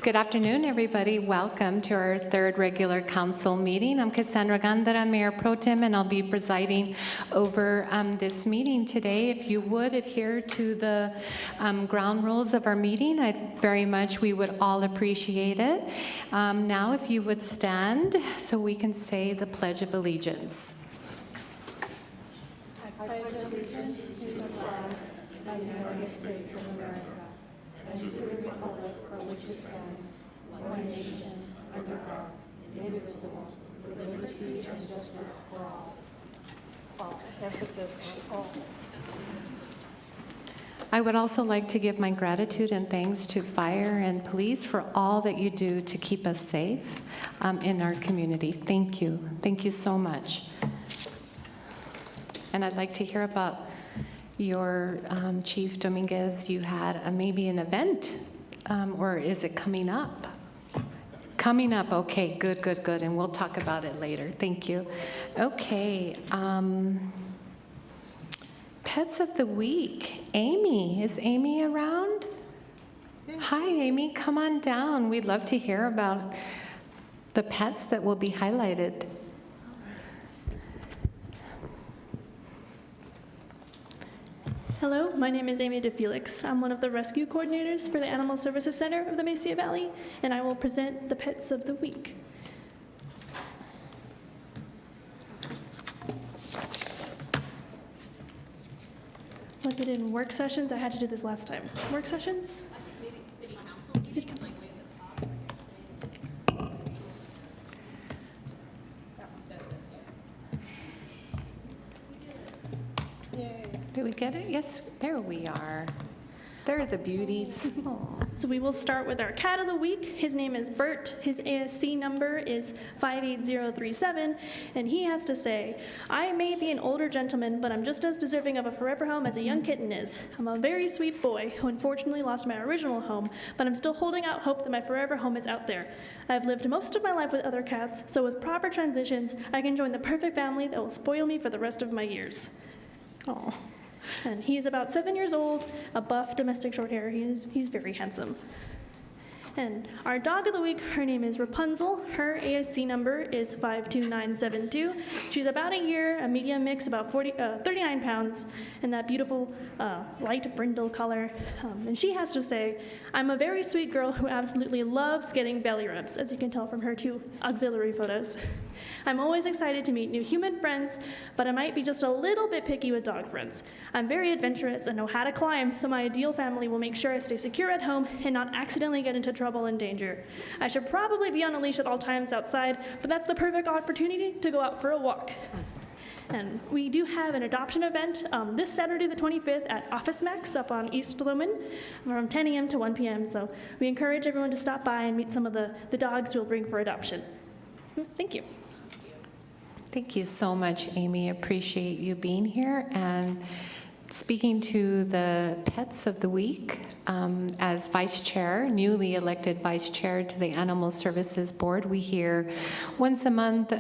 Good afternoon, everybody. Welcome to our third regular council meeting. I'm Cassandra Gandara, Mayor Pro Tem, and I'll be presiding over this meeting today. If you would adhere to the ground rules of our meeting, we would all appreciate it. Now, if you would stand so we can say the Pledge of Allegiance. I pledge allegiance to the flag of the United States of America and to the republic for which it stands, one nation, under God, indivisible, with liberty and justice for all. Emphasis on all. I would also like to give my gratitude and thanks to fire and police for all that you do to keep us safe in our community. Thank you. Thank you so much. And I'd like to hear about your Chief Dominguez. You had maybe an event, or is it coming up? Coming up, okay, good. And we'll talk about it later. Thank you. Okay, Pets of the Week. Amy, is Amy around? Hi, Amy, come on down. We'd love to hear about the pets that will be highlighted. Hello, my name is Amy DeFelix. I'm one of the rescue coordinators for the Animal Services Center of the Mesa Valley, and I will present the Pets of the Week. Was it in work sessions? I had to do this last time. Work sessions? City Council. City Council. Did we get it? Yes, there we are. They're the beauties. So we will start with our cat of the week. His name is Bert. His ASC number is 58037, and he has to say, I may be an older gentleman, but I'm just as deserving of a forever home as a young kitten is. I'm a very sweet boy who unfortunately lost my original home, but I'm still holding out hope that my forever home is out there. I've lived most of my life with other cats, so with proper transitions, I can join the perfect family that will spoil me for the rest of my years. Oh. And he's about 7 years old, a buff domestic short hair. He's very handsome. And our dog of the week, her name is Rapunzel. Her ASC number is 52972. She's about a year, a medium mix, about 39 pounds, and that beautiful light brindle color. And she has to say, I'm a very sweet girl who absolutely loves getting belly rubs, as you can tell from her two auxiliary photos. I'm always excited to meet new human friends, but I might be just a little bit picky with dog friends. I'm very adventurous and know how to climb, so my ideal family will make sure I stay secure at home and not accidentally get into trouble and danger. I should probably be on a leash at all times outside, but that's the perfect opportunity to go out for a walk. And we do have an adoption event this Saturday the 25th at Office Max up on East Loman from 10 a.m. to 1 p.m. So we encourage everyone to stop by and meet some of the dogs we'll bring for adoption. Thank you. Thank you so much, Amy. Appreciate you being here. And speaking to the Pets of the Week, as Vice Chair, newly elected Vice Chair to the Animal Services Board, we hear once a month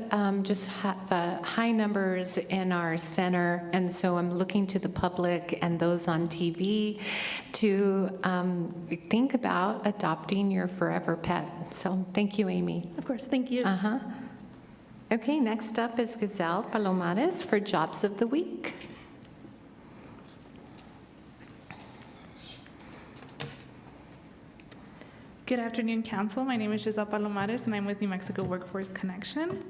just the high numbers in our center. And so I'm looking to the public and those on TV to think about adopting your forever pet. So thank you, Amy. Of course, thank you. Okay, next up is Gazelle Palomares for Jobs of the Week. Good afternoon, Council. My name is Giselle Palomares, and I'm with New Mexico Workforce Connection.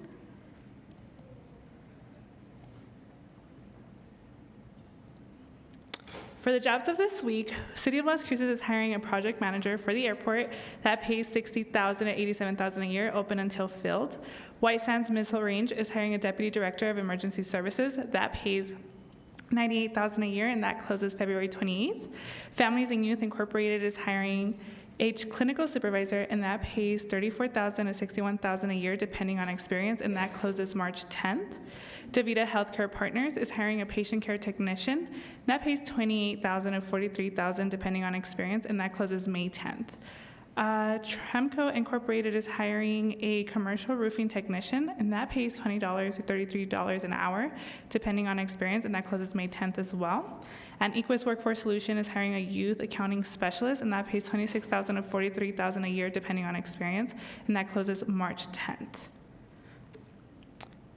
For the jobs of this week, City of Las Cruces is hiring a project manager for the airport that pays $60,000 to $87,000 a year, open until filled. White Sands Missile Range is hiring a deputy director of emergency services that pays $98,000 a year, and that closes February 28th. Families and Youth Incorporated is hiring a clinical supervisor, and that pays $34,000 to $61,000 a year, depending on experience, and that closes March 10th. DaVita Healthcare Partners is hiring a patient care technician. That pays $28,000 to $43,000, depending on experience, and that closes May 10th. Tremco Incorporated is hiring a commercial roofing technician, and that pays $20 to $33 an hour, depending on experience, and that closes May 10th as well. And Equus Workforce Solution is hiring a youth accounting specialist, and that pays $26,000 to $43,000 a year, depending on experience, and that closes March 10th.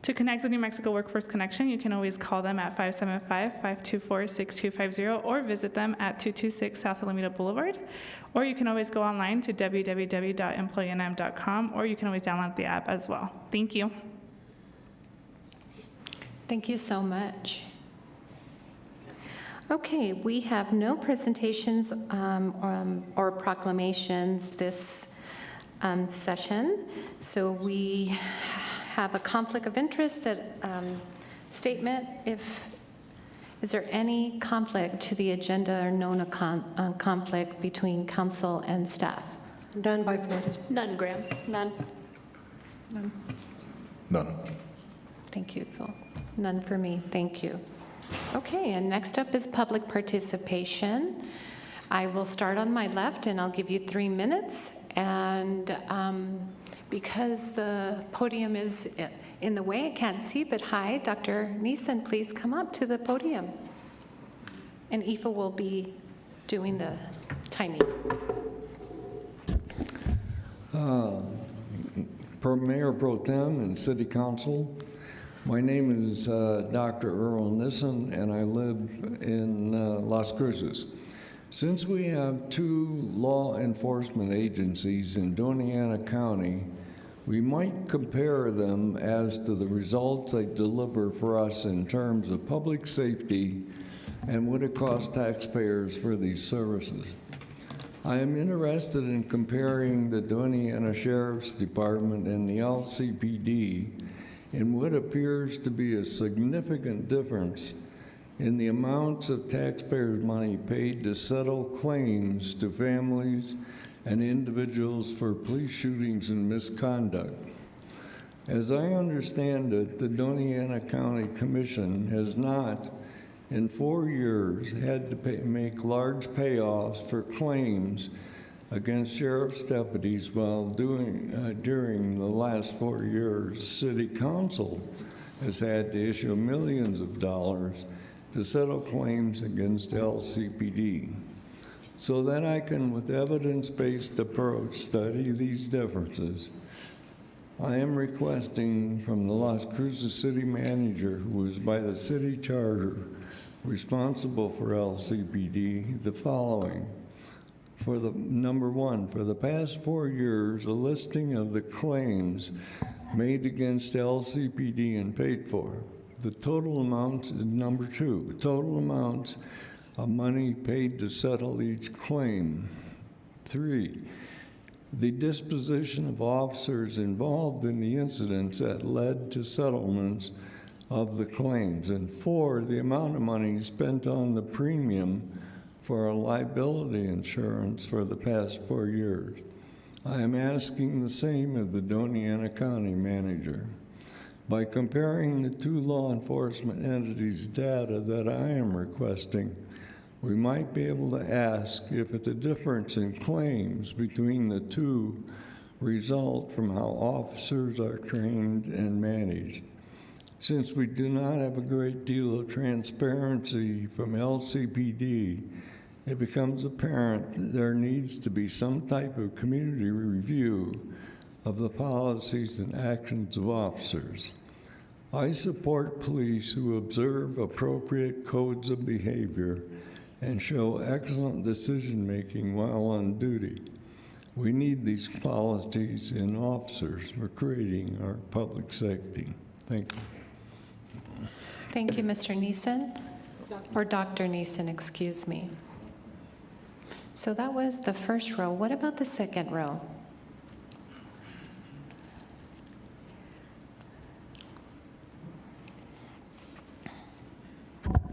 To connect with New Mexico Workforce Connection, you can always call them at 575-524-6250 or visit them at 226 South Alameda Boulevard. Or you can always go online to www.employeenm.com, or you can always download the app as well. Thank you. Thank you so much. Okay, we have no presentations or proclamations this session, so we have a conflict of interest statement. Is there any conflict to the agenda or known conflict between council and staff? None by Flores. None, Graham. None. None. Thank you, Phil. None for me, thank you. Okay, and next up is public participation. I will start on my left and I'll give you 3 minutes. And because the podium is in the way, I can't see, but hi, Dr. Neeson, please come up to the podium. And Aoife will be doing the timing. Mayor Pro Tem and City Council, my name is Dr. Earl Nissen, and I live in Las Cruces. Since we have 2 law enforcement agencies in Donna County, we might compare them as to the results they deliver for us in terms of public safety and what it costs taxpayers for these services. I am interested in comparing the Donna Sheriff's Department and the LCPD in what appears to be a significant difference in the amounts of taxpayers' money paid to settle claims to families and individuals for police shootings and misconduct. As I understand it, the Donna County Commission has not, in 4 years, had to make large payoffs for claims against sheriff's deputies while during the last 4 years, City Council has had to issue millions of dollars to settle claims against LCPD. So that I can, with evidence-based approach, study these differences, I am requesting from the Las Cruces City Manager, who is by the city charter responsible for LCPD, the following. For the number 1, for the past 4 years, a listing of the claims made against LCPD and paid for. The total amounts, number 2, total amounts of money paid to settle each claim. 3, the disposition of officers involved in the incidents that led to settlements of the claims. And 4, the amount of money spent on the premium for a liability insurance for the past 4 years. I am asking the same of the Donna County Manager. By comparing the 2 law enforcement entities' data that I am requesting, we might be able to ask if the difference in claims between the 2 result from how officers are trained and managed. Since we do not have a great deal of transparency from LCPD, it becomes apparent that there needs to be some type of community review of the policies and actions of officers. I support police who observe appropriate codes of behavior and show excellent decision-making while on duty. We need these policies in officers for creating our public safety. Thank you. Thank you, Mr. Neeson, or Dr. Neeson, excuse me. So that was the first row. What about the second row?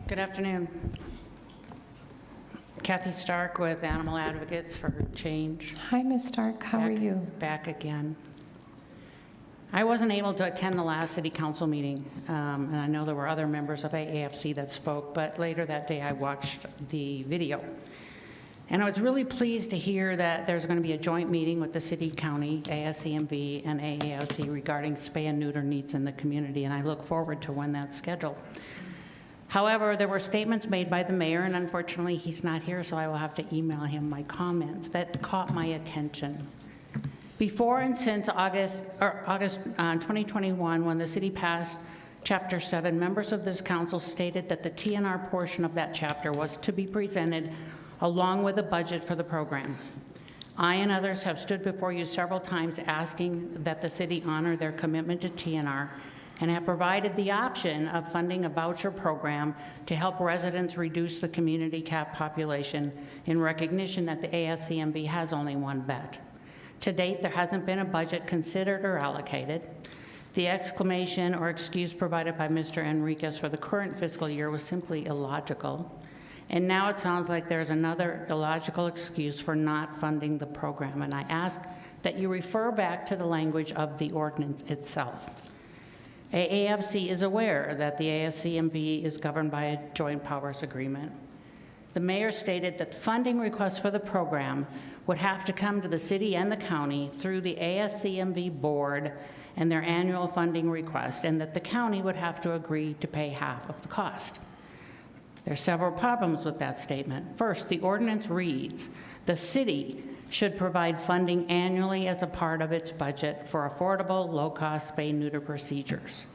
Good afternoon. Kathy Stark with Animal Advocates for Change. Hi, Ms. Stark, how are you? Back again. I wasn't able to attend the last city council meeting, and I know there were other members of AAFC that spoke, but later that day I watched the video. And I was really pleased to hear that there's going to be a joint meeting with the city, county, ASCMV, and AAFC regarding spay and neuter needs in the community, and I look forward to when that's scheduled. However, there were statements made by the mayor, and unfortunately he's not here, so I will have to email him my comments, that caught my attention. Before and since August 2021, when the city passed Chapter 7, members of this council stated that the TNR portion of that chapter was to be presented along with a budget for the program. I and others have stood before you several times asking that the city honor their commitment to TNR and have provided the option of funding a voucher program to help residents reduce the community cap population in recognition that the ASCMB has only one vet. To date, there hasn't been a budget considered or allocated. The exclamation or excuse provided by Mr. Enriquez for the current fiscal year was simply illogical. And now it sounds like there's another illogical excuse for not funding the program. And I ask that you refer back to the language of the ordinance itself. AAFC is aware that the ASCMB is governed by a joint powers agreement. The mayor stated that funding requests for the program would have to come to the city and the county through the ASCMB board and their annual funding request, and that the county would have to agree to pay half of the cost. There are several problems with that statement. First, the ordinance reads, the city should provide funding annually as a part of its budget for affordable, low-cost spay-neuter procedures.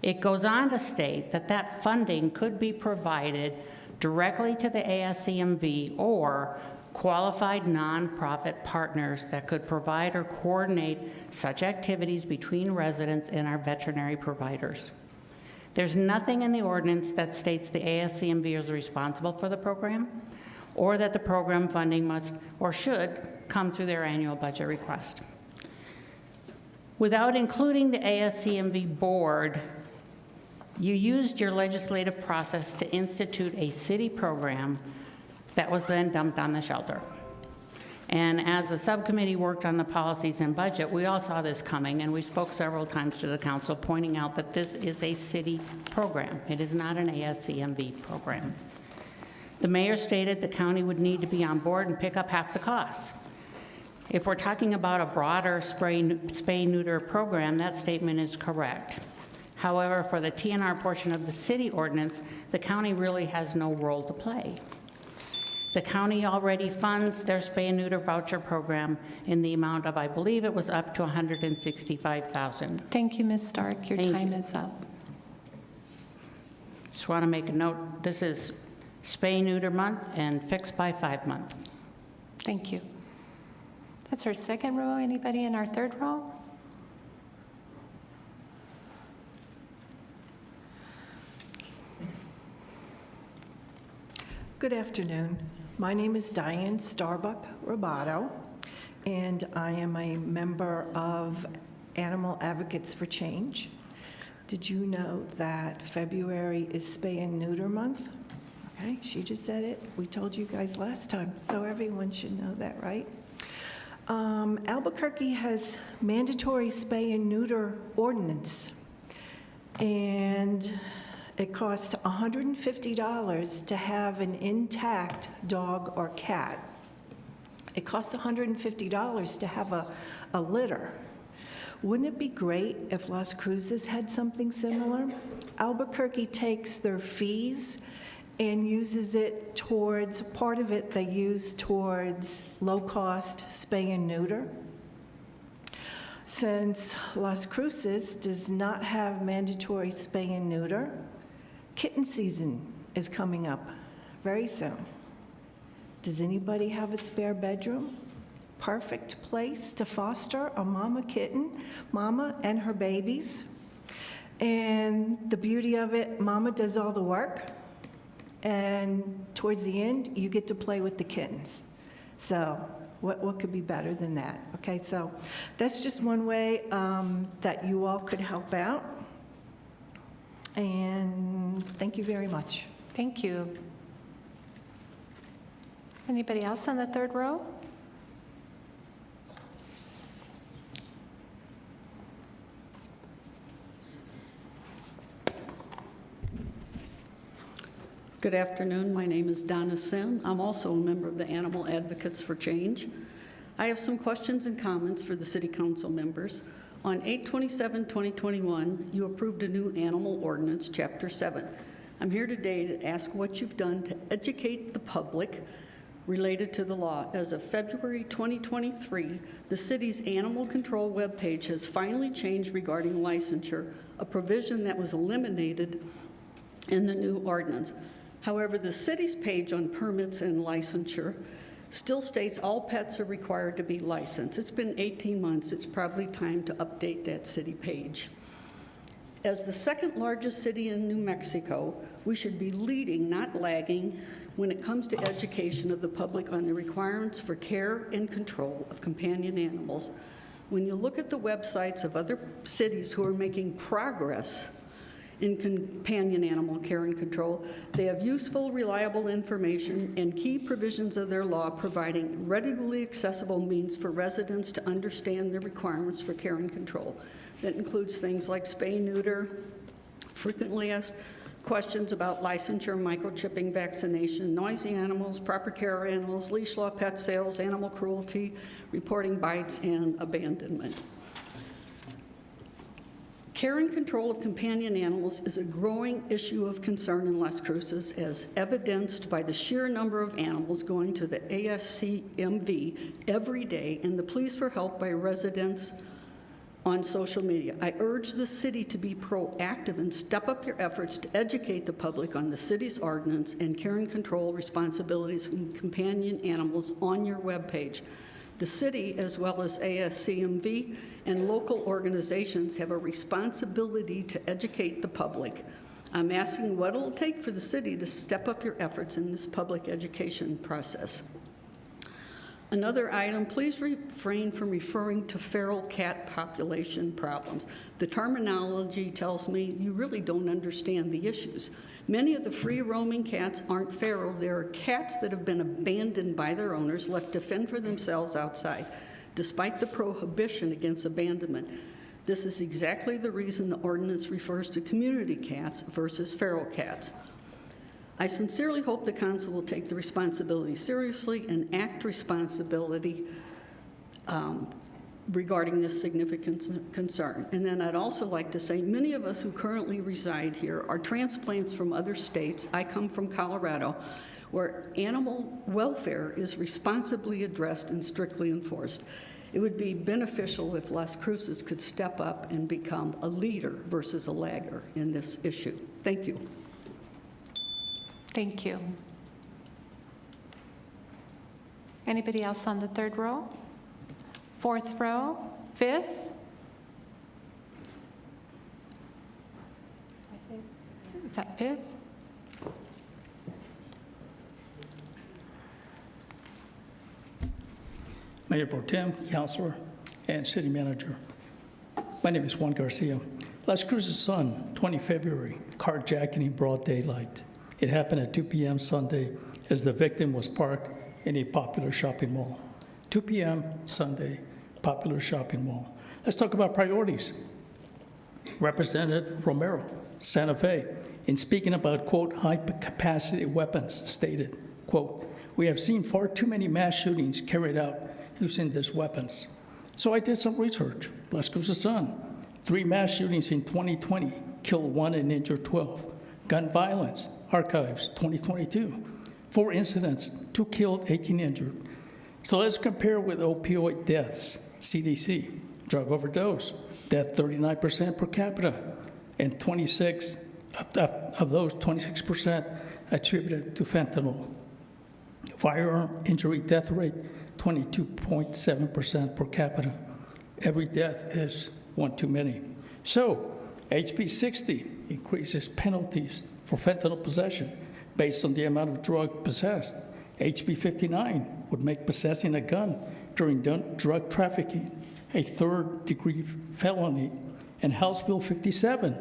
It goes on to state that that funding could be provided directly to the ASCMB or qualified nonprofit partners that could provide or coordinate such activities between residents and our veterinary providers. There's nothing in the ordinance that states the ASCMB is responsible for the program, or that the program funding must or should come through their annual budget request. Without including the ASCMB board, you used your legislative process to institute a city program that was then dumped on the shelter. And as the subcommittee worked on the policies and budget, we all saw this coming, and we spoke several times to the council pointing out that this is a city program. It is not an ASCMB program. The mayor stated the county would need to be on board and pick up half the costs. If we're talking about a broader spay-neuter program, that statement is correct. However, for the TNR portion of the city ordinance, the county really has no role to play. The county already funds their spay and neuter voucher program in the amount of, I believe it was up to $165,000. Thank you, Ms. Stark. Your Thank time you. is up. Just want to make a note, this is spay neuter month and fixed by 5 month. Thank you. That's our second row. Anybody in our third row? Good afternoon. My name is Diane Starbuck Roboto, and I am a member of Animal Advocates for Change. Did you know that February is Spay and Neuter Month? Okay, she just said it. We told you guys last time, so everyone should know that, right? Albuquerque has mandatory spay and neuter ordinance, and it costs $150 to have an intact dog or cat. It costs $150 to have a litter. Wouldn't it be great if Las Cruces had something similar? Albuquerque takes their fees and uses it towards, part of it they use towards low-cost spay and neuter. Since Las Cruces does not have mandatory spay and neuter, kitten season is coming up very soon. Does anybody have a spare bedroom? Perfect place to foster a mama kitten, mama and her babies. And the beauty of it, mama does all the work, and towards the end, you get to play with the kittens. So what could be better than that? Okay, so that's just one way that you all could help out. And thank you very much. Thank you. Anybody else on the third row? Good afternoon. My name is Donna Sim. I'm also a member of the Animal Advocates for Change. I have some questions and comments for the City Council members. On 8/27/2021, you approved a new animal ordinance, Chapter 7. I'm here today to ask what you've done to educate the public related to the law. As of February 2023, the city's animal control webpage has finally changed regarding licensure, a provision that was eliminated in the new ordinance. However, the city's page on permits and licensure still states all pets are required to be licensed. It's been 18 months. It's probably time to update that city page. As the second largest city in New Mexico, we should be leading, not lagging, when it comes to education of the public on the requirements for care and control of companion animals. When you look at the websites of other cities who are making progress in companion animal care and control, they have useful, reliable information and key provisions of their law providing readily accessible means for residents to understand the requirements for care and control. That includes things like spay, neuter, frequently asked questions about licensure, microchipping, vaccination, noisy animals, proper care of animals, leash law, pet sales, animal cruelty, reporting bites, and abandonment. Care and control of companion animals is a growing issue of concern in Las Cruces, as evidenced by the sheer number of animals going to the ASCMV every day and the pleas for help by residents on social media. I urge the city to be proactive and step up your efforts to educate the public on the city's ordinance and care and control responsibilities of companion animals on your webpage. The city, as well as ASCMV and local organizations, have a responsibility to educate the public. I'm asking what it'll take for the city to step up your efforts in this public education process. Another item, please refrain from referring to feral cat population problems. The terminology tells me you really don't understand the issues. Many of the free-roaming cats aren't feral. There are cats that have been abandoned by their owners, left to fend for themselves outside, despite the prohibition against abandonment. This is exactly the reason the ordinance refers to community cats versus feral cats. I sincerely hope the council will take the responsibility seriously and act responsibility regarding this significant concern. And then I'd also like to say many of us who currently reside here are transplants from other states. I come from Colorado, where animal welfare is responsibly addressed and strictly enforced. It would be beneficial if Las Cruces could step up and become a leader versus a lagger in this issue. Thank you. Thank you. Anybody else on the third row? Fourth row? Fifth? Is that fifth? Mayor Pro Tem, Councilor, and City Manager. My name is Juan Garcia. Las Cruces Sun, 20 February, carjacking in broad daylight. It happened at 2 p.m. Sunday as the victim was parked in a popular shopping mall. 2 p.m. Sunday, popular shopping mall. Let's talk about priorities. Representative Romero, Santa Fe, in speaking about, quote, high-capacity weapons, stated, quote, we have seen far too many mass shootings carried out using these weapons. So I did some research. Las Cruces Sun, 3 mass shootings in 2020, killed 1 and injured 12. Gun violence, archives, 2022. 4 incidents, 2 killed, 18 injured. So let's compare with opioid deaths, CDC, drug overdose, death 39% per capita, and 26 of those, 26% attributed to fentanyl. Firearm injury death rate, 22.7% per capita. Every death is one too many. So HB 60 increases penalties for fentanyl possession based on the amount of drug possessed. HB 59 would make possessing a gun during drug trafficking a third-degree felony, and House Bill 57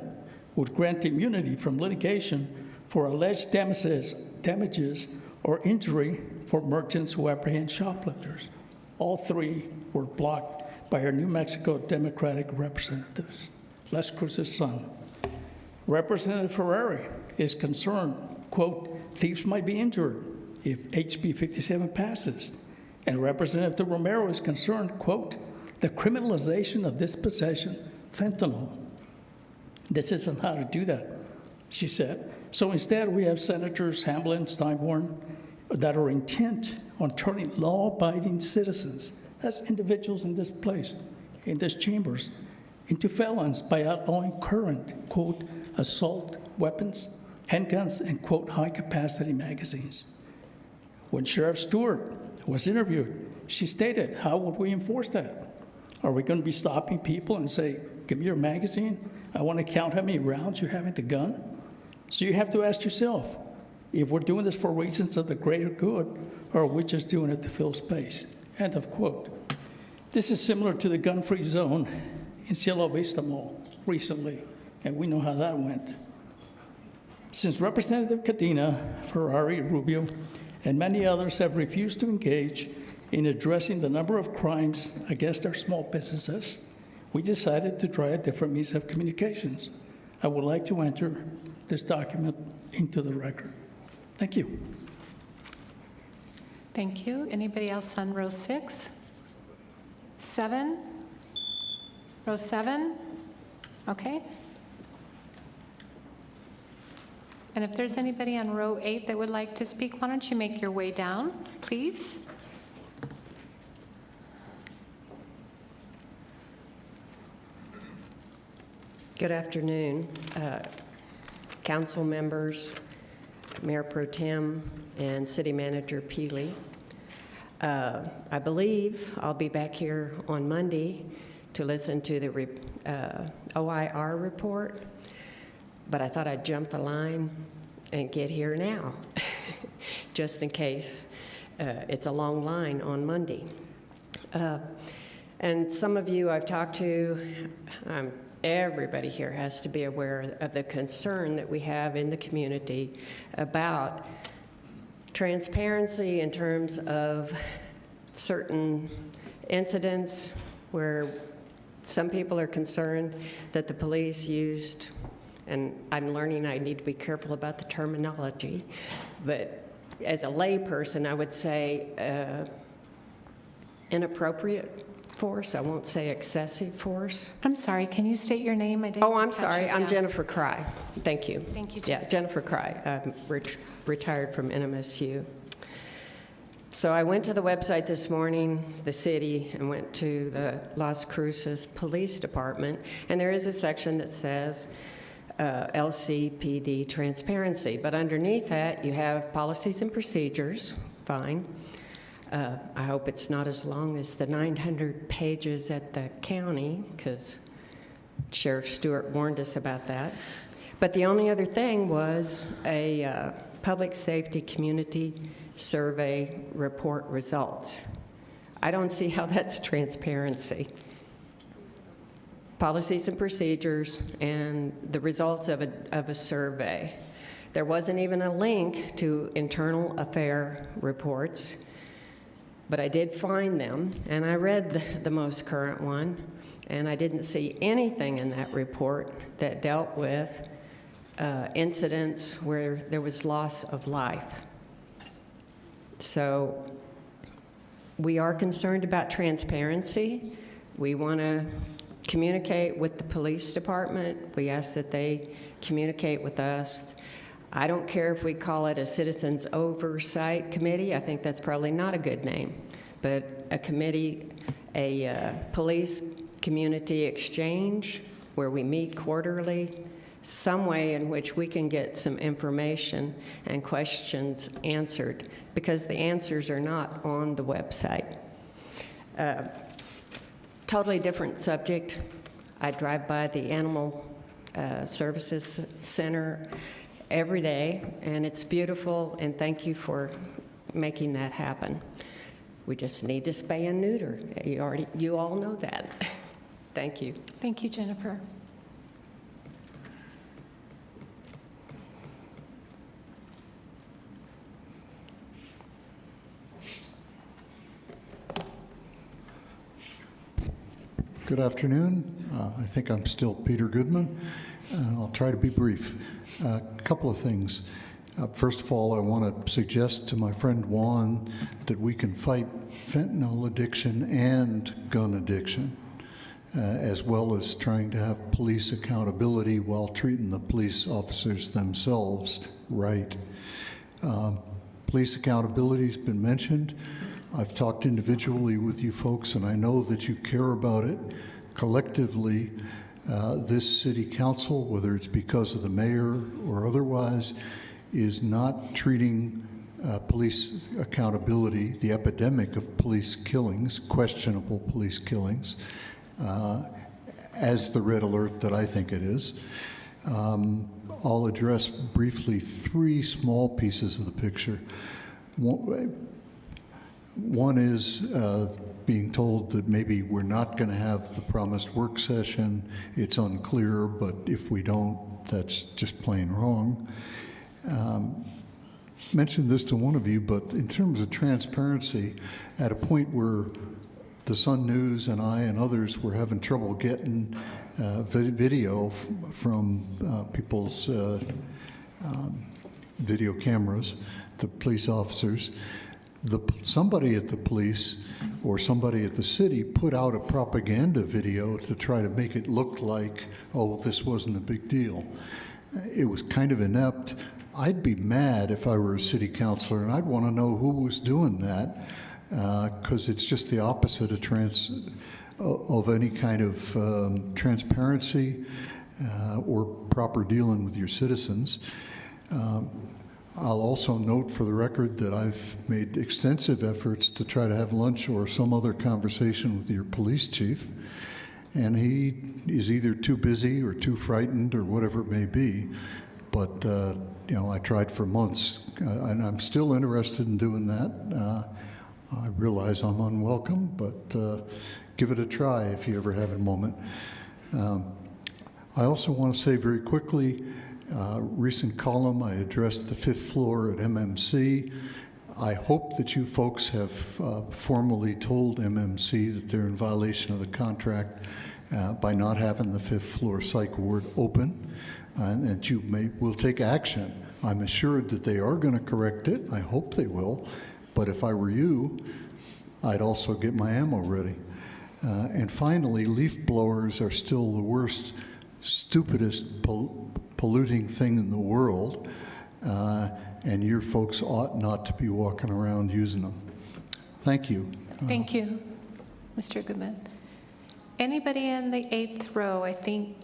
would grant immunity from litigation for alleged damages or injury for merchants who apprehend shoplifters. All 3 were blocked by our New Mexico Democratic representatives. Las Cruces Sun. Representative Ferrari is concerned, quote, thieves might be injured if HB 57 passes. And Representative Romero is concerned, quote, the criminalization of this possession, fentanyl. This isn't how to do that, she said. So instead, we have Senators Hamlin, Steinborn, that are intent on turning law-abiding citizens, that's individuals in this place, in these chambers, into felons by outlawing current, quote, assault weapons, handguns, and, quote, high-capacity magazines. When Sheriff Stewart was interviewed, she stated, how would we enforce that? Are we going to be stopping people and say, give me your magazine, I want to count how many rounds you have in the gun? So you have to ask yourself, if we're doing this for reasons of the greater good, or are we just doing it to fill space? End of quote. This is similar to the gun-free zone in Cielo Vista Mall recently, and we know how that went. Since Representative Cadena, Ferrari, Rubio, and many others have refused to engage in addressing the number of crimes against our small businesses, we decided to try a different means of communications. I would like to enter this document into the record. Thank you. Thank you. Anybody else on row 6? 7? Row 7? Okay. And if there's anybody on row 8 that would like to speak, why don't you make your way down, please? Good afternoon, council members, Mayor Pro Tem, and City Manager Peely. I believe I'll be back here on Monday to listen to the OIR report, but I thought I'd jump the line and get here now, just in case it's a long line on Monday. And some of you I've talked to, everybody here has to be aware of the concern that we have in the community about transparency in terms of certain incidents where some people are concerned that the police used, and I'm learning I need to be careful about the terminology, but as a lay person, I would say inappropriate force. I won't say excessive force. I'm sorry, can you state your name? Oh, I'm sorry. I'm Jennifer Cry. Thank you. Thank you, Yeah, Jennifer Cry. I'm retired from NMSU. So I went to the website this morning, the city, and went to the Las Cruces Police Department, and there is a section that says LCPD transparency, but underneath that you have policies and procedures, fine. I hope it's not as long as the 900 pages at the county, because Sheriff Stewart warned us about that. But the only other thing was a public safety community survey report results. I don't see how that's transparency. Policies and procedures and the results of a survey. There wasn't even a link to internal affair reports, but I did find them, and I read the most current one, and I didn't see anything in that report that dealt with incidents where there was loss of life. So we are concerned about transparency. We want to communicate with the police department. We ask that they communicate with us. I don't care if we call it a citizens oversight committee. I think that's probably not a good name, but a committee, a police community exchange where we meet quarterly, some way in which we can get some information and questions answered, because the answers are not on the website. Totally different subject. I drive by the Animal Services Center every day, and it's beautiful, and thank you for making that happen. We just need to spay and neuter. You all know that. Thank you. Thank you, Jennifer. Good afternoon. I think I'm still Peter Goodman. I'll try to be brief. A couple of things. First of all, I want to suggest to my friend Juan that we can fight fentanyl addiction and gun addiction. as well as trying to have police accountability while treating the police officers themselves right. Police accountability has been mentioned. I've talked individually with you folks, and I know that you care about it. Collectively, this city council, whether it's because of the mayor or otherwise, is not treating police accountability, the epidemic of police killings, questionable police killings, as the red alert that I think it is. I'll address briefly 3 small pieces of the picture. One is being told that maybe we're not going to have the promised work session. It's unclear, but if we don't, that's just plain wrong. Mentioned this to one of you, but in terms of transparency, at a point where the Sun News and I and others were having trouble getting video from people's video cameras, the police officers, somebody at the police or somebody at the city put out a propaganda video to try to make it look like, oh, this wasn't a big deal. It was kind of inept. I'd be mad if I were a city councilor, and I'd want to know who was doing that, because it's just the opposite of any kind of transparency or proper dealing with your citizens. I'll also note for the record that I've made extensive efforts to try to have lunch or some other conversation with your police chief, and he is either too busy or too frightened or whatever it may be. But you know, I tried for months, and I'm still interested in doing that. I realize I'm unwelcome, but give it a try if you ever have a moment. I also want to say very quickly, recent column, I addressed the 5th floor at MMC. I hope that you folks have formally told MMC that they're in violation of the contract by not having the 5th floor psych ward open, and that you will take action. I'm assured that they are going to correct it. I hope they will. But if I were you, I'd also get my ammo ready. And finally, leaf blowers are still the worst, stupidest polluting thing in the world, and your folks ought not to be walking around using them. Thank you. Thank you, Mr. Goodman. Anybody in the 8th row, I think,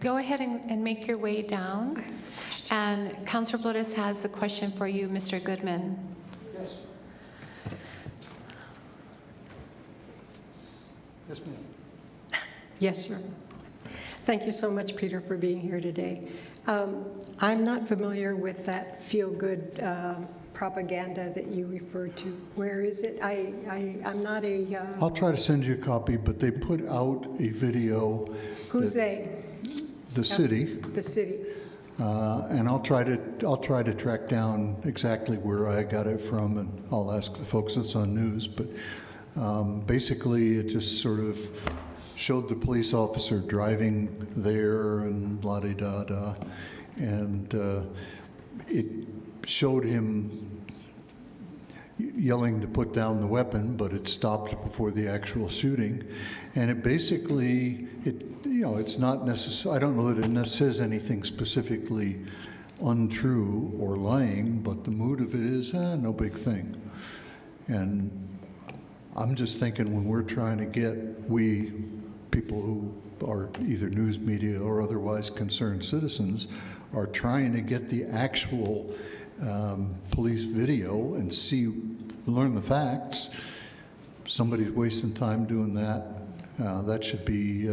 go ahead and make your way down. And Councilor Flores has a question for you, Mr. Goodman. Yes. Yes, ma'am. Yes, sir. Thank you so much, Peter, for being here today. I'm not familiar with that feel-good propaganda that you referred to. Where is it? I'm not a... I'll try to send you a copy, but they put out a video. Who's they? The city. The city. And I'll try to track down exactly where I got it from, and I'll ask the folks at Sun News. But basically, it just sort of showed the police officer driving there and la-di-da-da, and it showed him yelling to put down the weapon, but it stopped before the actual shooting. And it basically, it's not necessary. I don't know that it says anything specifically untrue or lying, but the mood of it is, no big thing. And I'm just thinking, when we're trying to get, people who are either news media or otherwise concerned citizens, are trying to get the actual police video and learn the facts. Somebody's wasting time doing that. That should be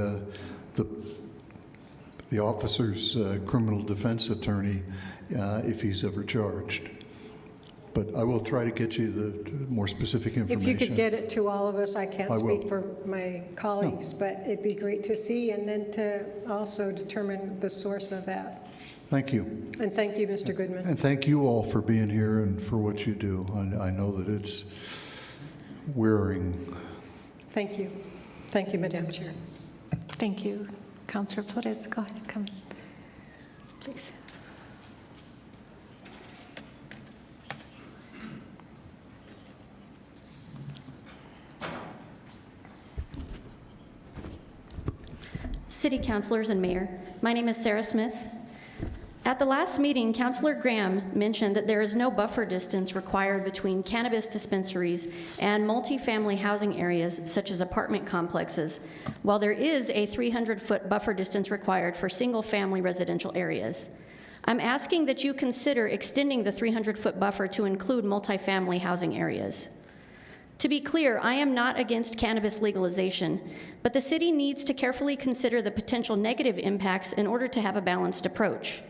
the officer's criminal defense attorney, if he's ever charged. But I will try to get you the more specific information. If you could get it to all of us, I can't speak for my colleagues, but it'd be great to see, and then to also determine the source of that. Thank you. And thank you, Mr. Goodman. And thank you all for being here and for what you do. I know that it's wearing. Thank you. Thank you, Madam Chair. Thank you. Councilor Flores, go ahead, come, please. City Councilors, and Mayor. My name is Sarah Smith. At the last meeting, Councilor Graham mentioned that there is no buffer distance required between cannabis dispensaries and multifamily housing areas such as apartment complexes, while there is a 300-foot buffer distance required for single-family residential areas. I'm asking that you consider extending the 300-foot buffer to include multifamily housing areas. To be clear, I am not against cannabis legalization, but the city needs to carefully consider the potential negative impacts in order to have a balanced approach.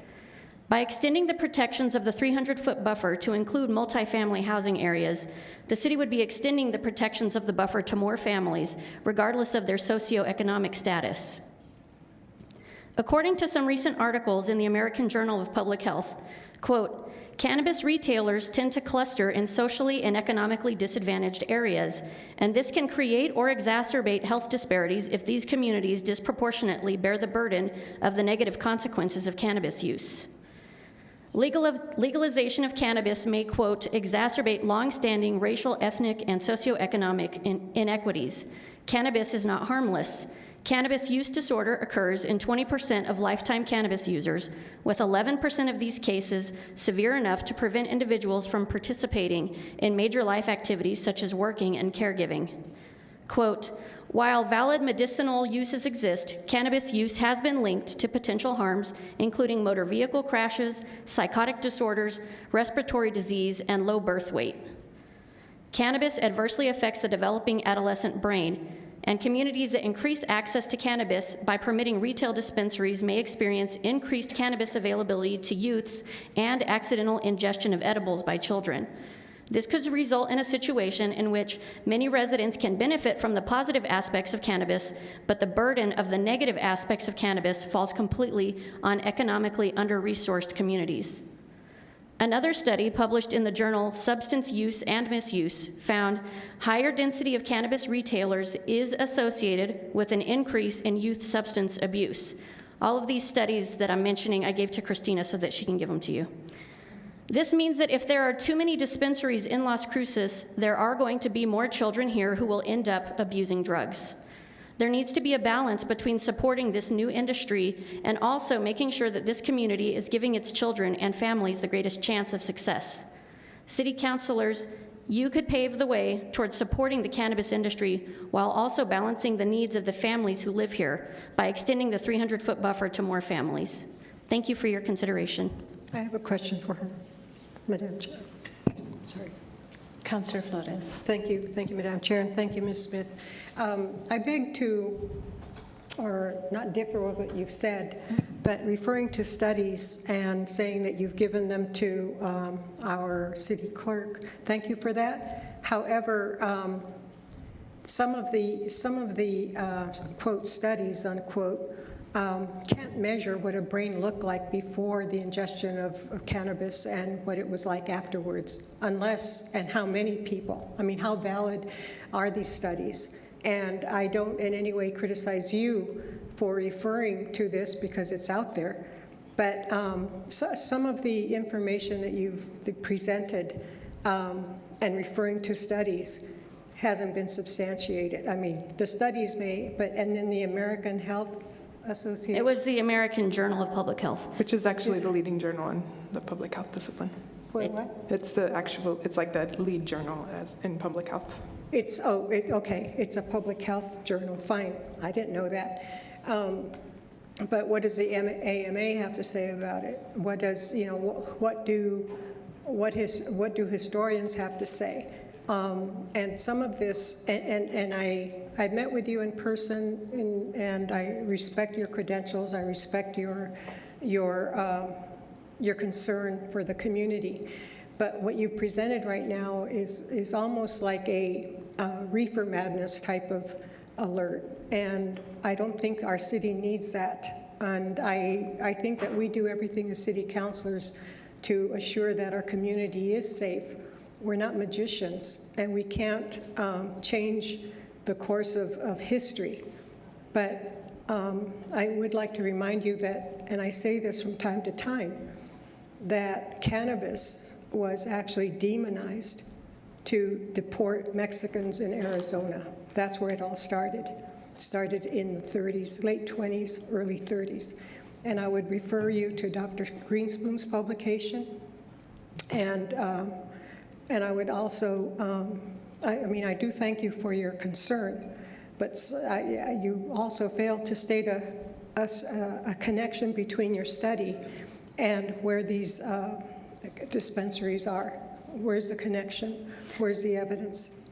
By extending the protections of the 300-foot buffer to include multifamily housing areas, the city would be extending the protections of the buffer to more families, regardless of their socioeconomic status. According to some recent articles in the American Journal of Public Health, quote, cannabis retailers tend to cluster in socially and economically disadvantaged areas, and this can create or exacerbate health disparities if these communities disproportionately bear the burden of the negative consequences of cannabis use. Legalization of cannabis may, quote, exacerbate long-standing racial, ethnic, and socioeconomic inequities. Cannabis is not harmless. Cannabis use disorder occurs in 20% of lifetime cannabis users, with 11% of these cases severe enough to prevent individuals from participating in major life activities such as working and caregiving. Quote, while valid medicinal uses exist, cannabis use has been linked to potential harms, including motor vehicle crashes, psychotic disorders, respiratory disease, and low birth weight. Cannabis adversely affects the developing adolescent brain, and communities that increase access to cannabis by permitting retail dispensaries may experience increased cannabis availability to youths and accidental ingestion of edibles by children. This could result in a situation in which many residents can benefit from the positive aspects of cannabis, but the burden of the negative aspects of cannabis falls completely on economically under-resourced communities. Another study published in the journal Substance Use and Misuse found higher density of cannabis retailers is associated with an increase in youth substance abuse. All of these studies that I'm mentioning, I gave to Christina so that she can give them to you. This means that if there are too many dispensaries in Las Cruces, there are going to be more children here who will end up abusing drugs. There needs to be a balance between supporting this new industry and also making sure that this community is giving its children and families the greatest chance of success. City councilors, you could pave the way towards supporting the cannabis industry while also balancing the needs of the families who live here by extending the 300-foot buffer to more families. Thank you for your consideration. I have a question for her, Madam Chair. Sorry. Councilor Flores. Thank you, Madam Chair, and thank you, Ms. Smith. I beg to, or not differ with what you've said, but referring to studies and saying that you've given them to our city clerk, thank you for that. However, some of the quote studies, unquote, can't measure what a brain looked like before the ingestion of cannabis and what it was like afterwards, unless, and how many people. I mean, how valid are these studies? And I don't in any way criticize you for referring to this because it's out there, but some of the information that you've presented and referring to studies hasn't been substantiated. I mean, the studies may, but, and then the American Health Association? It was the American Journal of Public Health. Which is actually the leading journal in the public health discipline. Wait, what? It's the actual, it's like the lead journal in public health. It's, okay, it's a public health journal, fine, I didn't know that. But what does the AMA have to say about it? What does, you know, what do historians have to say? And some of this, and I met with you in person, and I respect your credentials. I respect your concern for the community. But what you've presented right now is almost like a reefer madness type of alert, and I don't think our city needs that. And I think that we do everything as city councilors to assure that our community is safe. We're not magicians, and we can't change the course of history. But I would like to remind you that, and I say this from time to time, that cannabis was actually demonized to deport Mexicans in Arizona. That's where it all started. started in the 30s, late 20s, early 30s. And I would refer you to Dr. Greenspoon's publication. And I would also, I do thank you for your concern, but you also failed to state a connection between your study and where these dispensaries are. Where's the connection? Where's the evidence?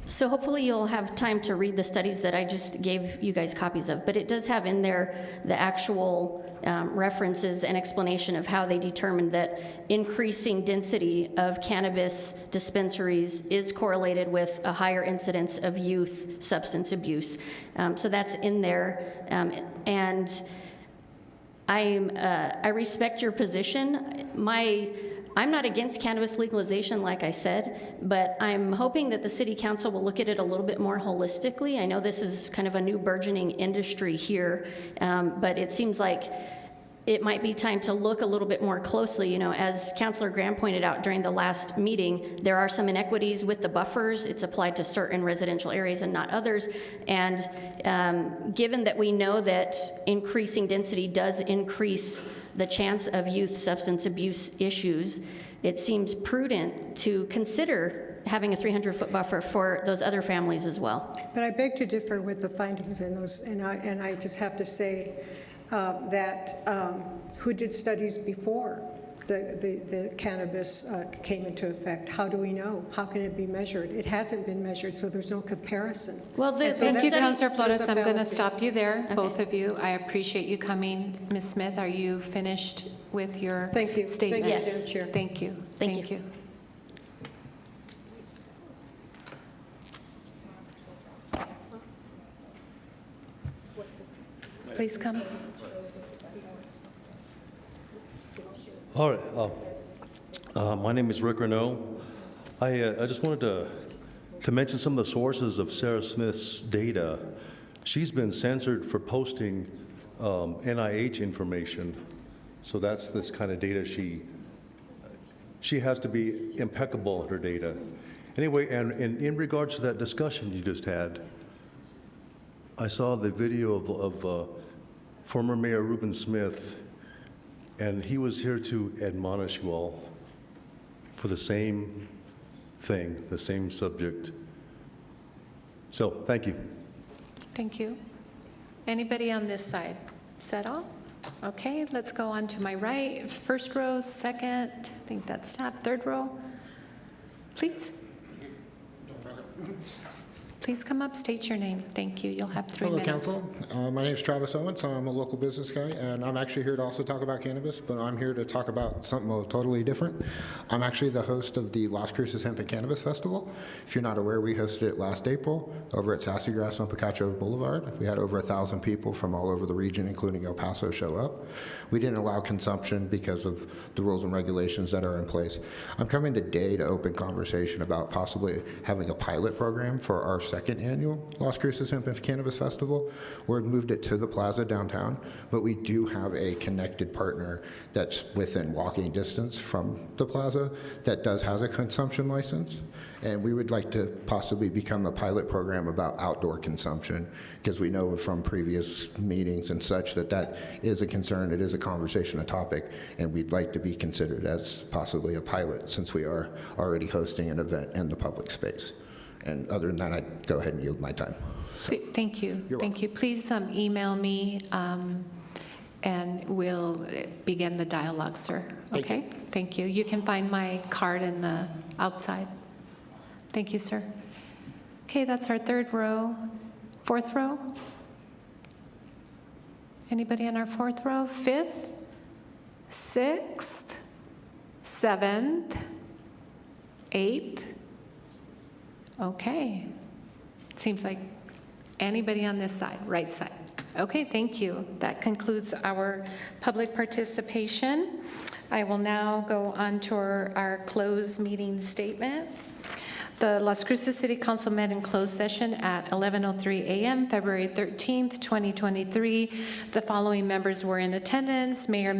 So hopefully you'll have time to read the studies that I just gave you guys copies of, but it does have in there the actual references and explanation of how they determined that increasing density of cannabis dispensaries is correlated with a higher incidence of youth substance abuse. So that's in there, and I respect your position. I'm not against cannabis legalization, like I said, but I'm hoping that the City Council will look at it a little bit more holistically. I know this is kind of a new burgeoning industry here, but it seems like it might be time to look a little bit more closely. You know, as Councilor Graham pointed out during the last meeting, there are some inequities with the buffers. It's applied to certain residential areas and not others. And given that we know that increasing density does increase the chance of youth substance abuse issues, it seems prudent to consider having a 300-foot buffer for those other families as well. But I beg to differ with the findings in those, and I just have to say that who did studies before the cannabis came into effect? How do we know? How can it be measured? It hasn't been measured, so there's no comparison. Well, Thank you, Councilor Flores. I'm going to fallacy. stop you there, both of you. I appreciate you coming. Ms. Smith, are you finished with your Thank you. statement? Thank you, Yes. Madam Chair. Thank you. Thank you. Please come. All right. My name is Rick Renault. I just wanted to mention some of the sources of Sarah Smith's data. She's been censored for posting NIH information. So that's this kind of data she has to be impeccable in her data. Anyway, and in regards to that discussion you just had, I saw the video of former Mayor Reuben Smith, and he was here to admonish you all for the same thing, the same subject. So, thank you. Thank you. Anybody on this side? Is that all? Okay, let's go on to my right. First row, second, I think that's tapped. Third row, please. Please come up, state your name. Thank you. You'll have 3 minutes. Hello, Council. My name is Travis Owens. I'm a local business guy, and I'm actually here to also talk about cannabis, but I'm here to talk about something totally different. I'm actually the host of the Las Cruces Hemp and Cannabis Festival. If you're not aware, we hosted it last April over at Sassy Grass on Picacho Boulevard. We had over 1,000 people from all over the region, including El Paso, show up. We didn't allow consumption because of the rules and regulations that are in place. I'm coming today to open conversation about possibly having a pilot program for our second annual Las Cruces Hemp and Cannabis Festival. We've moved it to the plaza downtown, but we do have a connected partner that's within walking distance from the plaza that has a consumption license. And we would like to possibly become a pilot program about outdoor consumption, because we know from previous meetings and such that that is a concern, it is a conversation, a topic, and we'd like to be considered as possibly a pilot since we are already hosting an event in the public space. And other than that, I'd go ahead and yield my time. Thank you. Thank you. Please email me and we'll begin the dialogue, sir. Okay? Thank you. You can find my card in the outside. Thank you, sir. Okay, that's our third row. Fourth row? Anybody in our fourth row? Fifth? Sixth? Seventh? Eighth? Okay. Seems like anybody on this side, right side. Okay, thank you. That concludes our public participation. I will now go on to our closed meeting statement. The Las Cruces City Council met in closed session at 11:03 a.m., February 13th, 2023. The following members were in attendance: Mayor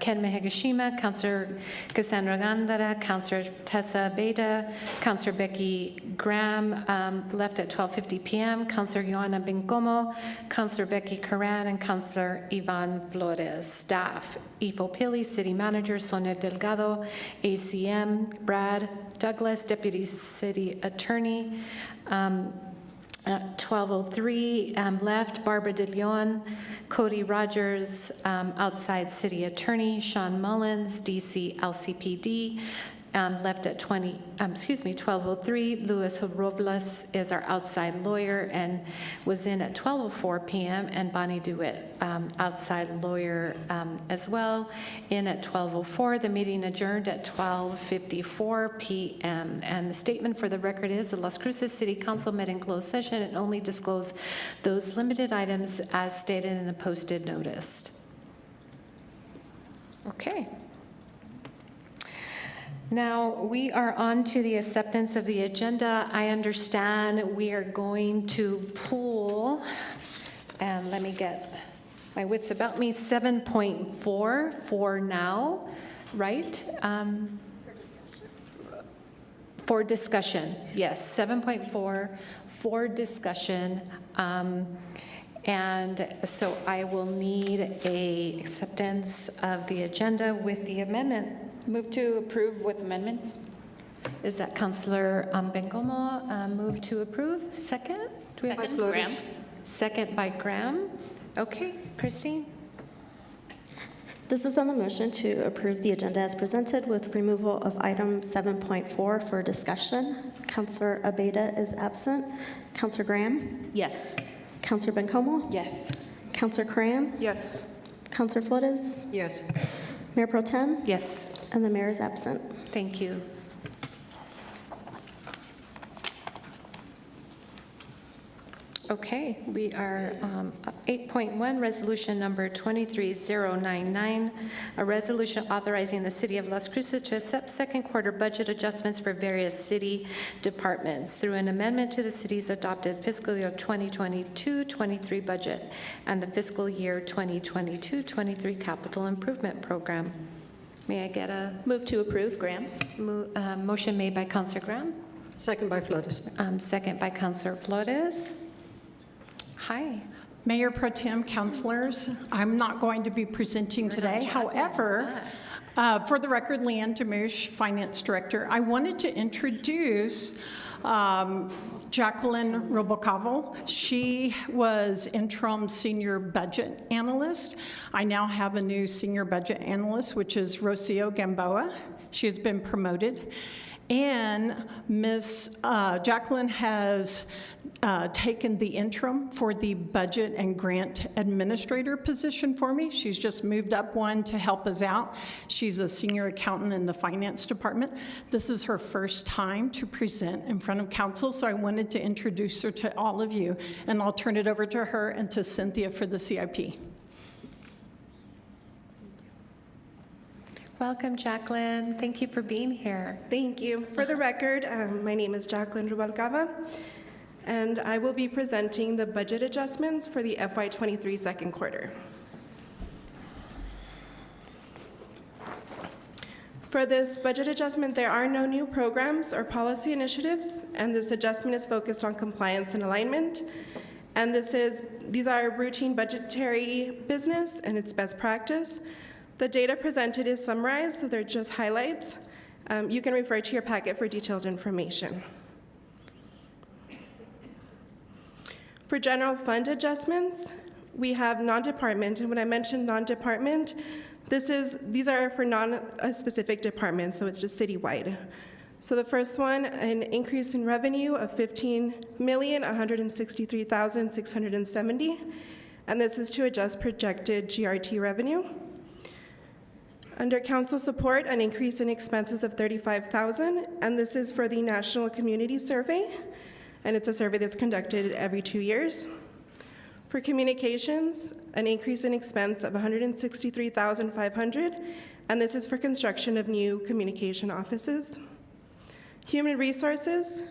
Ken Mehigashima, Councilor Cassandra Gandara, Councilor Tessa Beda, Councilor Becky Graham left at 12:50 p.m., Councilor Joanna Bencomo, Councilor Becky Caran, and Councilor Ivan Flores. Staff: Ifo Pili, City Manager, Sonia Delgado, ACM, Brad Douglas, Deputy City Attorney. At 12:03 left, Barbara De Leon, Cody Rogers, outside City Attorney, Sean Mullins, DC LCPD. Left at 12:03. Luis Robles is our outside lawyer and was in at 12:04 p.m. And Bonnie DeWitt, outside lawyer as well, in at 12:04. The meeting adjourned at 12:54 p.m. And the statement for the record is the Las Cruces City Council met in closed session and only disclosed those limited items as stated in the posted notice. Okay. Now, we are on to the acceptance of the agenda. I understand we are going to pull, and let me get my wits about me, 7.4 for now, right? For discussion, yes, 7.4 for discussion. And so I will need a acceptance of the agenda with the amendment. Move to approve with amendments. Is that Councilor Bencomo? Move to approve. Second? Do we have Second, Graham. Second by Graham. Okay, Christine? This is on the motion to approve the agenda as presented with removal of item 7.4 for discussion. Councilor Abeyta is absent. Councilor Graham? Yes. Councilor Bencomo? Yes. Councilor Cran? Yes. Councilor Flores? Yes. Mayor Pro Tem? Yes. And the mayor is absent. Thank you. Okay, we are 8.1, resolution number 23099, a resolution authorizing the City of Las Cruces to accept second quarter budget adjustments for various city departments through an amendment to the city's adopted fiscal year 2022-23 budget and the fiscal year 2022-23 capital improvement program. May I get a move to approve, Graham? Motion made by Councilor Graham. Second by Flores. Second by Councilor Flores. Hi. Mayor Pro Tem, councilors, I'm not going to be presenting today. However, for the record, Leanne Demush, Finance Director, I wanted to introduce Jacqueline Roboto. She was interim senior budget analyst. I now have a new senior budget analyst, which is Rocio Gamboa. She has been promoted. And Ms. Jacqueline has taken the interim for the budget and grant administrator position for me. She's just moved up one to help us out. She's a senior accountant in the finance department. This is her first time to present in front of council, so I wanted to introduce her to all of you, and I'll turn it over to her and to Cynthia for the CIP. Welcome, Jacqueline. Thank you for being here. Thank you. For the record, my name is Jacqueline Rubalcaba, and I will be presenting the budget adjustments for the FY23 second quarter. For this budget adjustment, there are no new programs or policy initiatives, and this adjustment is focused on compliance and alignment. And these are routine budgetary business, and it's best practice. The data presented is summarized, so they're just highlights. You can refer to your packet for detailed information. For general fund adjustments, we have non-department, and when I mentioned non-department, these are for non-specific department, so it's just citywide. So the first one, an increase in revenue of $15,163,670, and this is to adjust projected GRT revenue. Under council support, an increase in expenses of $35,000, and this is for the National Community Survey, and it's a survey that's conducted every 2 years. For communications, an increase in expense of $163,500, and this is for construction of new communication offices. Human Resources,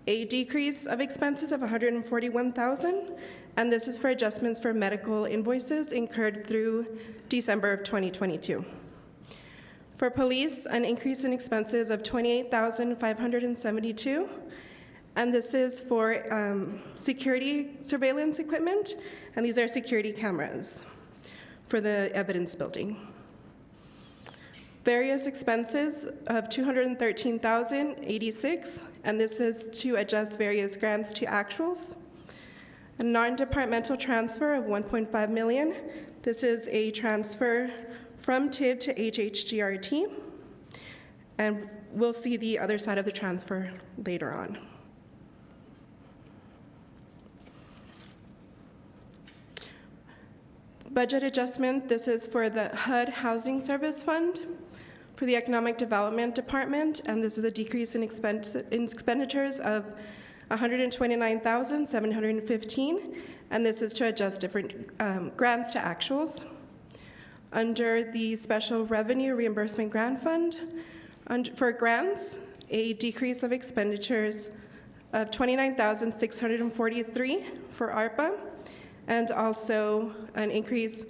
a decrease of expenses of $141,000, and this is for adjustments for medical invoices incurred through December of 2022. For Police, an increase in expenses of $28,572, and this is for security surveillance equipment, and these are security cameras for the evidence building. Various expenses of $213,086, and this is to adjust various grants to actuals. A non-departmental transfer of $1.5 million. This is a transfer from TID to HHGRT, and we'll see the other side of the transfer later on. Budget adjustment, this is for the HUD Housing Service Fund for the Economic Development Department, and this is a decrease in expenditures of $129,715, and this is to adjust different grants to actuals. Under the Special Revenue Reimbursement Grant Fund, for grants, a decrease of expenditures of $29,643 for ARPA, and also an increase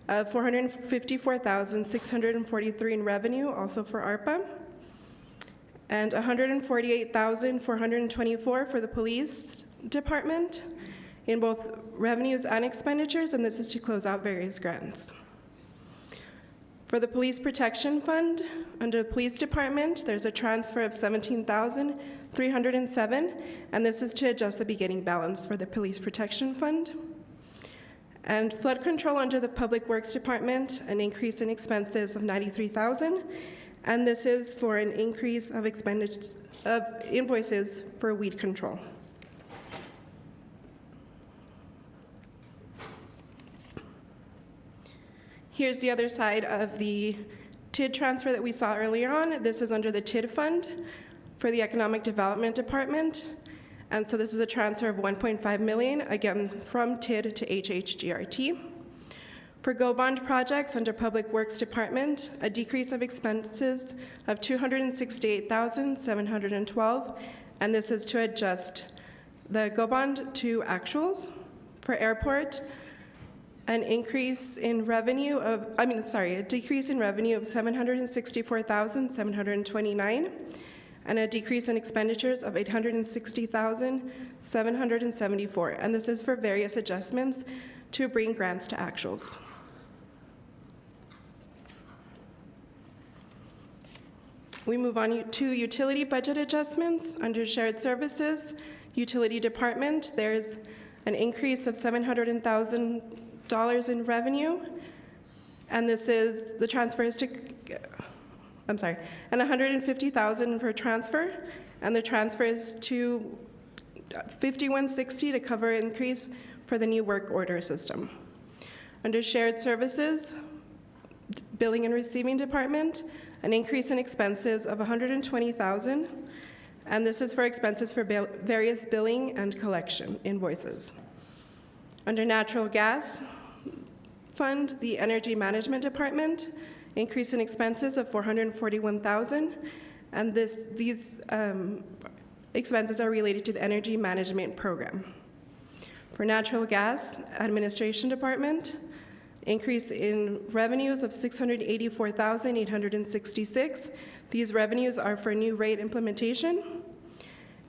of $454,643 in revenue, also for ARPA, and $148,424 for the Police Department in both revenues and expenditures, and this is to close out various grants. For the Police Protection Fund, under the Police Department, there's a transfer of $17,307, and this is to adjust the beginning balance for the Police Protection Fund. And flood control under the Public Works Department, an increase in expenses of $93,000, and this is for an increase of invoices for weed control. Here's the other side of the TID transfer that we saw earlier on. This is under the TID fund for the Economic Development Department. And so this is a transfer of $1.5 million, again, from TID to HHGRT. For Go Bond projects under Public Works Department, a decrease of expenses of $268,712, and this is to adjust the Go Bond to actuals. For Airport, a decrease in revenue of $764,729, and a decrease in expenditures of $860,774, and this is for various adjustments to bring grants to actuals. We move on to utility budget adjustments. Under Shared Services, Utility Department, there's an increase of $700,000 in revenue, and this is the transfer is to and $150,000 for transfer, and the transfer is to 5160 to cover increase for the new work order system. Under Shared Services, Billing and Receiving Department, an increase in expenses of $120,000, and this is for expenses for various billing and collection invoices. Under Natural Gas Fund, the Energy Management Department, increase in expenses of $441,000, and these expenses are related to the Energy Management Program. For Natural Gas Administration Department, increase in revenues of $684,866. These revenues are for new rate implementation.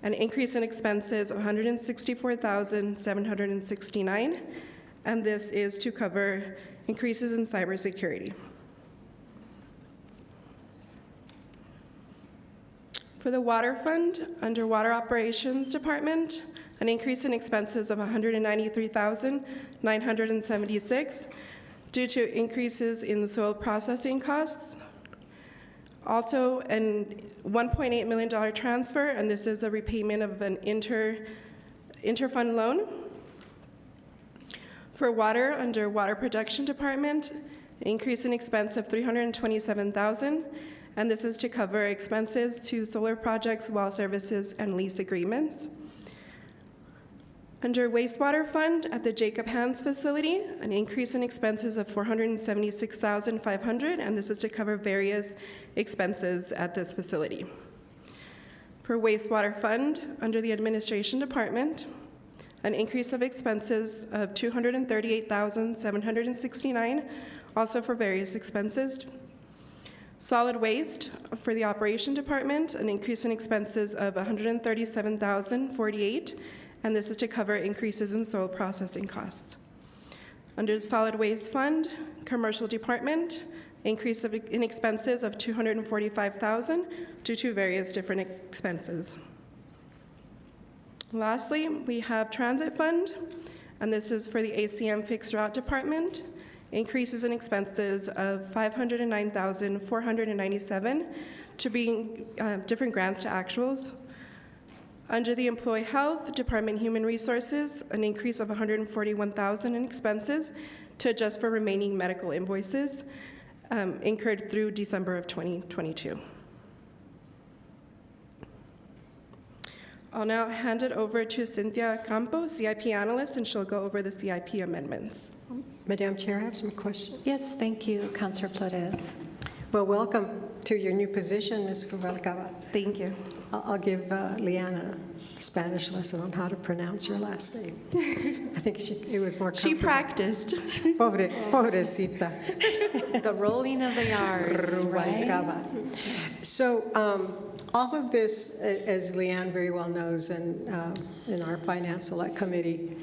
An increase in expenses of $164,769, and this is to cover increases in cybersecurity. For the Water Fund, under Water Operations Department, an increase in expenses of $193,976 due to increases in the soil processing costs. Also, a $1.8 million transfer, and this is a repayment of an interfund loan. For water, under Water Production Department, an increase in expense of $327,000, and this is to cover expenses to solar projects, well services, and lease agreements. Under Wastewater Fund at the Jacob Hands facility, an increase in expenses of $476,500, and this is to cover various expenses at this facility. For wastewater fund, under the administration department, an increase of expenses of $238,769, also for various expenses. Solid waste, for the operation department, an increase in expenses of $137,048, and this is to cover increases in soil processing costs. Under the solid waste fund, commercial department, increase in expenses of $245,000 due to various different expenses. Lastly, we have transit fund, and this is for the ACM fixed route department. Increases in expenses of $509,497 to bring different grants to actuals. Under the employee health department, human resources, an increase of $141,000 in expenses to adjust for remaining medical invoices incurred through December of 2022. I'll now hand it over to Cynthia Campos, CIP Analyst, and she'll go over the CIP amendments. Madam Chair, I have some questions. Yes, thank you, Councilor Flores. Well, welcome to your new position, Ms. Rubalcaba. Thank you. I'll give Leanna a Spanish lesson on how to pronounce your last name. I think it was more comfortable. She practiced. Pobrecita. The rolling of the R's, right? So all of this, as Leanne very well knows, and in our Finance Select Committee,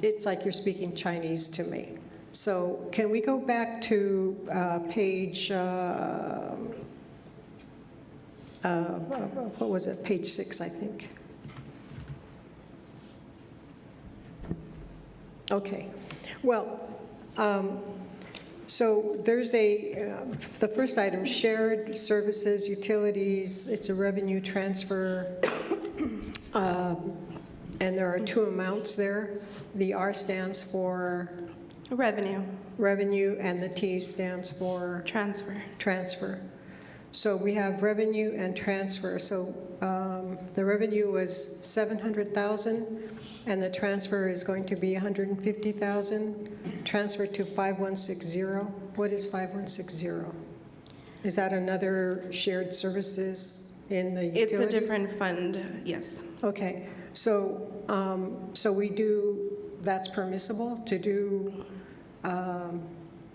it's like you're speaking Chinese to me. So can we go back to page, what was it, page 6, I think. Okay, well, so there's the first item, shared services, utilities, it's a revenue transfer, and there are two amounts there. The R stands for? Revenue. Revenue, and the T stands for? Transfer. Transfer. So we have revenue and transfer. So the revenue was $700,000, and the transfer is going to be $150,000. Transfer to 5160. What is 5160? Is that another shared services in the utilities? It's a different fund, yes. Okay. So we do, that's permissible to do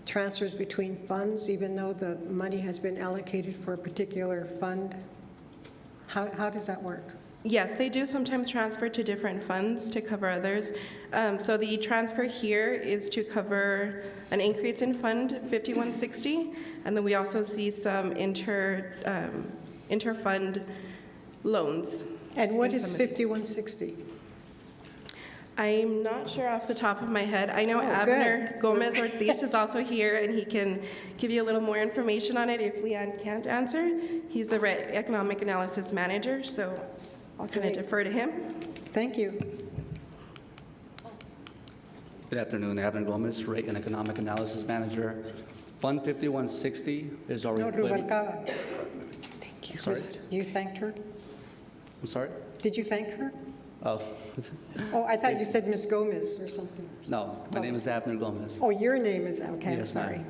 transfers between funds, even though the money has been allocated for a particular fund? How does that work? Yes, they do sometimes transfer to different funds to cover others. So the transfer here is to cover an increase in Fund 5160, and then we also see some inter-fund loans. And what is 5160? I'm not sure off the top of my head. I know Abner Gomez Ortiz is also here, and he can give you a little more information on it if Leanne can't answer. He's the Economic Analysis Manager, so I'll kind of defer to him. Thank you. Good afternoon, Abner Gomez, Rate and Economic Analysis Manager. Fund 5160 is our equipment. Thank you. Sorry? You thanked her? I'm sorry? Did you thank her? Oh. Oh, I thought you said Miss Gomez or something. No, my name is Abner Gomez. Oh, your name is, okay, Yes, I'm sorry. ma'am.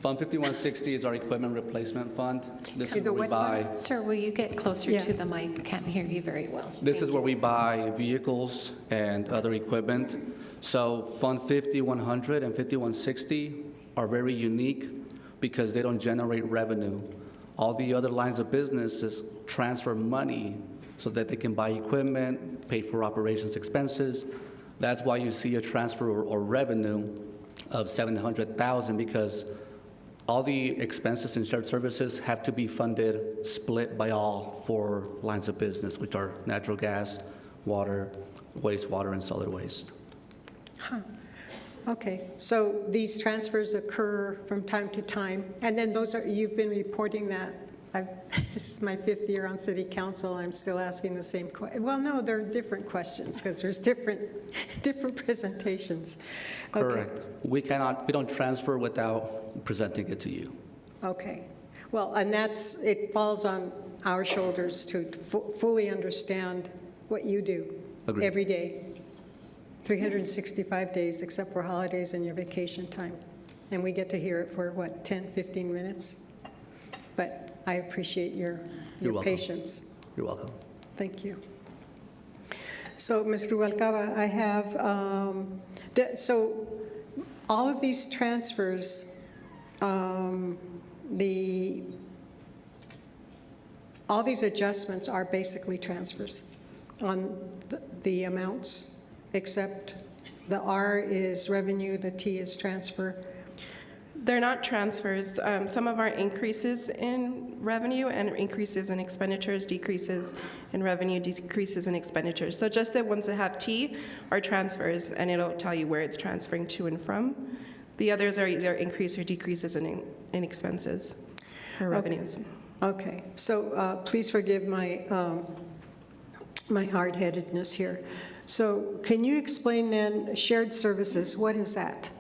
Fund 5160 is our equipment replacement fund. This is where we buy. Sir, will you get closer to the mic? I can't hear you very well. This is where we buy vehicles and other equipment. So Fund 5100 and 5160 are very unique because they don't generate revenue. All the other lines of businesses transfer money so that they can buy equipment, pay for operations expenses. That's why you see a transfer or revenue of $700,000, because all the expenses and shared services have to be funded, split by all four lines of business, which are natural gas, water, wastewater, and solid waste. Huh. Okay, so these transfers occur from time to time, and then those are, you've been reporting that. This is my 5th year on City Council. I'm still asking the same question. Well, no, they're different questions because there's different presentations. Okay. Correct. We don't transfer without presenting it to you. Okay. Well, and it falls on our shoulders to fully understand what you do. Agreed. Every day, 365 days, except for holidays and your vacation time. And we get to hear it for, what, 10, 15 minutes? But I appreciate your You're welcome. patience. You're welcome. Thank you. So, Ms. Rubalcaba, I have, so all of these transfers, all these adjustments are basically transfers on the amounts, except the R is revenue, the T is transfer. They're not transfers. Some of our increases in revenue and increases in expenditures, decreases in revenue, decreases in expenditures. So just the ones that have T are transfers, and it'll tell you where it's transferring to and from. The others are either increase or decreases in expenses or revenues. Okay. So please forgive my my hard-headedness here. So can you explain then shared services? What is that?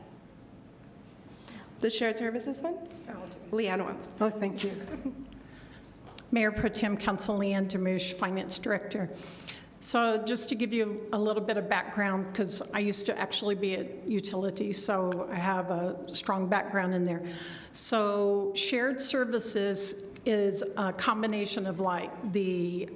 The Shared Services Fund? Leanne will. Oh, thank you. Mayor Pro Tem Council Leanne Demouche, Finance Director. So just to give you a little bit of background, because I used to actually be at utilities, so I have a strong background in there. So shared services is a combination of like the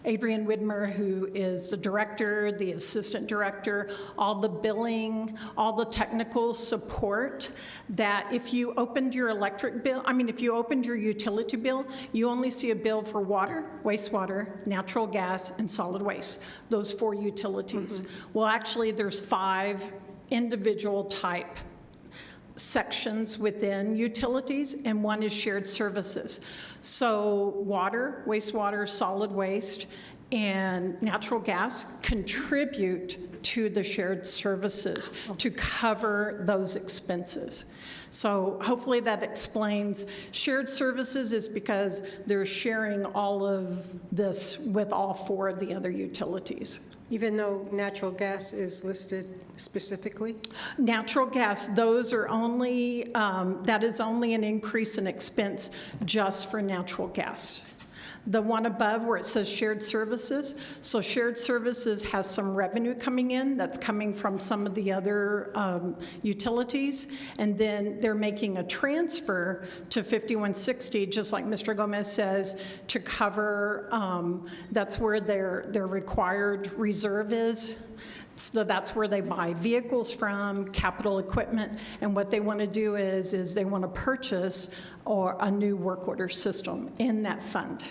Adrian Widmer, who is the director, the assistant director, all the billing, all the technical support, that if you opened your electric bill, if you opened your utility bill, you only see a bill for water, wastewater, natural gas, and solid waste, those 4 utilities. Mm-hmm. Well, actually, there's 5 individual type sections within utilities, and 1 is shared services. So water, wastewater, solid waste, and natural gas contribute to the shared services to cover those expenses. So hopefully that explains. Shared services is because they're sharing all of this with all 4 of the other utilities. Even though natural gas is listed specifically? Natural gas, those are only, that is only an increase in expense just for natural gas. The one above where it says shared services, so shared services has some revenue coming in that's coming from some of the other utilities, and then they're making a transfer to 5160, just like Mr. Gomez says, to cover, that's where their required reserve is. So that's where they buy vehicles from, capital equipment, and what they want to do is they want to purchase or a new work order system in that fund.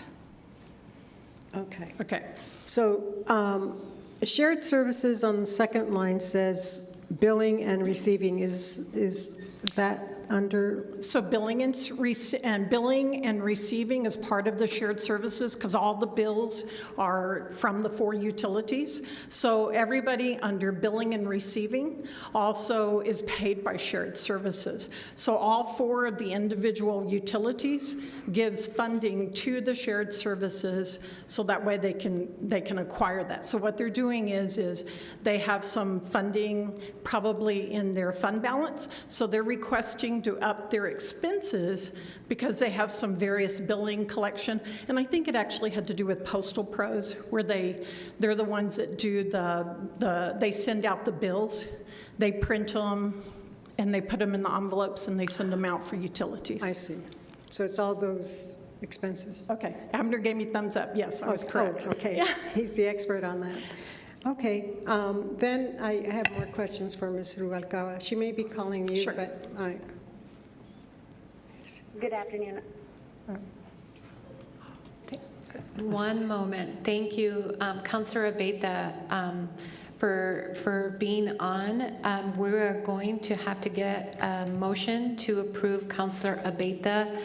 Okay. Okay. So shared services on the second line says billing and receiving. Is that under? So billing and receiving is part of the shared services because all the bills are from the 4 utilities. So everybody under billing and receiving also is paid by shared services. So all 4 of the individual utilities gives funding to the shared services so that way they can acquire that. So what they're doing is they have some funding probably in their fund balance, so they're requesting to up their expenses because they have some various billing collection. And I think it actually had to do with Postal Pros, where they're the ones that do they send out the bills, they print them, and they put them in the envelopes and they send them out for utilities. I see. So it's all those expenses. Okay. Abner gave me thumbs up. Yes, I was correct. Oh, okay. Yeah. He's the expert on that. Okay. Then I have more questions for Ms. Rubalcaba. She may be calling you, sure. But I... Good afternoon. One moment. Thank you, Councilor Abeyta, for being on. We're going to have to get a motion to approve Councilor Abeyta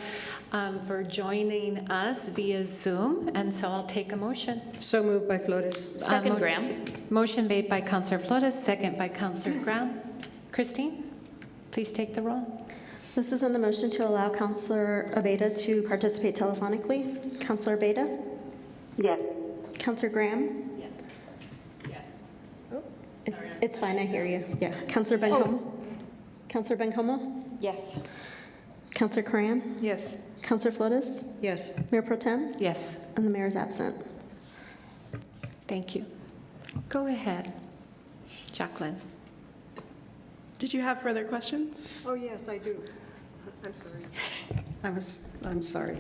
for joining us via Zoom, and so I'll take a motion. So moved by Flores. Second, Graham. Motion made by Councilor Flores, second by Councilor Graham. Christine, please take the roll. This is on the motion to allow Councilor Abeyta to participate telephonically. Councilor Abeyta? Yes. Councilor Graham? Yes. Yes. Oh, it's fine, I hear you. Yeah. Councilor Bencomo? Councilor Bencomo? Yes. Councilor Cran? Yes. Councilor Flores? Yes. Mayor Pro Tem? Yes. And the mayor is absent. Thank you. Go ahead, Jacqueline. Did you have further questions? Oh, yes, I do. I'm sorry. I'm sorry.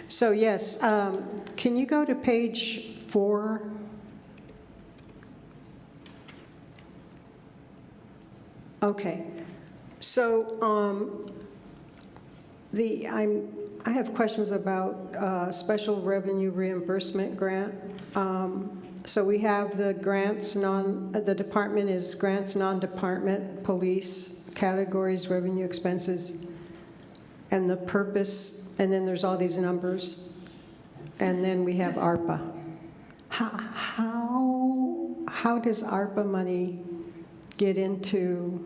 So yes, can you go to page 4? Okay. So I have questions about special revenue reimbursement grant. So we have the grants, the department is grants, non-department, police, categories, revenue expenses, and the purpose, and then there's all these numbers. And then we have ARPA. How does ARPA money get into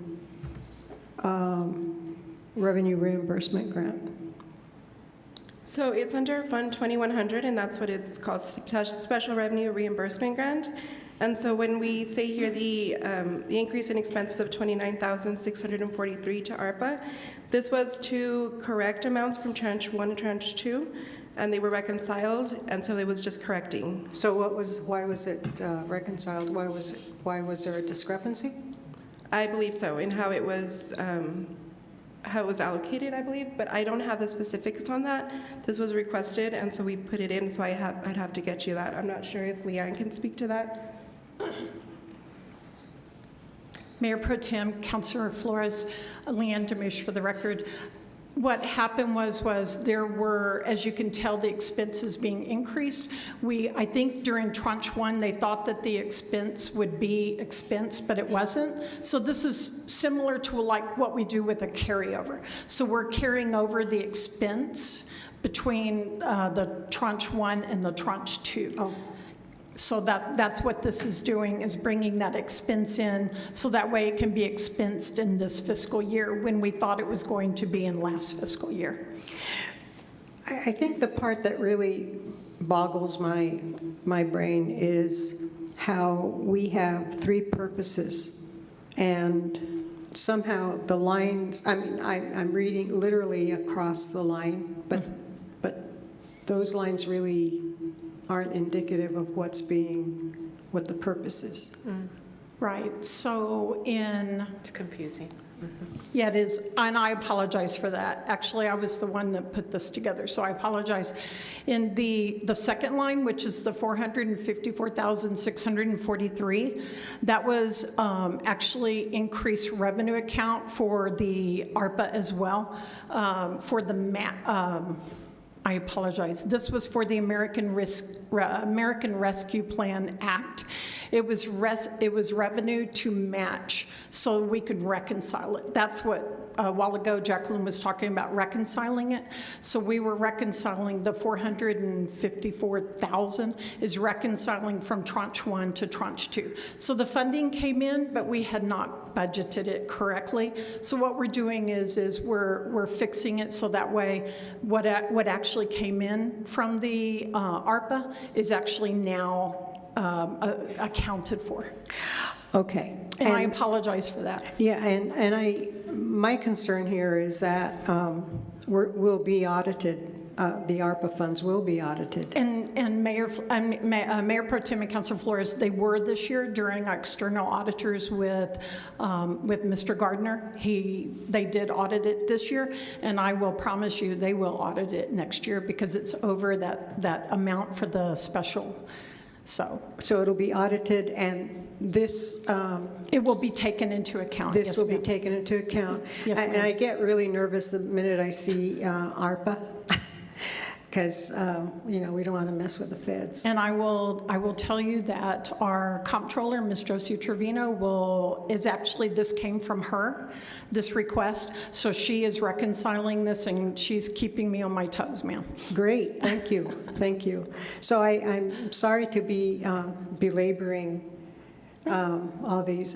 revenue reimbursement grant? So it's under Fund 2100, and that's what it's called, Special Revenue Reimbursement Grant. And so when we say here the increase in expenses of $29,643 to ARPA, this was to correct amounts from Tranche 1 and Tranche 2, and they were reconciled, and so it was just correcting. So why was it reconciled? Why was there a discrepancy? I believe so, in how it was allocated, I believe, but I don't have the specifics on that. This was requested, and so we put it in, so I'd have to get you that. I'm not sure if Leanne can speak to that. Mayor Pro Tem, Councilor Flores, Leanne Demush for the record. What happened was there were, as you can tell, the expenses being increased. I think during tranche 1, they thought that the expense would be expensed, but it wasn't. So this is similar to like what we do with a carryover. So we're carrying over the expense between the tranche 1 and the tranche 2. Oh. So that's what this is doing, is bringing that expense in, so that way it can be expensed in this fiscal year when we thought it was going to be in last fiscal year. I think the part that really boggles my brain is how we have 3 purposes, and somehow the lines, I mean, I'm reading literally across the line, but those lines really aren't indicative of what the purpose is. Right, so It's confusing. Yeah, it is, and I apologize for that. Actually, I was the one that put this together, so I apologize. In the second line, which is the $454,643, that was actually increased revenue account for the ARPA as well, for the I apologize. This was for the American Rescue Plan Act. It was revenue to match so we could reconcile it. That's what a while ago Jacqueline was talking about, reconciling it. So we were reconciling the $454,000 is reconciling from tranche 1 to tranche 2. So the funding came in, but we had not budgeted it correctly. So what we're doing is we're fixing it so that way what actually came in from the ARPA is actually now accounted for. Okay. And I apologize for that. Yeah, and my concern here is that we'll be audited. The ARPA funds will be audited. And Mayor Pro Tem and Councilor Flores, they were this year during our external auditors with Mr. Gardner. They did audit it this year, and I will promise you they will audit it next year because it's over that amount for the special. So it'll be audited, and this it will be taken into account. This yes, will ma'am. be taken into account. Yes, and I get really nervous the minute I see ARPA, because we don't want to mess with the feds. And I will tell you that our comptroller, Ms. Josie Trevino, this came from her, this request. So she is reconciling this, and she's keeping me on my toes, ma'am. Great, thank you, thank you. So I'm sorry to be belaboring all these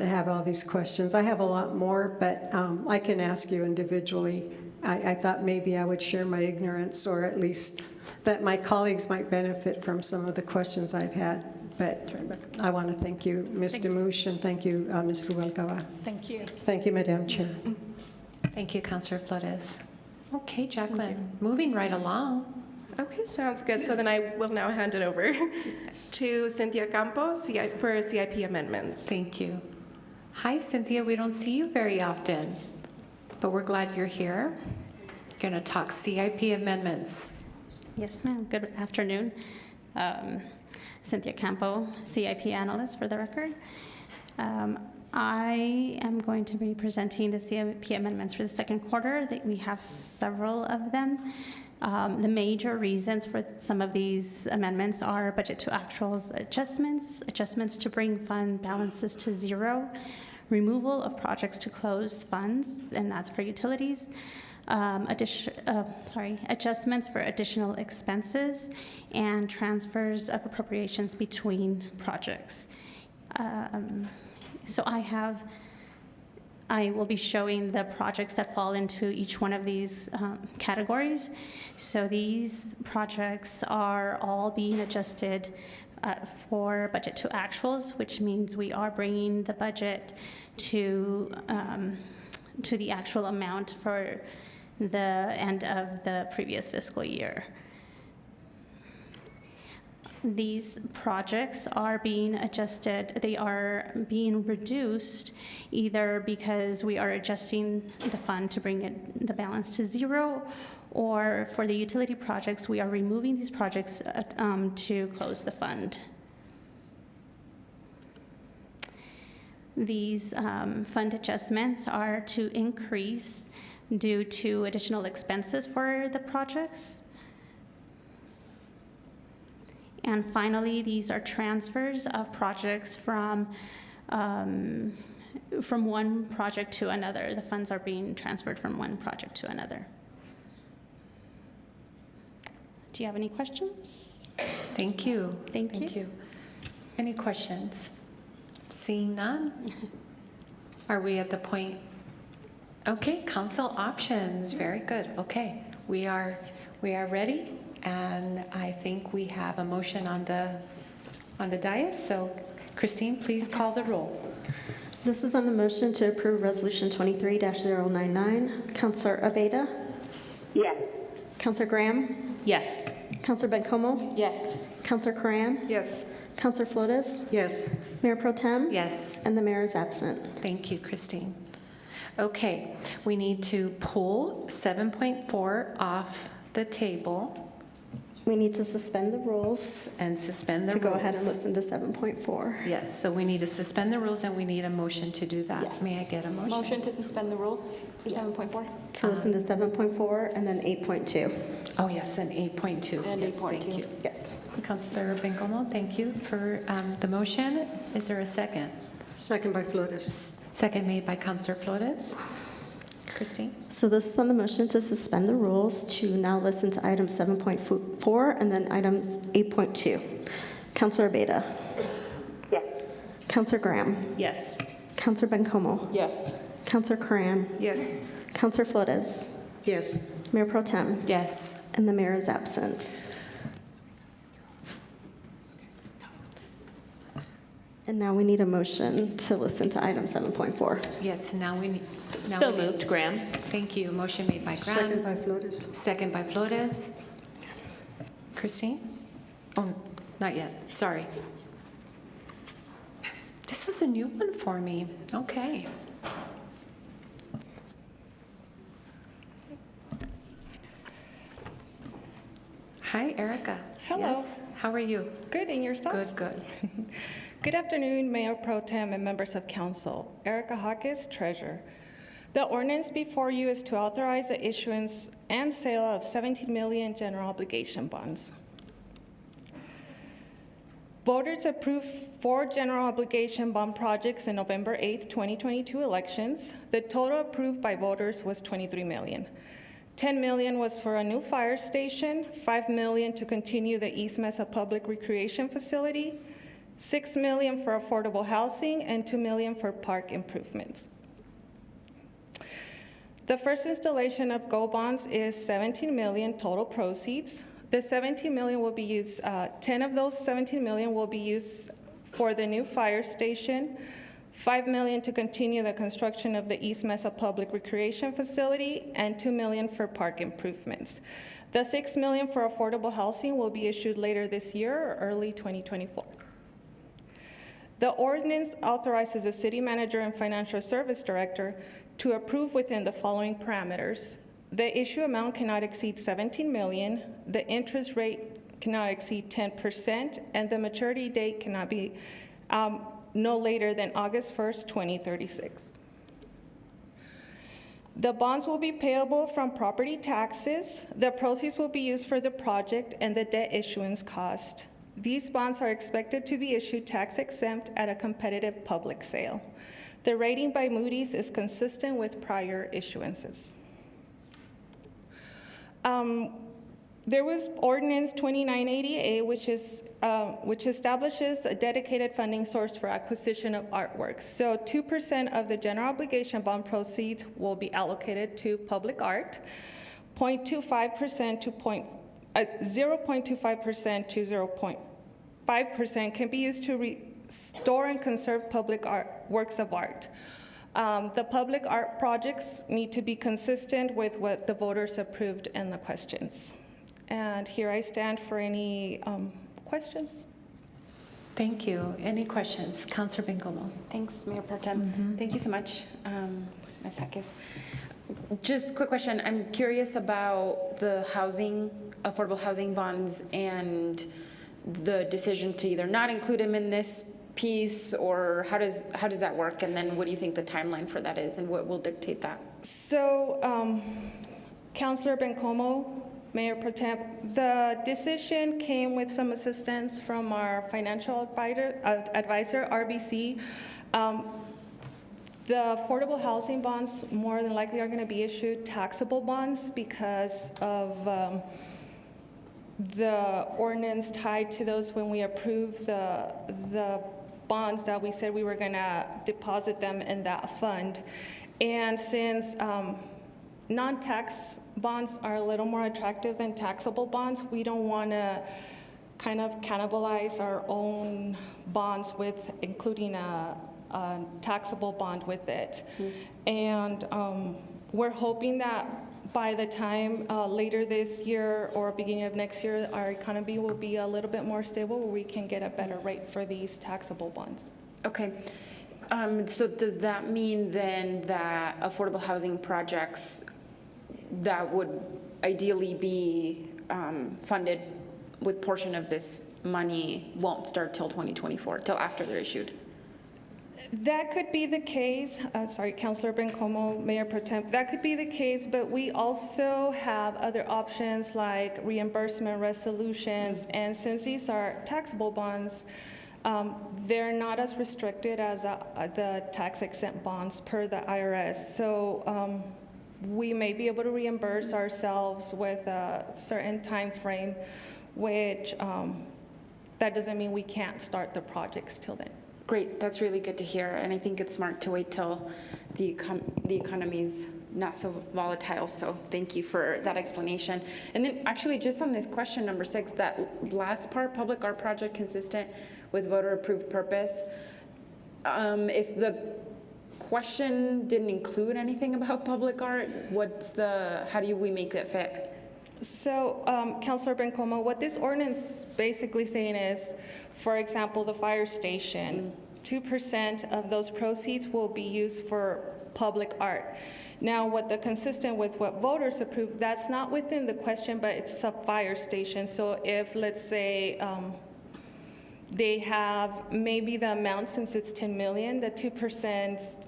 questions. I have a lot more, but I can ask you individually. I thought maybe I would share my ignorance, or at least that my colleagues might benefit from some of the questions I've had. But I want to thank you, Ms. Demush, and thank you, Ms. Rubalcaba. Thank you. Thank you, Madam Chair. Thank you, Councilor Flores. Okay, Jacqueline, moving right along. Okay, sounds good. So then I will now hand it over to Cynthia Campos for CIP amendments. Thank you. Hi, Cynthia. We don't see you very often, but we're glad you're here. Going to talk CIP amendments. Yes, ma'am. Good afternoon. Cynthia Campo, CIP Analyst for the record. I am going to be presenting the CIP amendments for the second quarter. We have several of them. The major reasons for some of these amendments are budget to actuals adjustments, adjustments to bring fund balances to zero, removal of projects to close funds, and that's for utilities, adjustments for additional expenses, and transfers of appropriations between projects. So I will be showing the projects that fall into each one of these categories. So these projects are all being adjusted for budget to actuals, which means we are bringing the budget to the actual amount for the end of the previous fiscal year. These projects are being adjusted, they are being reduced either because we are adjusting the fund to bring the balance to zero, or for the utility projects, we are removing these projects to close the fund. These fund adjustments are to increase due to additional expenses for the projects. And finally, these are transfers of projects from one project to another. The funds are being transferred from one project to another. Do you have any questions? Thank you. Thank you. Any questions? Seeing none? Are we at the point? Okay, council options. Very good. Okay, we are ready. And I think we have a motion on the dais. So, Christine, please call the roll. This is on the motion to approve Resolution 23-099. Councilor Abeyta? Yes. Councilor Graham? Yes. Councilor Bencomo? Yes. Councilor Cram? Yes. Councilor Flores? Yes. Mayor Pro Tem? Yes. And the mayor is absent. Thank you, Christine. Okay, we need to pull 7.4 off the table. We need to suspend the rules. And suspend the to rules. go ahead and listen to 7.4. Yes, so we need to suspend the rules and we need a motion to do that. Yes. May I get a motion? Motion to suspend the rules for 7.4? To listen to 7.4 and then 8.2. Oh, yes, and 8.2. And Yes, 8.2. Thank you. Yes. Councilor Bencomo, thank you for the motion. Is there a second? Second by Flores. Second made by Councilor Flores. Christine? So this is on the motion to suspend the rules to now listen to items 7.4 and then items 8.2. Councilor Abeyta? Yes. Councilor Graham? Yes. Councilor Bencomo? Yes. Councilor Cram? Yes. Councilor Flores? Yes. Mayor Pro Tem? Yes. And the mayor is absent. And now we need a motion to listen to item 7.4. Yes, now we need. So moved, Graham. Thank you. Motion made by Graham. Second by Flores. Second by Flores. Christine? Oh, not yet. Sorry. This was a new one for me. Okay. Hi, Erica. Hello. Yes. How are you? Good, and yourself? Good, good. Good afternoon, Mayor Pro Tem and members of council. Erica Hawkins, Treasurer. The ordinance before you is to authorize the issuance and sale of 17 million general obligation bonds. Voters approved 4 general obligation bond projects in November 8th, 2022 elections. The total approved by voters was 23 million. 10 million was for a new fire station, 5 million to continue the East Mesa Public Recreation Facility, 6 million for affordable housing, and 2 million for park improvements. The first installation of GO bonds is 17 million total proceeds. The 17 million will be used, 10 of those 17 million will be used for the new fire station, 5 million to continue the construction of the East Mesa Public Recreation Facility, and 2 million for park improvements. The 6 million for affordable housing will be issued later this year or early 2024. The ordinance authorizes the city manager and financial service director to approve within the following parameters. The issue amount cannot exceed 17 million, the interest rate cannot exceed 10%, and the maturity date cannot be no later than August 1st, 2036. The bonds will be payable from property taxes. The proceeds will be used for the project and the debt issuance cost. These bonds are expected to be issued tax exempt at a competitive public sale. The rating by Moody's is consistent with prior issuances. There was Ordinance 2988, which establishes a dedicated funding source for acquisition of artworks. So 2% of the general obligation bond proceeds will be allocated to public art, 0.25% to 0.25% to 0.5% can be used to restore and conserve public art, works of art. The public art projects need to be consistent with what the voters approved in the questions. And here I stand for any questions. Thank you. Any questions? Councilor Bencomo. Thanks, Mayor Pro Tem. Thank you so much, Ms. Hackes. Just quick question. I'm curious about the housing, affordable housing bonds, and the decision to either not include them in this piece, or how does that work? And then what do you think the timeline for that is, and what will dictate that? So, Councilor Bencomo, Mayor Pro Tem, the decision came with some assistance from our financial advisor, RBC. The affordable housing bonds more than likely are going to be issued taxable bonds because of the ordinance tied to those when we approved the bonds that we said we were going to deposit them in that fund. And since non-tax bonds are a little more attractive than taxable bonds, we don't want to kind of cannibalize our own bonds with including a taxable bond with it. And we're hoping that by the time later this year or beginning of next year, our economy will be a little bit more stable where we can get a better rate for these taxable bonds. Okay. So does that mean then that affordable housing projects that would ideally be funded with portion of this money won't start till 2024, till after they're issued? That could be the case. Sorry, Councilor Bencomo, Mayor Pro Tem. That could be the case, but we also have other options like reimbursement resolutions. And since these are taxable bonds, they're not as restricted as the tax-exempt bonds per the IRS. So we may be able to reimburse ourselves with a certain time frame, which that doesn't mean we can't start the projects till then. Great, that's really good to hear, and I think it's smart to wait till the economy's not so volatile, so thank you for that explanation. And then actually just on this question number 6, that last part, public art project consistent with voter approved purpose, if the question didn't include anything about public art, how do we make that fit? So, Councilor Bencomo, what this ordinance is basically saying is, for example, the fire station, 2% of those proceeds will be used for public art. Now, what the consistent with what voters approved, that's not within the question, but it's a fire station. So if, let's say, they have maybe the amount, since it's 10 million, the 2%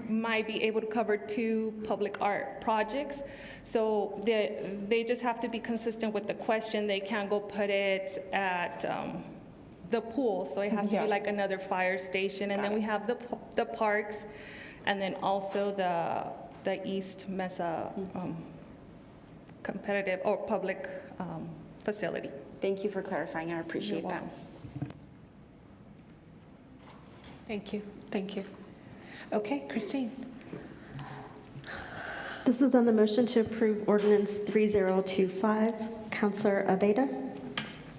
might be able to cover 2 public art projects. So they just have to be consistent with the question. They can't go put it at the pool. So it has to be like another fire station. And then we have the parks, and then also the East Mesa competitive or public facility. Thank you for clarifying. I appreciate that. Thank you. Thank you. Okay, Christine. This is on the motion to approve Ordinance 3025. Councilor Abeyta?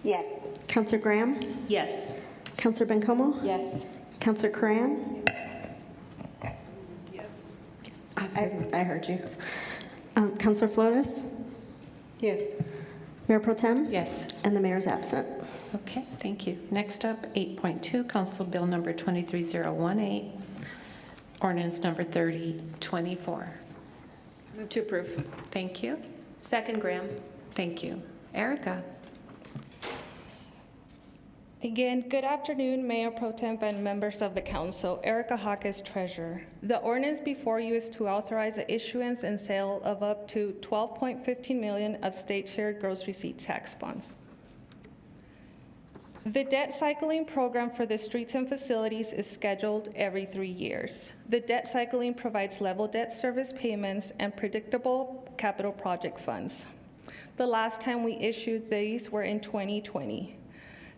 Yes. Councilor Graham? Yes. Councilor Bencomo? Yes. Councilor Coran? Yes. I heard you. Councilor Flores? Yes. Mayor Pro Tem? Yes. And the mayor is absent. Okay, thank you. Next up, 8.2, Council Bill number 23018, ordinance number 3024. Move to approve. Thank you. Second, Graham. Thank you. Erica? Again, good afternoon, Mayor Pro Temp and members of the council. Erica Hawkes, Treasurer. The ordinance before you is to authorize the issuance and sale of up to $12.15 million of state-shared gross receipt tax bonds. The debt cycling program for the streets and facilities is scheduled every 3 years. The debt cycling provides level debt service payments and predictable capital project funds. The last time we issued these were in 2020.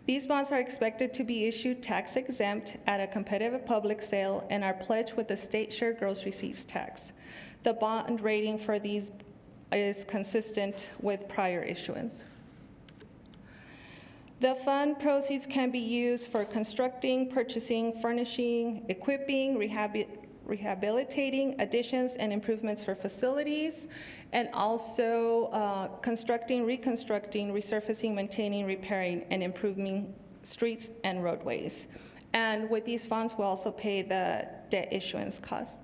These bonds are expected to be issued tax exempt at a competitive public sale and are pledged with the state share gross receipts tax. The bond rating for these is consistent with prior issuance. The fund proceeds can be used for constructing, purchasing, furnishing, equipping, rehabilitating, additions and improvements for facilities, and also constructing, reconstructing, resurfacing, maintaining, repairing, and improving streets and roadways. And with these funds, we'll also pay the debt issuance cost.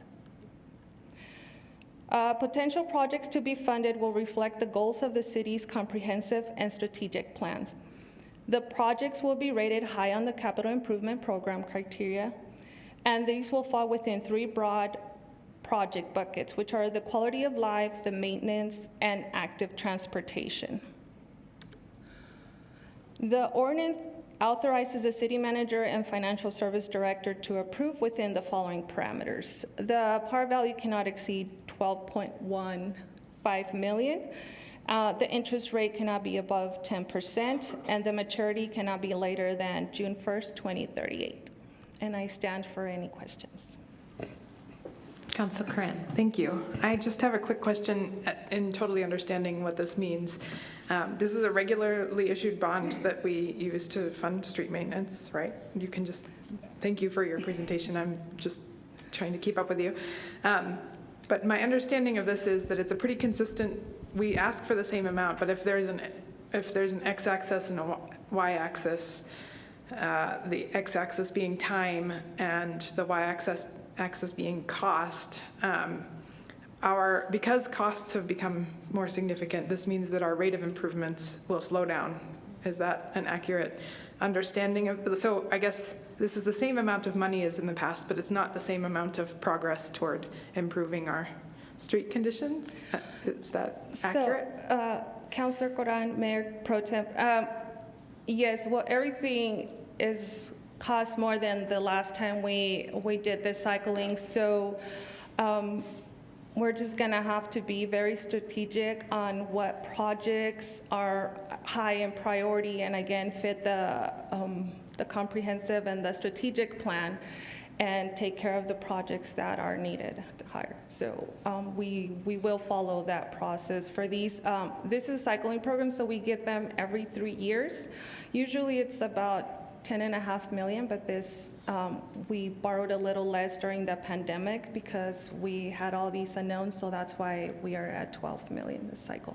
Potential projects to be funded will reflect the goals of the city's comprehensive and strategic plans. The projects will be rated high on the capital improvement program criteria, and these will fall within 3 broad project buckets, which are the quality of life, the maintenance, and active transportation. The ordinance authorizes the city manager and financial service director to approve within the following parameters. The par value cannot exceed $12.15 million. The interest rate cannot be above 10%, and the maturity cannot be later than June 1st, 2038. And I stand for any questions. Council Corinne. Thank you. I just have a quick question in totally understanding what this means. This is a regularly issued bond that we use to fund street maintenance, right? You can just, thank you for your presentation. I'm just trying to keep up with you. But my understanding of this is that it's a pretty consistent, we ask for the same amount, but if there's an x-axis and a y-axis, the x-axis being time and the y-axis being cost, because costs have become more significant, this means that our rate of improvements will slow down. Is that an accurate understanding of? So I guess this is the same amount of money as in the past, but it's not the same amount of progress toward improving our street conditions. Is that accurate? So, Councilor Coran, Mayor Pro Temp, yes, well, everything is cost more than the last time we did this cycling. So we're just gonna have to be very strategic on what projects are high in priority and again fit the comprehensive and the strategic plan and take care of the projects that are needed higher. So we will follow that process for these. This is a cycling program, so we get them every 3 years. Usually it's about $10.5 million, but this, we borrowed a little less during the pandemic because we had all these unknowns, so that's why we are at $12 million this cycle.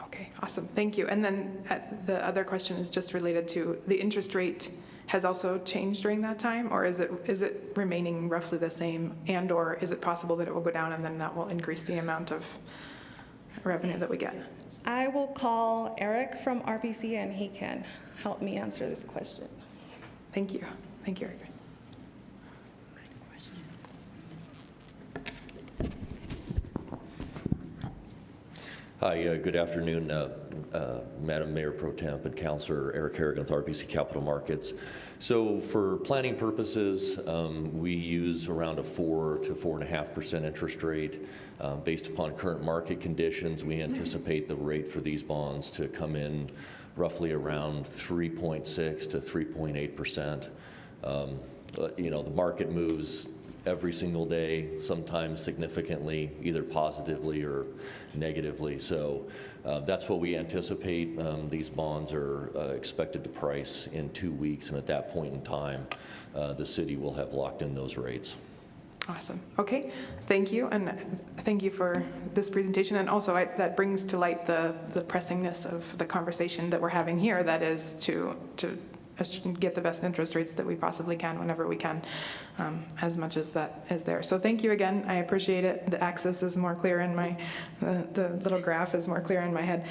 Okay, awesome, thank you. And then the other question is just related to the interest rate has also changed during that time, or is it remaining roughly the same, and or is it possible that it will go down and then that will increase the amount of revenue that we get? I will call Eric from RBC and he can help me answer this question. Thank you. Thank you, Eric. Hi, good afternoon, Madam Mayor Pro Temp and Councilor Eric Harrigan with RBC Capital Markets. So for planning purposes, we use around a 4 to 4.5% interest rate. Based upon current market conditions, we anticipate the rate for these bonds to come in roughly around 3.6 to 3.8%. You know, the market moves every single day, sometimes significantly, either positively or negatively. So that's what we anticipate. These bonds are expected to price in 2 weeks, and at that point in time, the city will have locked in those rates. Awesome. Okay, thank you, and thank you for this presentation. And also, that brings to light the pressingness of the conversation that we're having here. That is to get the best interest rates that we possibly can whenever we can, as much as that is there. So thank you again. I appreciate it. The axis is more clear in my, the little graph is more clear in my head.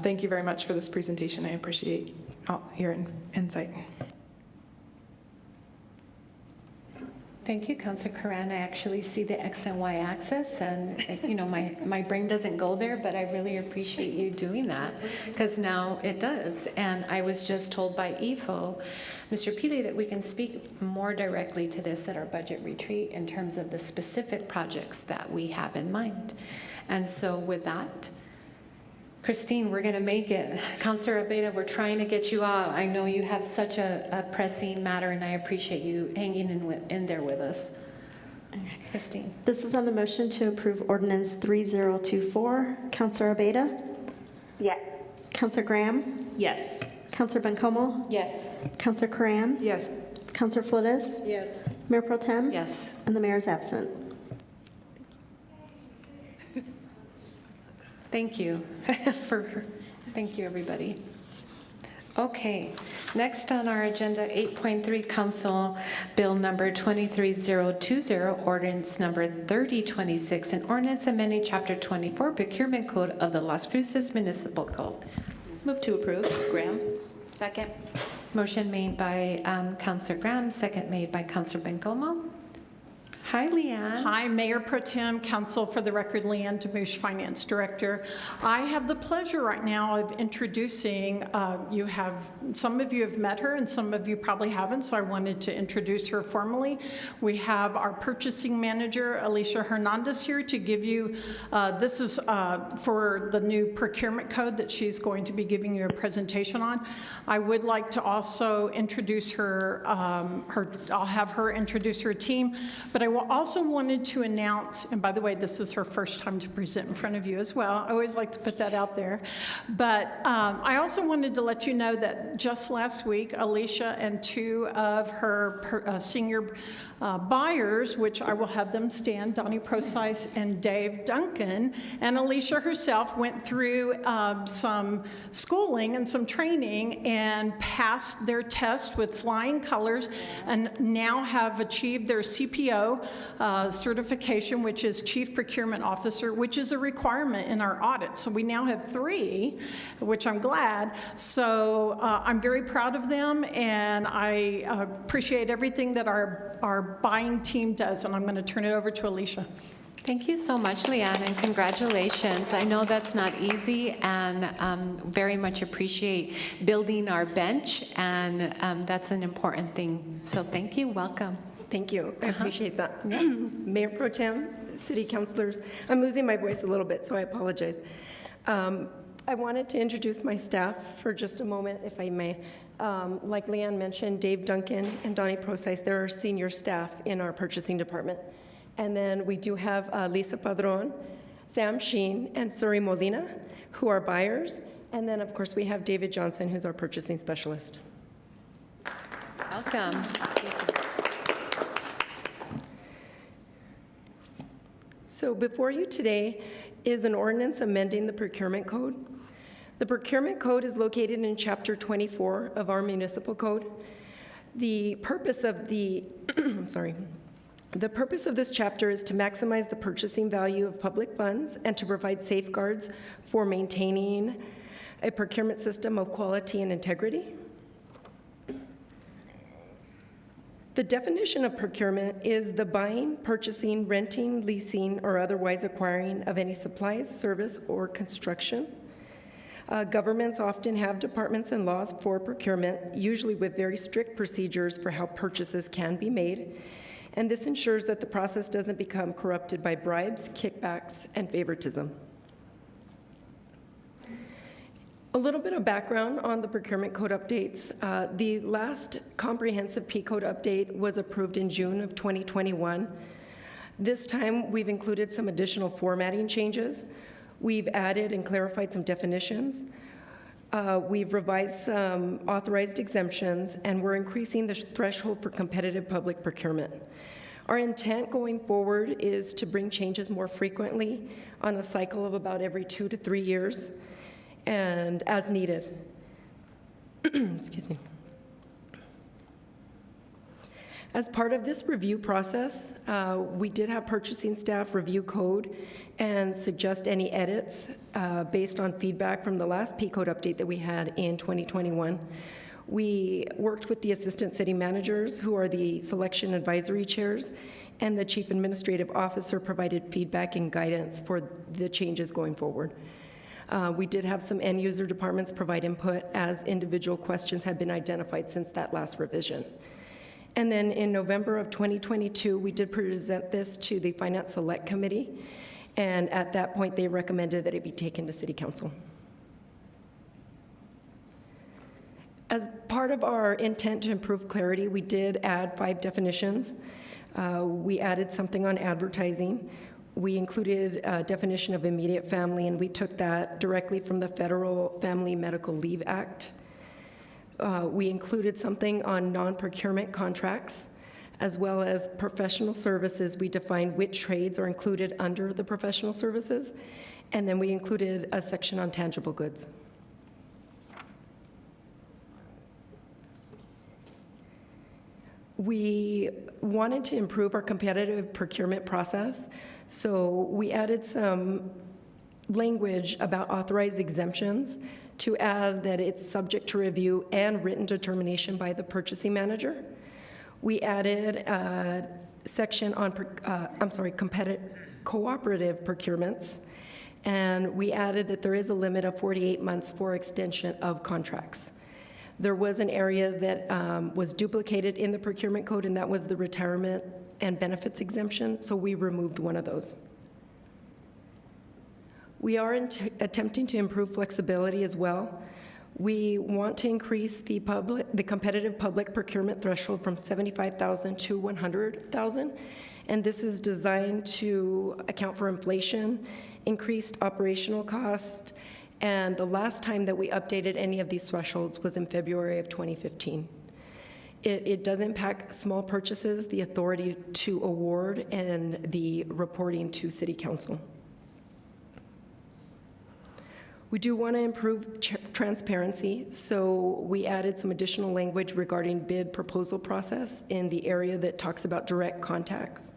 Thank you very much for this presentation. I appreciate all your insight. Thank you, Councilor Karan. I actually see the X and Y axis, and my brain doesn't go there, but I really appreciate you doing that, because now it does. And I was just told by EFO, Mr. Pili, that we can speak more directly to this at our budget retreat in terms of the specific projects that we have in mind. And so with that, Christine, we're going to make it. Councilor Abeda, we're trying to get you out. I know you have such a pressing matter, and I appreciate you hanging in there with us. Christine. This is on the motion to approve Ordinance 3024. Councilor Abeda? Yes. Councilor Graham? Yes. Councilor Bencomo? Yes. Councilor Karan? Yes. Councilor Flores? Yes. Mayor Pro Tem? Yes. And the mayor is absent. Thank you. Thank you, everybody. Okay, next on our agenda, 8.3, Council Bill number 23020, ordinance number 3026, an ordinance amending Chapter 24, Procurement Code of the Las Cruces Municipal Code. Move to approve. Graham. Second. Motion made by Councilor Graham, second made by Councilor Bencomo. Hi, Leanne. Hi, Mayor Pro Tem, Council. For the record, Leanne DeMouche, Finance Director. I have the pleasure right now of introducing, some of you have met her and some of you probably haven't, so I wanted to introduce her formally. We have our Purchasing Manager, Alicia Hernandez, here to give you, this is for the new procurement code that she's going to be giving you a presentation on. I would like to also introduce her, I'll have her introduce her team, but I also wanted to announce, and by the way, this is her first time to present in front of you as well. I always like to put that out there. But I also wanted to let you know that just last week, Alicia and two of her senior buyers, which I will have them stand, Donnie Procise and Dave Duncan, and Alicia herself went through some schooling and some training and passed their test with flying colors and now have achieved their CPO certification, which is Chief Procurement Officer, which is a requirement in our audit. So we now have 3, which I'm glad. So I'm very proud of them, and I appreciate everything that our buying team does, and I'm going to turn it over to Alicia. Thank you so much, Leanne, and congratulations. I know that's not easy, and very much appreciate building our bench, and that's an important thing. So thank you. Welcome. Thank you. I appreciate that. Mayor Pro Tem, City Councilors, I'm losing my voice a little bit, so I apologize. I wanted to introduce my staff for just a moment, if I may. Like Leanne mentioned, Dave Duncan and Donnie Procise, they're our senior staff in our purchasing department. And then we do have Lisa Padron, Sam Sheen, and Suri Molina, who are buyers. And then, of course, we have David Johnson, who's our purchasing specialist. Welcome. So before you today is an ordinance amending the procurement code. The procurement code is located in Chapter 24 of our municipal code. The purpose of the, the purpose of this chapter is to maximize the purchasing value of public funds and to provide safeguards for maintaining a procurement system of quality and integrity. The definition of procurement is the buying, purchasing, renting, leasing, or otherwise acquiring of any supplies, service, or construction. Governments often have departments and laws for procurement, usually with very strict procedures for how purchases can be made, and this ensures that the process doesn't become corrupted by bribes, kickbacks, and favoritism. A little bit of background on the procurement code updates. The last comprehensive P code update was approved in June of 2021. This time, we've included some additional formatting changes. We've added and clarified some definitions. We've revised some authorized exemptions, and we're increasing the threshold for competitive public procurement. Our intent going forward is to bring changes more frequently on a cycle of about every 2 to 3 years, and as needed. Excuse me. As part of this review process, we did have purchasing staff review code and suggest any edits based on feedback from the last P code update that we had in 2021. We worked with the assistant city managers, who are the selection advisory chairs, and the chief administrative officer provided feedback and guidance for the changes going forward. We did have some end user departments provide input as individual questions have been identified since that last revision. And then in November of 2022, we did present this to the Finance Select Committee, and at that point, they recommended that it be taken to City Council. As part of our intent to improve clarity, we did add 5 definitions. We added something on advertising. We included a definition of immediate family, and we took that directly from the Federal Family Medical Leave Act. We included something on non-procurement contracts, as well as professional services. We defined which trades are included under the professional services, and then we included a section on tangible goods. We wanted to improve our competitive procurement process, so we added some language about authorized exemptions to add that it's subject to review and written determination by the purchasing manager. We added a section on, cooperative procurements, and we added that there is a limit of 48 months for extension of contracts. There was an area that was duplicated in the procurement code, and that was the retirement and benefits exemption, so we removed one of those. We are attempting to improve flexibility as well. We want to increase the competitive public procurement threshold from $75,000 to $100,000, and this is designed to account for inflation, increased operational cost, and the last time that we updated any of these thresholds was in February of 2015. It does impact small purchases, the authority to award, and the reporting to City Council. We do want to improve transparency, so we added some additional language regarding bid proposal process in the area that talks about direct contacts.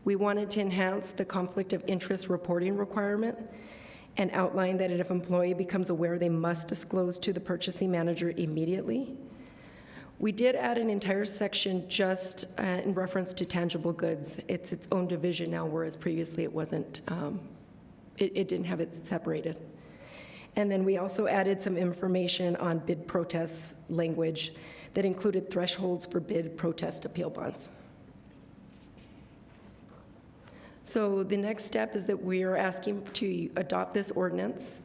We wanted to enhance the conflict of interest reporting requirement and outline that if an employee becomes aware, they must disclose to the purchasing manager immediately. We did add an entire section just in reference to tangible goods. It's its own division now, whereas previously it wasn't, it didn't have it separated. And then we also added some information on bid protest language that included thresholds for bid protest appeal bonds. So the next step is that we are asking to adopt this ordinance.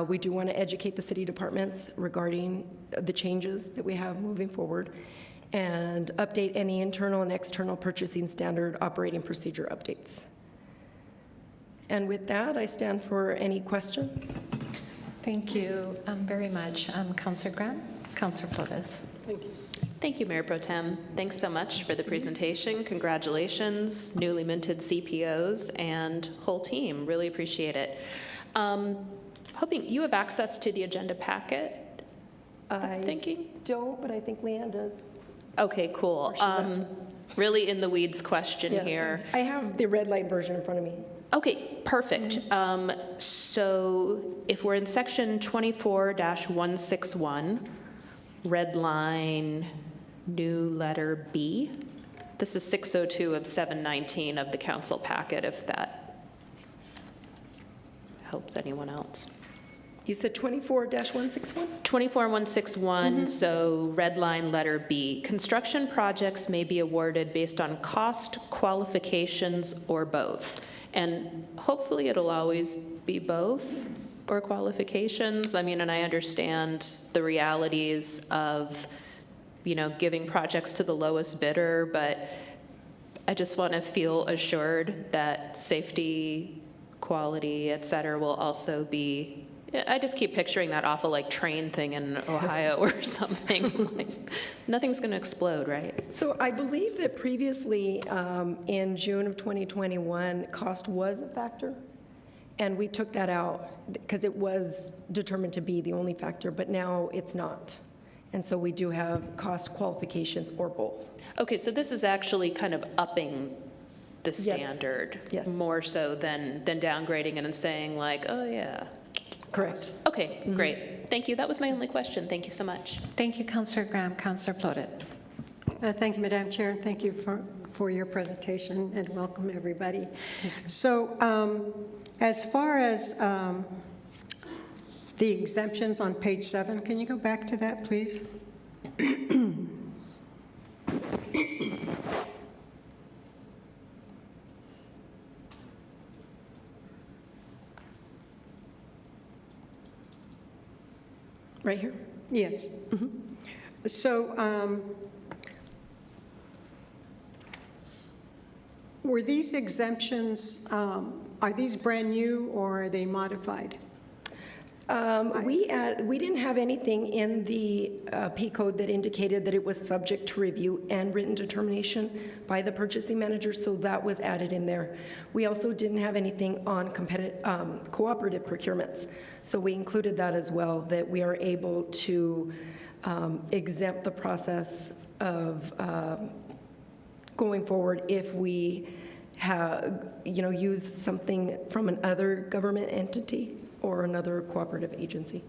We do want to educate the city departments regarding the changes that we have moving forward and update any internal and external purchasing standard operating procedure updates. And with that, I stand for any questions. Thank you very much, Councilor Graham. Councilor Flores. Thank you. Thank you, Mayor Pro Tem. Thanks so much for the presentation. Congratulations, newly minted CPOs and whole team. Really appreciate it. Hoping you have access to the agenda packet. I'm thinking. Don't, but I think Leanne does. Okay, cool. Really in the weeds question here. I have the red light version in front of me. Okay, perfect. So if we're in section 24-161, red line, new letter B, this is 602 of 719 of the council packet, if that helps anyone else. You said 24-161? 24-161, so red line letter B. Construction projects may be awarded based on cost, qualifications, or both. And hopefully it'll always be both or qualifications. I mean, and I understand the realities of, you know, giving projects to the lowest bidder, but I just want to feel assured that safety, quality, et cetera, will also be. I just keep picturing that awful like train thing in Ohio or something. Like, nothing's going to explode, right? So I believe that previously in June of 2021, cost was a factor, and we took that out because it was determined to be the only factor, but now it's not. And so we do have cost qualifications or both. Okay, so this is actually kind of upping the standard Yes. more so than downgrading it and saying like, oh yeah. Correct. Okay, great. Thank you. That was my only question. Thank you so much. Thank you, Councillor Graham. Councillor Flores. Thank you, Madam Chair, and thank you for your presentation, and welcome everybody. So as far as the exemptions on page 7, can you go back to that, please? Right here? Yes. So were these exemptions, are these brand new or are they modified? We didn't have anything in the P code that indicated that it was subject to review and written determination by the purchasing manager, so that was added in there. We also didn't have anything on cooperative procurements, so we included that as well, that we are able to exempt the process of going forward if we have, use something from another government entity or another cooperative agency.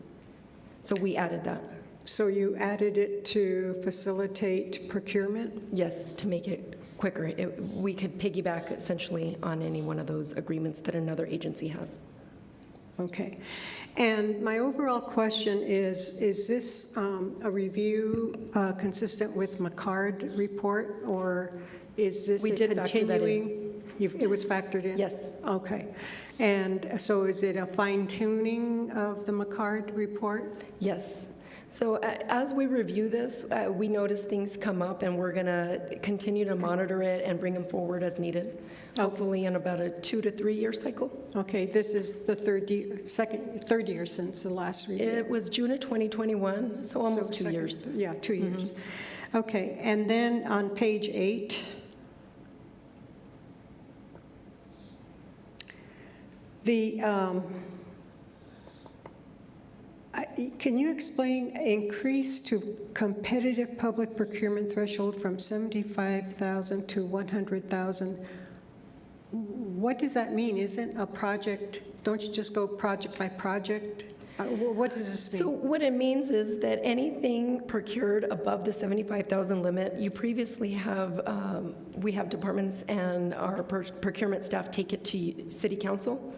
So we added that. So you added it to facilitate procurement? Yes, to make it quicker. We could piggyback essentially on any one of those agreements that another agency has. Okay. And my overall question is this a review consistent with McCard report, or is this We a did factor that in. continuing? It was factored in? Yes. Okay. And so is it a fine-tuning of the McCard report? Yes. So as we review this, we notice things come up, and we're going to continue to monitor it and bring them forward as needed, hopefully in about a 2 to 3 year cycle. Okay, this is the third year since the last review. It was June of 2021, so almost 2 years. Yeah, 2 years. Okay, and then on page 8, can you explain increase to competitive public procurement threshold from 75,000 to 100,000? What does that mean? Isn't a project, don't you just go project by project? What does this mean? So what it means is that anything procured above the 75,000 limit, you previously have, we have departments and our procurement staff take it to City Council.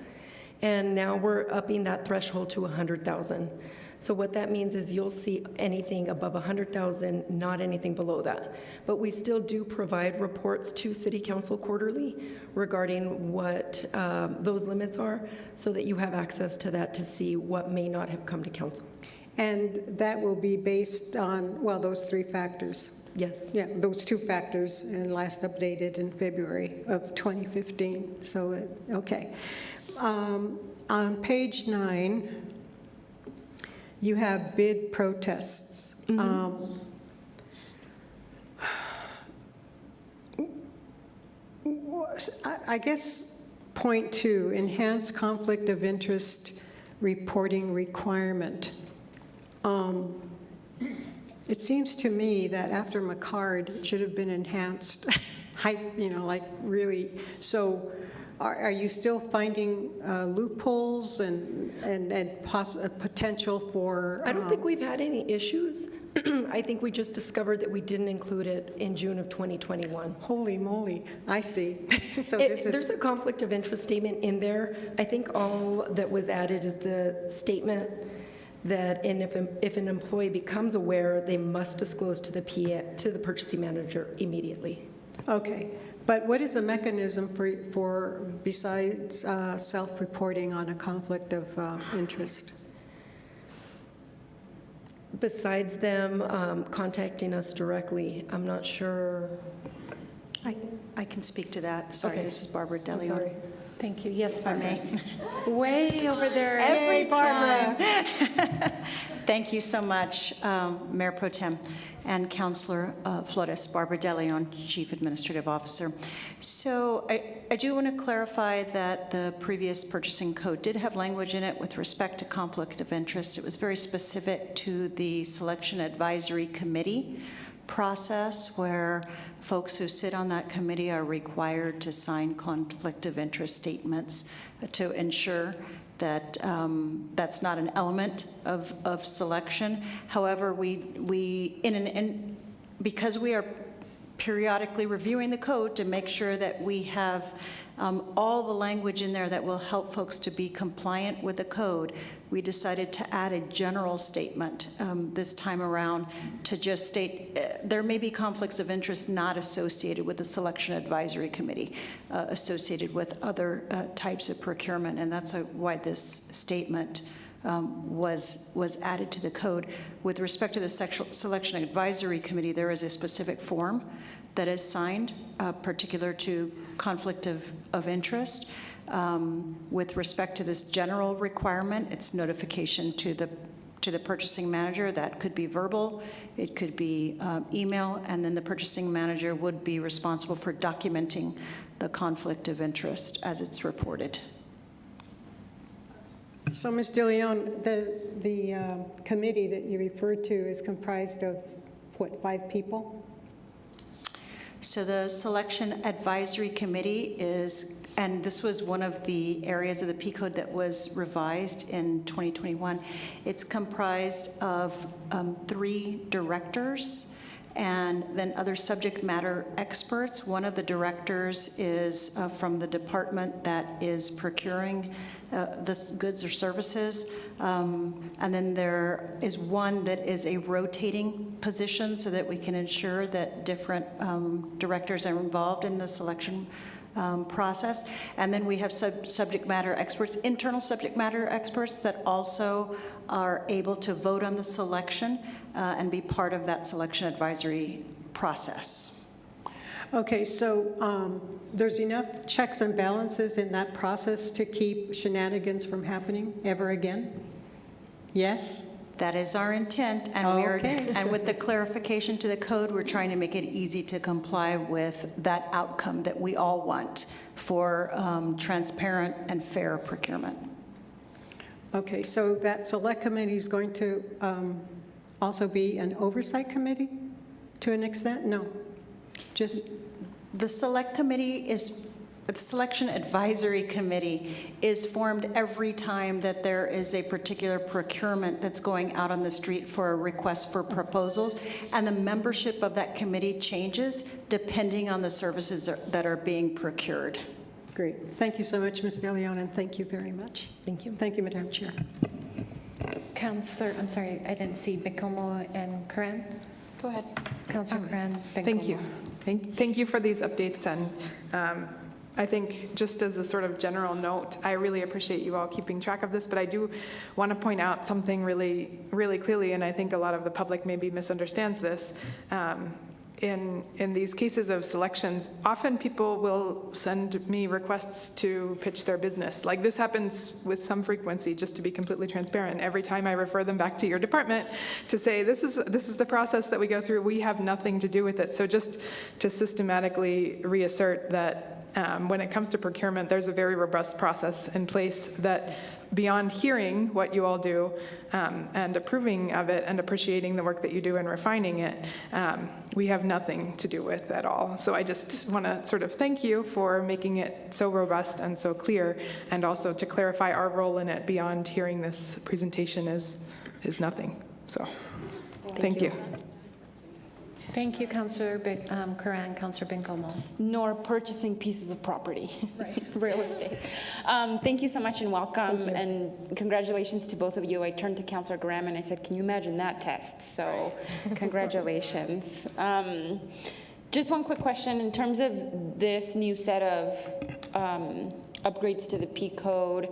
And now we're upping that threshold to 100,000. So what that means is you'll see anything above 100,000, not anything below that. But we still do provide reports to City Council quarterly regarding what those limits are, so that you have access to that to see what may not have come to council. And that will be based on, well, those 3 factors. Yes. Yeah, those 2 factors, and last updated in February of 2015. So, okay. On page 9, you have bid protests. I guess point 2, enhance conflict of interest reporting requirement. It seems to me that after McCard, it should have been enhanced, like really. So are you still finding loopholes and potential for? I don't think we've had any issues. I think we just discovered that we didn't include it in June of 2021. Holy moly, I see. So There's a conflict of interest statement in there. I think all that was added is the statement that if an employee becomes aware, they must disclose to the purchasing manager immediately. Okay, but what is the mechanism for besides self-reporting on a conflict of interest? Besides them contacting us directly, I'm not sure. I can speak to that. Sorry, Okay. This is Barbara I'm DeLeon. sorry. Thank you. Yes, Barbara. Way over there. Every time. Thank you so much, Mayor Pro Tem and Councilor Flores. Barbara DeLeon, Chief Administrative Officer. So I do want to clarify that the previous purchasing code did have language in it with respect to conflict of interest. It was very specific to the Selection Advisory Committee process, where folks who sit on that committee are required to sign conflict of interest statements to ensure that that's not an element of selection. However, because we are periodically reviewing the code to make sure that we have all the language in there that will help folks to be compliant with the code, we decided to add a general statement this time around to just state there may be conflicts of interest not associated with the Selection Advisory Committee, associated with other types of procurement, and that's why this statement was added to the code. With respect to the Selection Advisory Committee, there is a specific form that is signed particular to conflict of interest. With respect to this general requirement, it's notification to the purchasing manager. That could be verbal, it could be email, and then the purchasing manager would be responsible for documenting the conflict of interest as it's reported. So, Ms. DeLeon, the committee that you referred to is comprised of, what, 5 people? So the Selection Advisory Committee is, and this was one of the areas of the P code that was revised in 2021. It's comprised of 3 directors and then other subject matter experts. One of the directors is from the department that is procuring the goods or services. And then there is one that is a rotating position so that we can ensure that different directors are involved in the selection process. And then we have subject matter experts, internal subject matter experts that also are able to vote on the selection and be part of that selection advisory process. Okay, so there's enough checks and balances in that process to keep shenanigans from happening ever again? Yes? That is our intent, and and with the clarification to the code, we're trying to make it easy to comply with that outcome that we all want for transparent and fair procurement. Okay, so that select committee is going to also be an oversight committee to an extent? No, just the select committee is. The Selection Advisory Committee is formed every time that there is a particular procurement that's going out on the street for a request for proposals, and the membership of that committee changes depending on the services that are being procured. Great. Thank you so much, Ms. DeLeon, and thank you very much. Thank you. Thank you, Madam Chair. Councillor, I'm sorry, I didn't see Bencomo and Curran. Go ahead. Councillor Curran, Bencomo. Thank you. Thank you for these updates, and I think just as a sort of general note, I really appreciate you all keeping track of this, but I do want to point out something really, really clearly, and I think a lot of the public maybe misunderstands this. In these cases of selections, often people will send me requests to pitch their business. Like, this happens with some frequency, just to be completely transparent. Every time I refer them back to your department to say, this is the process that we go through, we have nothing to do with it. So just to systematically reassert that when it comes to procurement, there's a very robust process in place that, beyond hearing what you all do and approving of it and appreciating the work that you do and refining it, we have nothing to do with at all. So I just want to sort of thank you for making it so robust and so clear, and also to clarify our role in it beyond hearing this presentation is nothing. So thank you. Thank you, Councillor Curran. Councillor Bencomo. Nor purchasing pieces of property, real estate. Thank you so much and welcome, and congratulations to both of you. I turned to Councillor Graham and I said, can you imagine that test? So congratulations. Just one quick question. In terms of this new set of upgrades to the P code,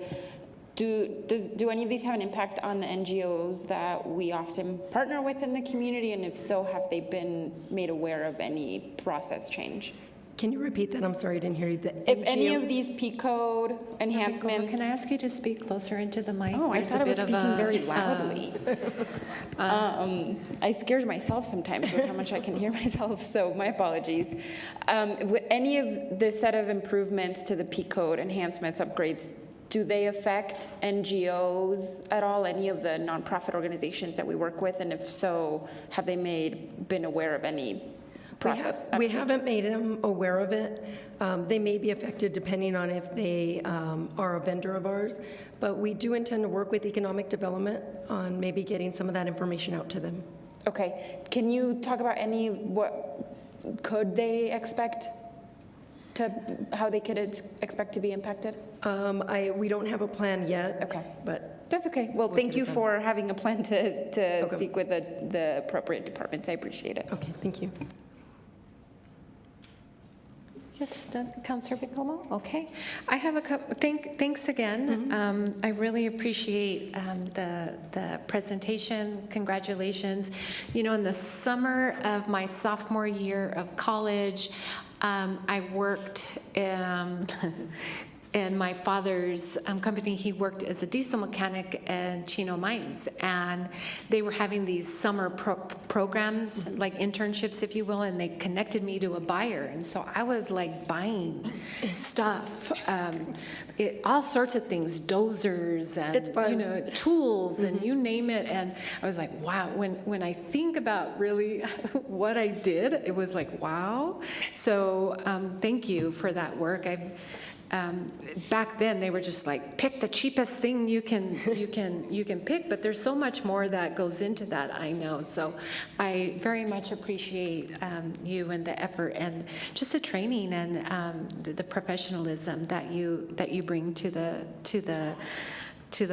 do any of these have an impact on the NGOs that we often partner with in the community? And if so, have they been made aware of any process change? Can you repeat that? I'm sorry, I didn't hear you. If any of these P code enhancements. Can I ask you to speak closer into the mic? Oh, I There's thought a I was bit of speaking a, very loudly. I scared myself sometimes with how much I can hear myself, so my apologies. Any of the set of improvements to the P code enhancements, upgrades, do they affect NGOs at all, any of the nonprofit organizations that we work with? And if so, have they been aware of any process? We haven't made them aware of it. They may be affected depending on if they are a vendor of ours, but we do intend to work with economic development on maybe getting some of that information out to them. Okay, can you talk about what could they expect how they could expect to be impacted? We don't have a plan yet. Okay. But that's okay. Well, thank you for having a plan to speak with the appropriate departments. I appreciate it. Okay, thank you. Yes, Councilor Bicomo? Okay. I have a couple, thanks again. I really appreciate the presentation. Congratulations. You know, in the summer of my sophomore year of college, I worked in my father's company. He worked as a diesel mechanic in Chino Mines, and they were having these summer programs, like internships, if you will, and they connected me to a buyer, and so I was like buying stuff, all sorts of things, dozers and tools and you name it, and I was like, wow. When I think about really what I did, it was like, wow. So thank you for that work. Back then they were just like, pick the cheapest thing you can pick, but there's so much more that goes into that, I know. So I very much appreciate you and the effort and just the training and the professionalism that you bring to the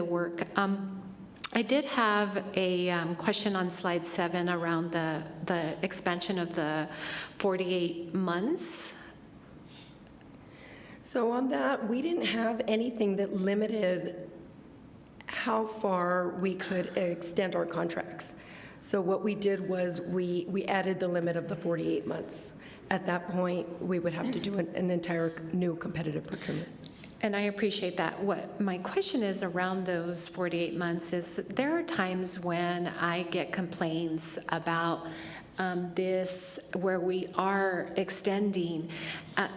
work. I did have a question on slide 7 around the expansion of the 48 months. So on that, we didn't have anything that limited how far we could extend our contracts. So what we did was we added the limit of the 48 months. At that point, we would have to do an entire new competitive procurement. And I appreciate that. What my question is around those 48 months is there are times when I get complaints about this where we are extending,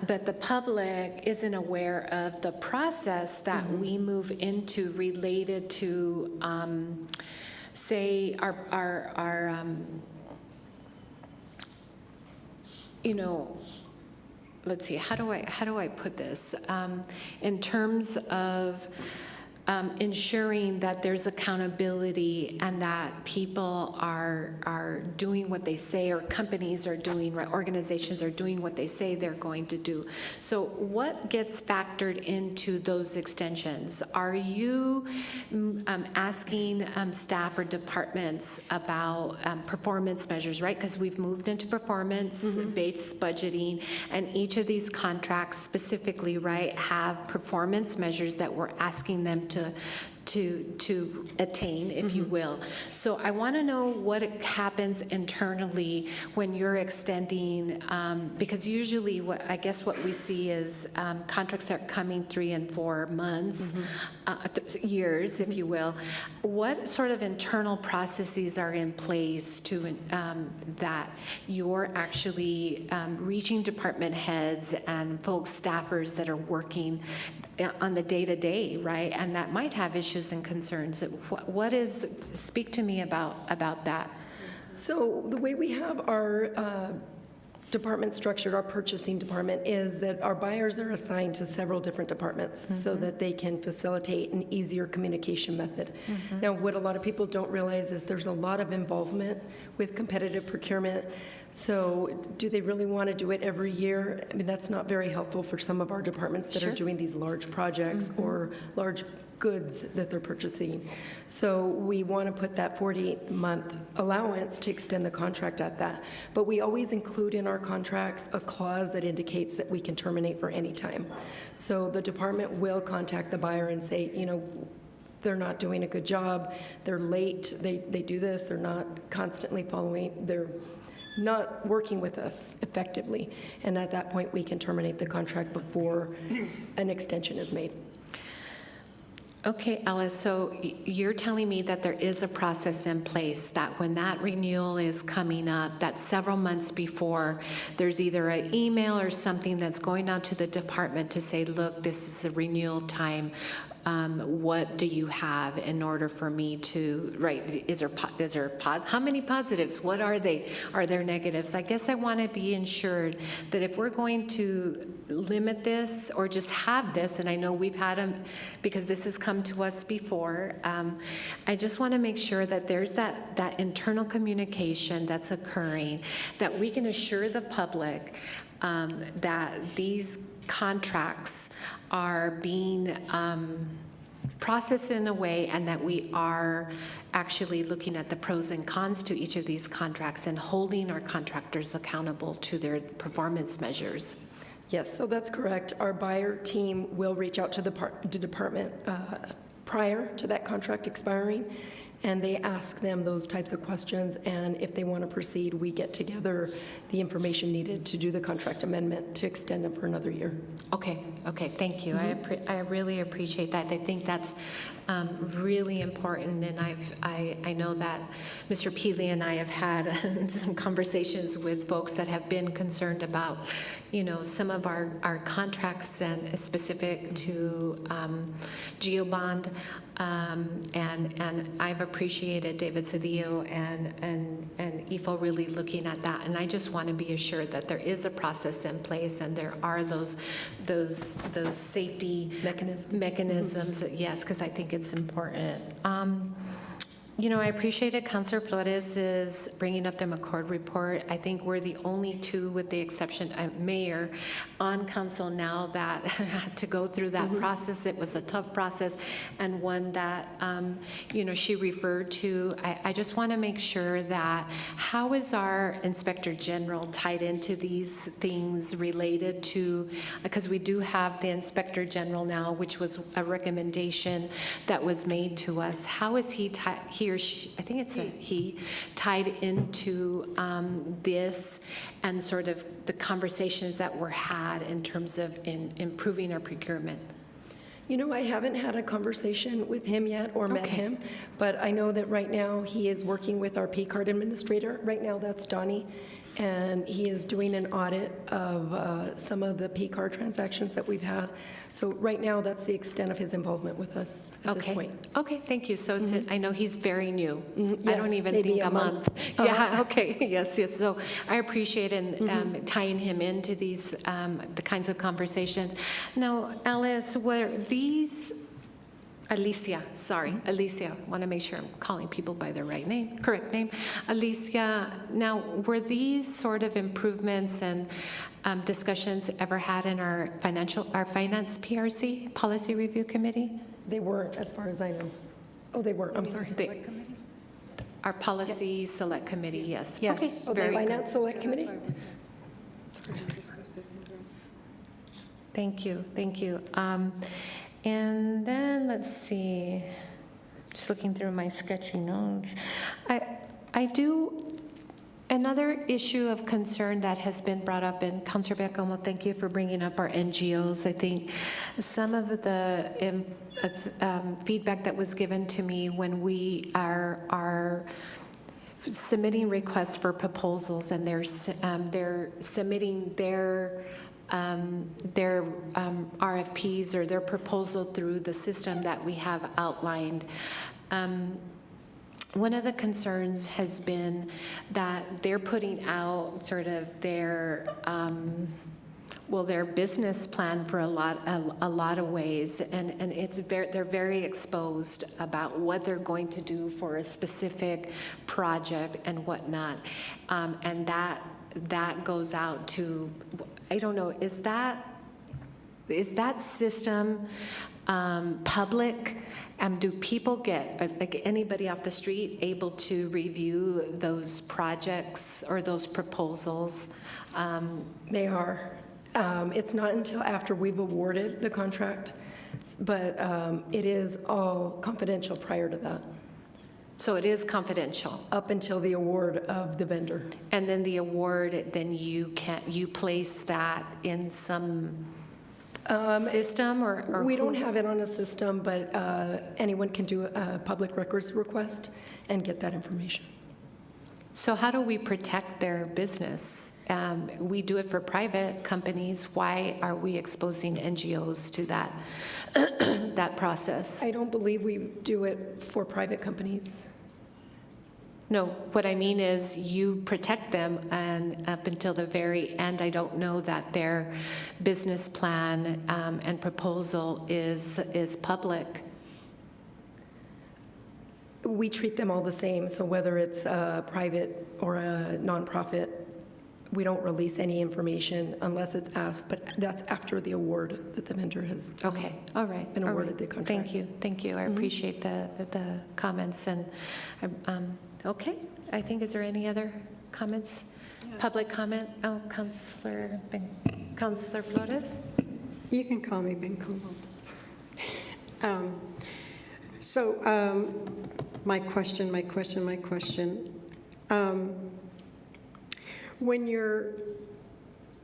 but the public isn't aware of the process that we move into related to, say, our you know, let's see, how do I put this? In terms of ensuring that there's accountability and that people are doing what they say, or companies are doing, right, organizations are doing what they say they're going to do. So what gets factored into those extensions? Are you asking staff or departments about performance measures, right? Because we've moved into performance-based budgeting, and each of these contracts specifically, right, have performance measures that we're asking them to attain, if you will. So I want to know what happens internally when you're extending, because usually what we see is contracts are coming 3 and 4 months, years, if you will. What sort of internal processes are in place to that you're actually reaching department heads and folks, staffers that are working on the day-to-day, right? And that might have issues and concerns. Speak to me about that. So the way we have our department structured, our purchasing department, is that our buyers are assigned to several different departments so that they can facilitate an easier communication method. Now, what a lot of people don't realize is there's a lot of involvement with competitive procurement. So do they really want to do it every year? I mean, that's not very helpful for some of our departments that are doing these large projects or large goods that they're purchasing. So we want to put that 48-month allowance to extend the contract at that. But we always include in our contracts a clause that indicates that we can terminate for any time. So the department will contact the buyer and say, you know, they're not doing a good job, they're late, they do this, they're not constantly following, they're not working with us effectively. And at that point, we can terminate the contract before an extension is made. Okay, Alice, so you're telling me that there is a process in place that when that renewal is coming up, that several months before, there's either an email or something that's going out to the department to say, look, this is a renewal time. What do you have in order for me to, right, is there how many positives? What are they? Are there negatives? I guess I want to be ensured that if we're going to limit this or just have this, and I know we've had them because this has come to us before, I just want to make sure that there's that internal communication that's occurring, that we can assure the public that these contracts are being processed in a way and that we are actually looking at the pros and cons to each of these contracts and holding our contractors accountable to their performance measures. Yes, so that's correct. Our buyer team will reach out to the department prior to that contract expiring, and they ask them those types of questions, and if they want to proceed, we get together the information needed to do the contract amendment to extend them for another year. Okay, thank you. I really appreciate that. I think that's really important, and I know that Mr. Peely and I have had some conversations with folks that have been concerned about, some of our contracts and specific to GeoBond, and I've appreciated David Cedillo and IFO really looking at that, and I just want to be assured that there is a process in place and there are those safety mechanisms. Yes, because I think it's important. I appreciated Councilor Flores' bringing up the McCord report. I think we're the only two, with the exception of Mayor, on council now that had to go through that process. It was a tough process and one that, she referred to. I just want to make sure that how is our Inspector General tied into these things related to, because we do have the Inspector General now, which was a recommendation that was made to us. How is he or she, I think it's a he, tied into this and sort of the conversations that were had in terms of improving our procurement? I haven't had a conversation with him yet or met him, but I know that right now he is working with our P-card administrator. Right now that's Donnie, and he is doing an audit of some of the P-card transactions that we've had. So right now that's the extent of his involvement with us at this point. Okay, thank you. So it's I know he's very new. Yes, I don't even maybe think a month. Yeah, okay, yes. So I appreciate tying him into these, the kinds of conversations. Now, Alice, were these, Alicia, want to make sure I'm calling people by their correct name. Alicia, now, were these sort of improvements and discussions ever had in our finance PRC, Policy Review Committee? They weren't, as far as I know. Oh, they weren't, I'm sorry. Our Policy Select Committee, yes. Yes. Okay, very the good. Finance Select Committee? Thank you. And then let's see, just looking through my sketchy notes. I do, another issue of concern that has been brought up, and Councilor Becomo, thank you for bringing up our NGOs. I think some of the feedback that was given to me when we are submitting requests for proposals and they're submitting their RFPs or their proposal through the system that we have outlined. One of the concerns has been that they're putting out sort of their business plan for a lot of ways, and they're very exposed about what they're going to do for a specific project and whatnot, and that goes out to, I don't know, is that system public? Do people get, like anybody off the street, able to review those projects or those proposals? They are. It's not until after we've awarded the contract, but it is all confidential prior to that. So it is confidential? Up until the award of the vendor. And then the award, then you place that in some system or we don't have it on a system, but anyone can do a public records request and get that information. So how do we protect their business? We do it for private companies. Why are we exposing NGOs to that that process? I don't believe we do it for private companies. No, what I mean is you protect them, and up until the very end, I don't know that their business plan and proposal is public. We treat them all the same, so whether it's a private or a nonprofit, we don't release any information unless it's asked, but that's after the award that the vendor has Okay, all right. been all awarded right. the contract. Thank you. I appreciate the comments. And okay, I think, is there any other comments? Yeah. Public comment? Oh, Councillor Flores? You can call me Ben Como. My question.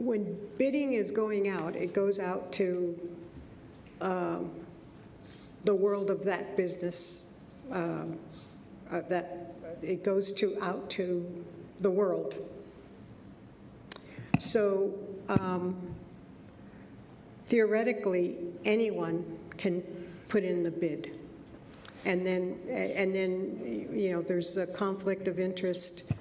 When bidding is going out, it goes out to the world of that business, it goes out to the world. So theoretically, anyone can put in the bid. And then there's a conflict of interest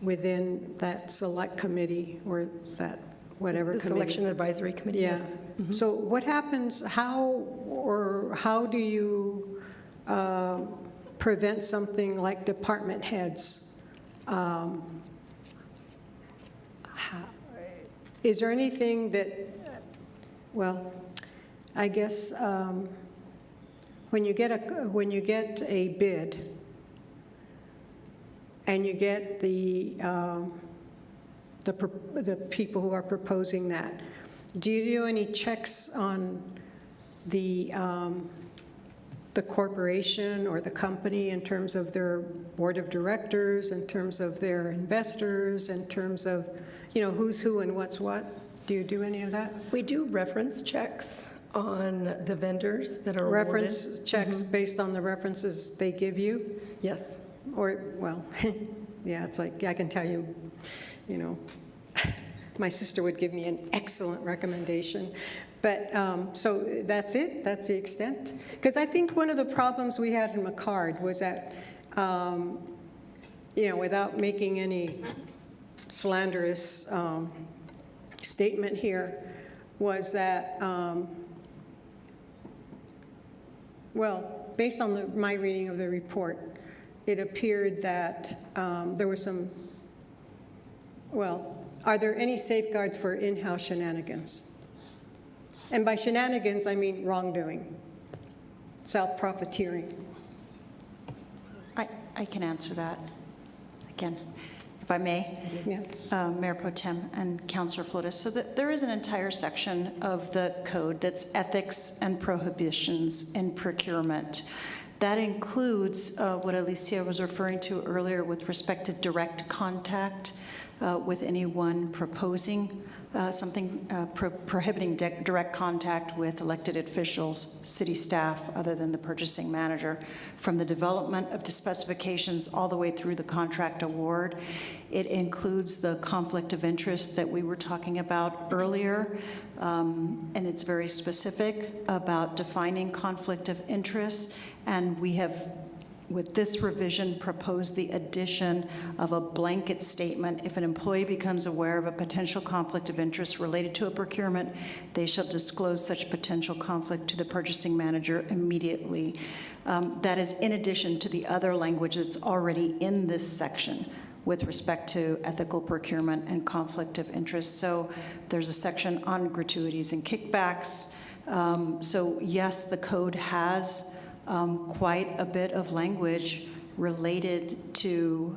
within that select committee, or that whatever the committee. Selection Advisory Committee. Yeah. Yes. So what happens? How do you prevent something like department heads? Is there anything that? Well, I guess. When you get a bid and you get the people who are proposing that, do you do any checks on the corporation or the company in terms of their board of directors, in terms of their investors, in terms of who's who and what's what? Do you do any of that? We do reference checks on the vendors that are reference awarded. checks based on the references they give you? Yes. Or, well, yeah, it's like, I can tell you, my sister would give me an excellent recommendation. But, so that's it? That's the extent? Because I think one of the problems we had in McCard was that, without making any slanderous statement here, was that, well, based on my reading of the report, it appeared that there were some, well, are there any safeguards for in-house shenanigans? And by shenanigans, I mean wrongdoing, self-profiteering. I can answer that again, if I may. Yeah. Mayor Pro Tem and Councillor Flores. So there is an entire section of the code that's ethics and prohibitions in procurement. That includes what Alicia was referring to earlier with respect to direct contact with anyone proposing something, prohibiting direct contact with elected officials, city staff, other than the purchasing manager, from the development of the specifications all the way through the contract award. It includes the conflict of interest that we were talking about earlier, and it's very specific about defining conflict of interest, and we have, with this revision, proposed the addition of a blanket statement. If an employee becomes aware of a potential conflict of interest related to a procurement, they shall disclose such potential conflict to the purchasing manager immediately. That is in addition to the other language that's already in this section with respect to ethical procurement and conflict of interest. So there's a section on gratuities and kickbacks. So yes, the code has quite a bit of language related to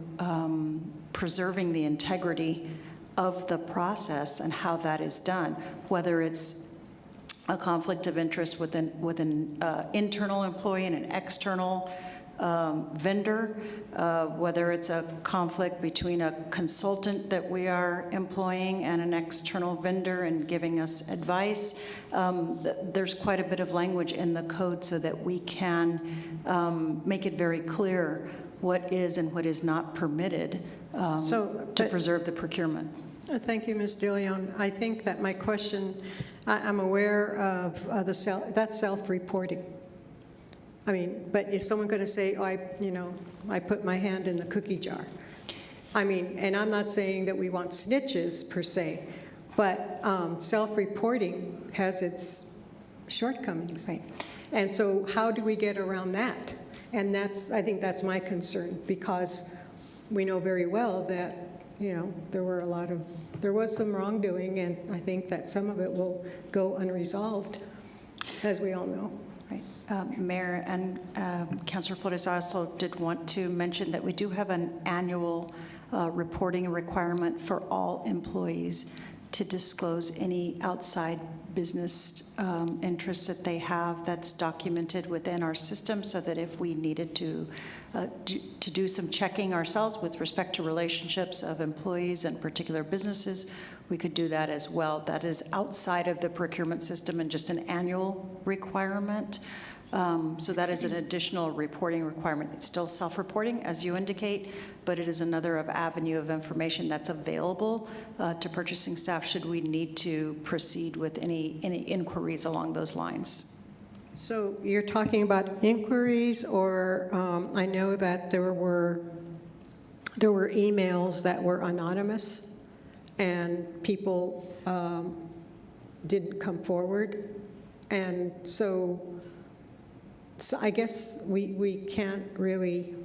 preserving the integrity of the process and how that is done, whether it's a conflict of interest with an internal employee and an external vendor, whether it's a conflict between a consultant that we are employing and an external vendor and giving us advice. There's quite a bit of language in the code so that we can make it very clear what is and what is not permitted to preserve the procurement. Thank you, Ms. DeLeon. I think that my question, I'm aware of that's self-reporting. I mean, but is someone going to say, oh, I put my hand in the cookie jar? I mean, and I'm not saying that we want snitches per se, but self-reporting has its shortcomings. Right. And so how do we get around that? And I think that's my concern, because we know very well that, there was some wrongdoing, and I think that some of it will go unresolved, as we all know. Mayor and Councilor Flores, I also did want to mention that we do have an annual reporting requirement for all employees to disclose any outside business interests that they have. That's documented within our system, so that if we needed to do some checking ourselves with respect to relationships of employees and particular businesses, we could do that as well. That is outside of the procurement system and just an annual requirement. So that is an additional reporting requirement. It's still self-reporting, as you indicate, but it is another avenue of information that's available to purchasing staff should we need to proceed with any inquiries along those lines. So you're talking about inquiries, or I know that there were emails that were anonymous and people didn't come forward, and so I guess we can't really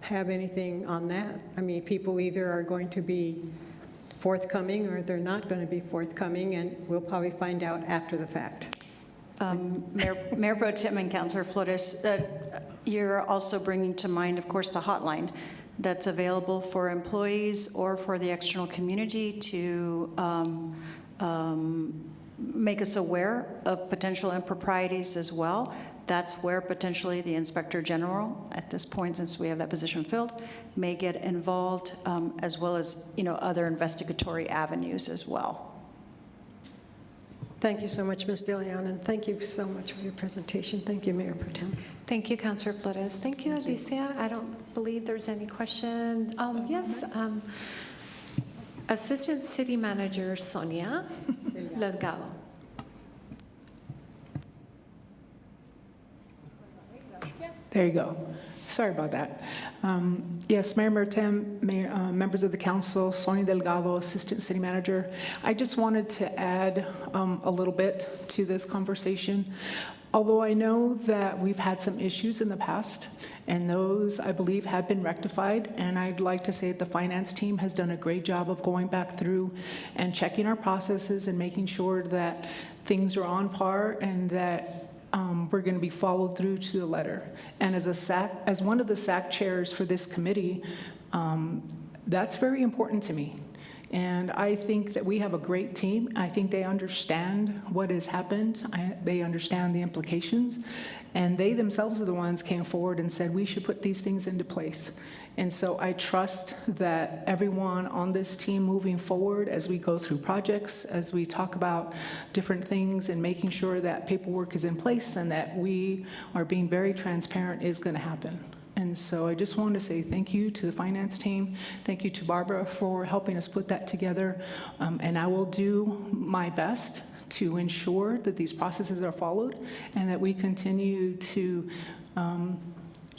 have anything on that. I mean, people either are going to be forthcoming or they're not going to be forthcoming, and we'll probably find out after the fact. Mayor Pro Tem and Councilor Flores, you're also bringing to mind, of course, the hotline that's available for employees or for the external community to make us aware of potential improprieties as well. That's where potentially the Inspector General, at this point, since we have that position filled, may get involved, as well as other investigatory avenues as well. Thank you so much, Ms. DeLeon, and thank you so much for your presentation. Thank you, Mayor Pro Tem. Thank you, Councilor Flores. Thank you, Alicia. I don't believe there's any question. Yes, Assistant City Manager Sonia Delgado. There you go. Sorry about that. Yes, Mayor Mertem, members of the council, Sonia Delgado, Assistant City Manager. I just wanted to add a little bit to this conversation. Although I know that we've had some issues in the past, and those, I believe, have been rectified, and I'd like to say that the finance team has done a great job of going back through and checking our processes and making sure that things are on par and that we're going to be followed through to the letter. And as one of the SAC chairs for this committee, that's very important to me. And I think that we have a great team. I think they understand what has happened. They understand the implications. And they themselves are the ones came forward and said, we should put these things into place. And so I trust that everyone on this team moving forward as we go through projects, as we talk about different things and making sure that paperwork is in place and that we are being very transparent is going to happen. And so I just want to say thank you to the finance team. Thank you to Barbara for helping us put that together. And I will do my best to ensure that these processes are followed and that we continue to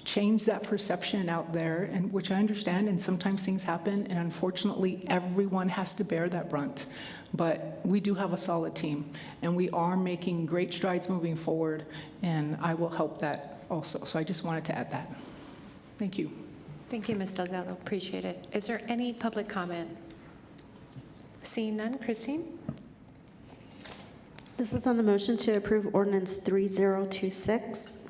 change that perception out there, and which I understand, and sometimes things happen, and unfortunately everyone has to bear that brunt. But we do have a solid team, and we are making great strides moving forward, and I will help that also. So I just wanted to add that. Thank you. Thank you, Ms. Delgado. Appreciate it. Is there any public comment? Seeing none, Christine? This is on the motion to approve Ordinance 3026.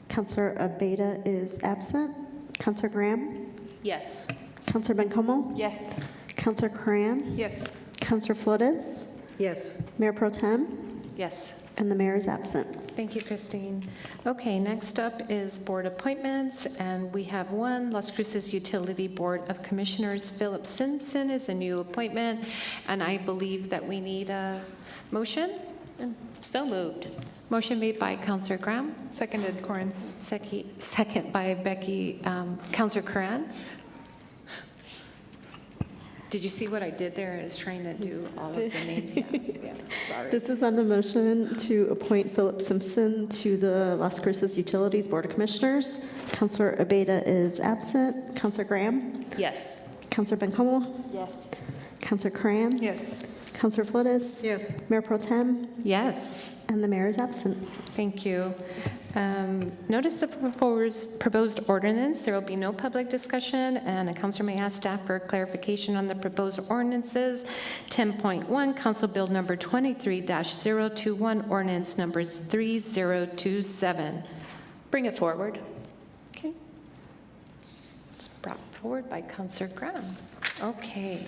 Councilor Abeyta is absent. Councilor Graham? Yes. Councilor Bencomo? Yes. Councilor Cran? Yes. Councilor Flores? Yes. Mayor Pro Tem? Yes. And the mayor is absent. Thank you, Christine. Okay, next up is board appointments, and we have one, Las Cruces Utility Board of Commissioners. Philip Simpson is a new appointment, and I believe that we need a motion. So moved. Motion made by Councillor Graham. Seconded, Corin. Second by Becky, Councillor Curran. Did you see what I did there? I was trying to do all of the names. Yeah, sorry. This is on the motion to appoint Philip Simpson to the Las Cruces Utilities Board of Commissioners. Councillor Abeyta is absent. Councillor Graham? Yes. Councillor Bencomo? Yes. Councillor Curran? Yes. Councillor Flores? Yes. Mayor Pro Tem? Yes. And the mayor is absent. Thank you. Notice of proposed ordinance. There will be no public discussion, and a councilor may ask staff for clarification on the proposed ordinances. 10.1, Council Bill number 23-021, ordinance numbers 3027. Bring it forward. Okay. It's brought forward by Councilor Graham. Okay.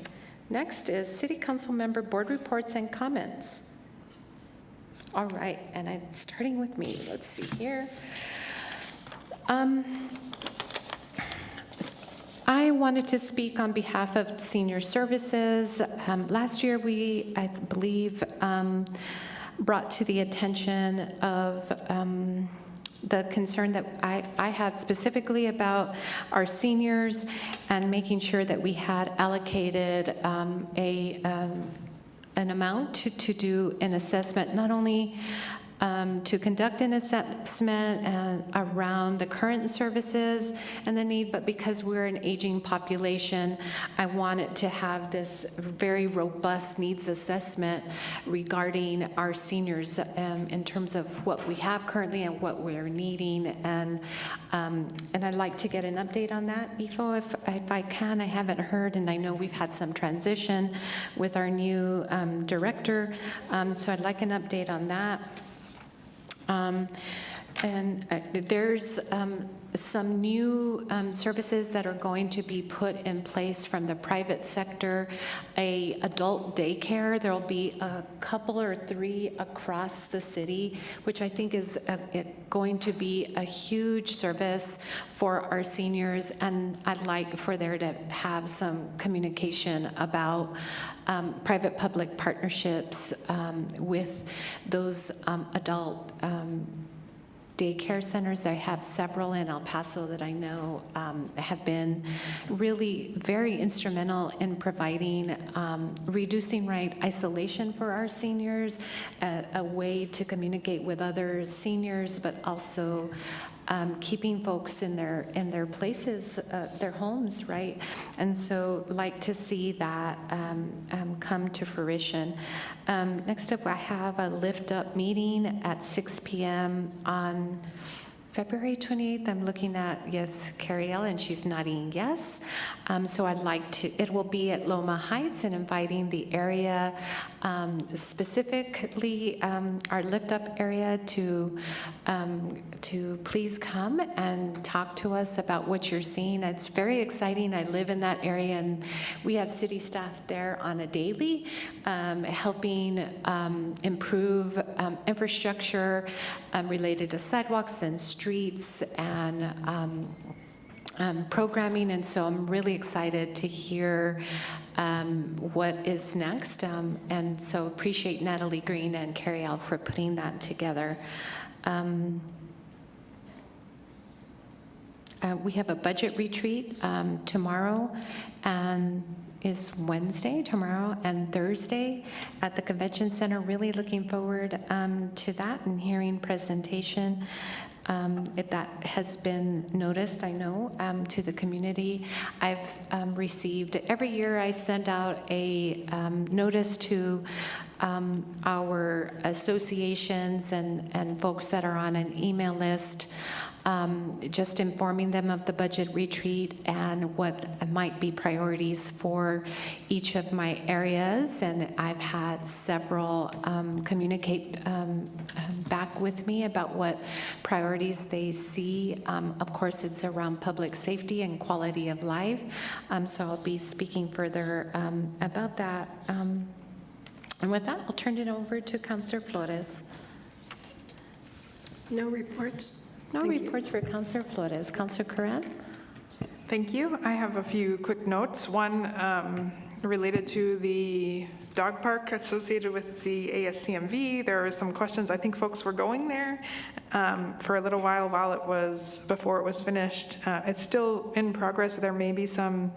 Next is City Council Member Board Reports and Comments. All right, and I'm starting with me. Let's see here. I wanted to speak on behalf of Senior Services. Last year, we, I believe, brought to the attention of the concern that I had specifically about our seniors and making sure that we had allocated an amount to do an assessment, not only to conduct an assessment around the current services and the need, but because we're an aging population, I wanted to have this very robust needs assessment regarding our seniors in terms of what we have currently and what we're needing. And I'd like to get an update on that, Ifo, if I can. I haven't heard, and I know we've had some transition with our new director, so I'd like an update on that. There's some new services that are going to be put in place from the private sector. A adult daycare, there'll be a couple or three across the city, which I think is going to be a huge service for our seniors, and I'd like for there to have some communication about private-public partnerships with those adult daycare centers. They have several in El Paso that I know have been really very instrumental in providing reducing isolation for our seniors, a way to communicate with other seniors, but also keeping folks in their places, their homes, right? And so like to see that come to fruition. Next up, I have a Lift Up meeting at 6 p.m. on February 28th. I'm looking at, yes, Carrie Ellen, she's nodding yes. So I'd like to, it will be at Loma Heights, and inviting the area, specifically our Lift Up area, to please come and talk to us about what you're seeing. It's very exciting. I live in that area, and we have city staff there on a daily, helping improve infrastructure related to sidewalks and streets and programming, and so I'm really excited to hear what is next, and so appreciate Natalie Green and Carrie L for putting that together. We have a budget retreat tomorrow, and is Wednesday, tomorrow and Thursday at the Convention Center. Really looking forward to that and hearing presentation. That has been noticed, I know, to the community. I've received, every year I send out a notice to our associations and folks that are on an email list, just informing them of the budget retreat and what might be priorities for each of my areas. And I've had several communicate back with me about what priorities they see. Of course, it's around public safety and quality of life. So I'll be speaking further about that. And with that, I'll turn it over to Councillor Flores. No reports? No Thank you. reports for Councilor Flores. Councilor Curran? Thank you. I have a few quick notes. One related to the dog park associated with the ASCMV. There were some questions. I think folks were going there for a little while before it was finished. It's still in progress. There may be some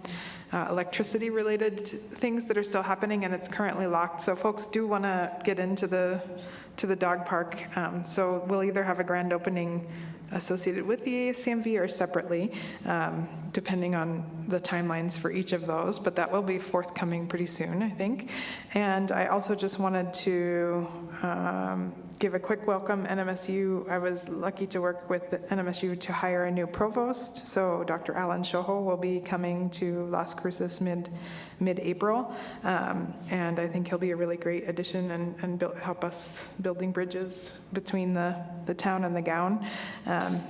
electricity related things that are still happening, and it's currently locked. So folks do want to get into the dog park. So we'll either have a grand opening associated with the ASCMV or separately, depending on the timelines for each of those, but that will be forthcoming pretty soon, I think. And I also just wanted to give a quick welcome. NMSU, I was lucky to work with the NMSU to hire a new provost, so Dr. Alan Shoho will be coming to Las Cruces mid-April, and I think he'll be a really great addition and help us building bridges between the town and the gown.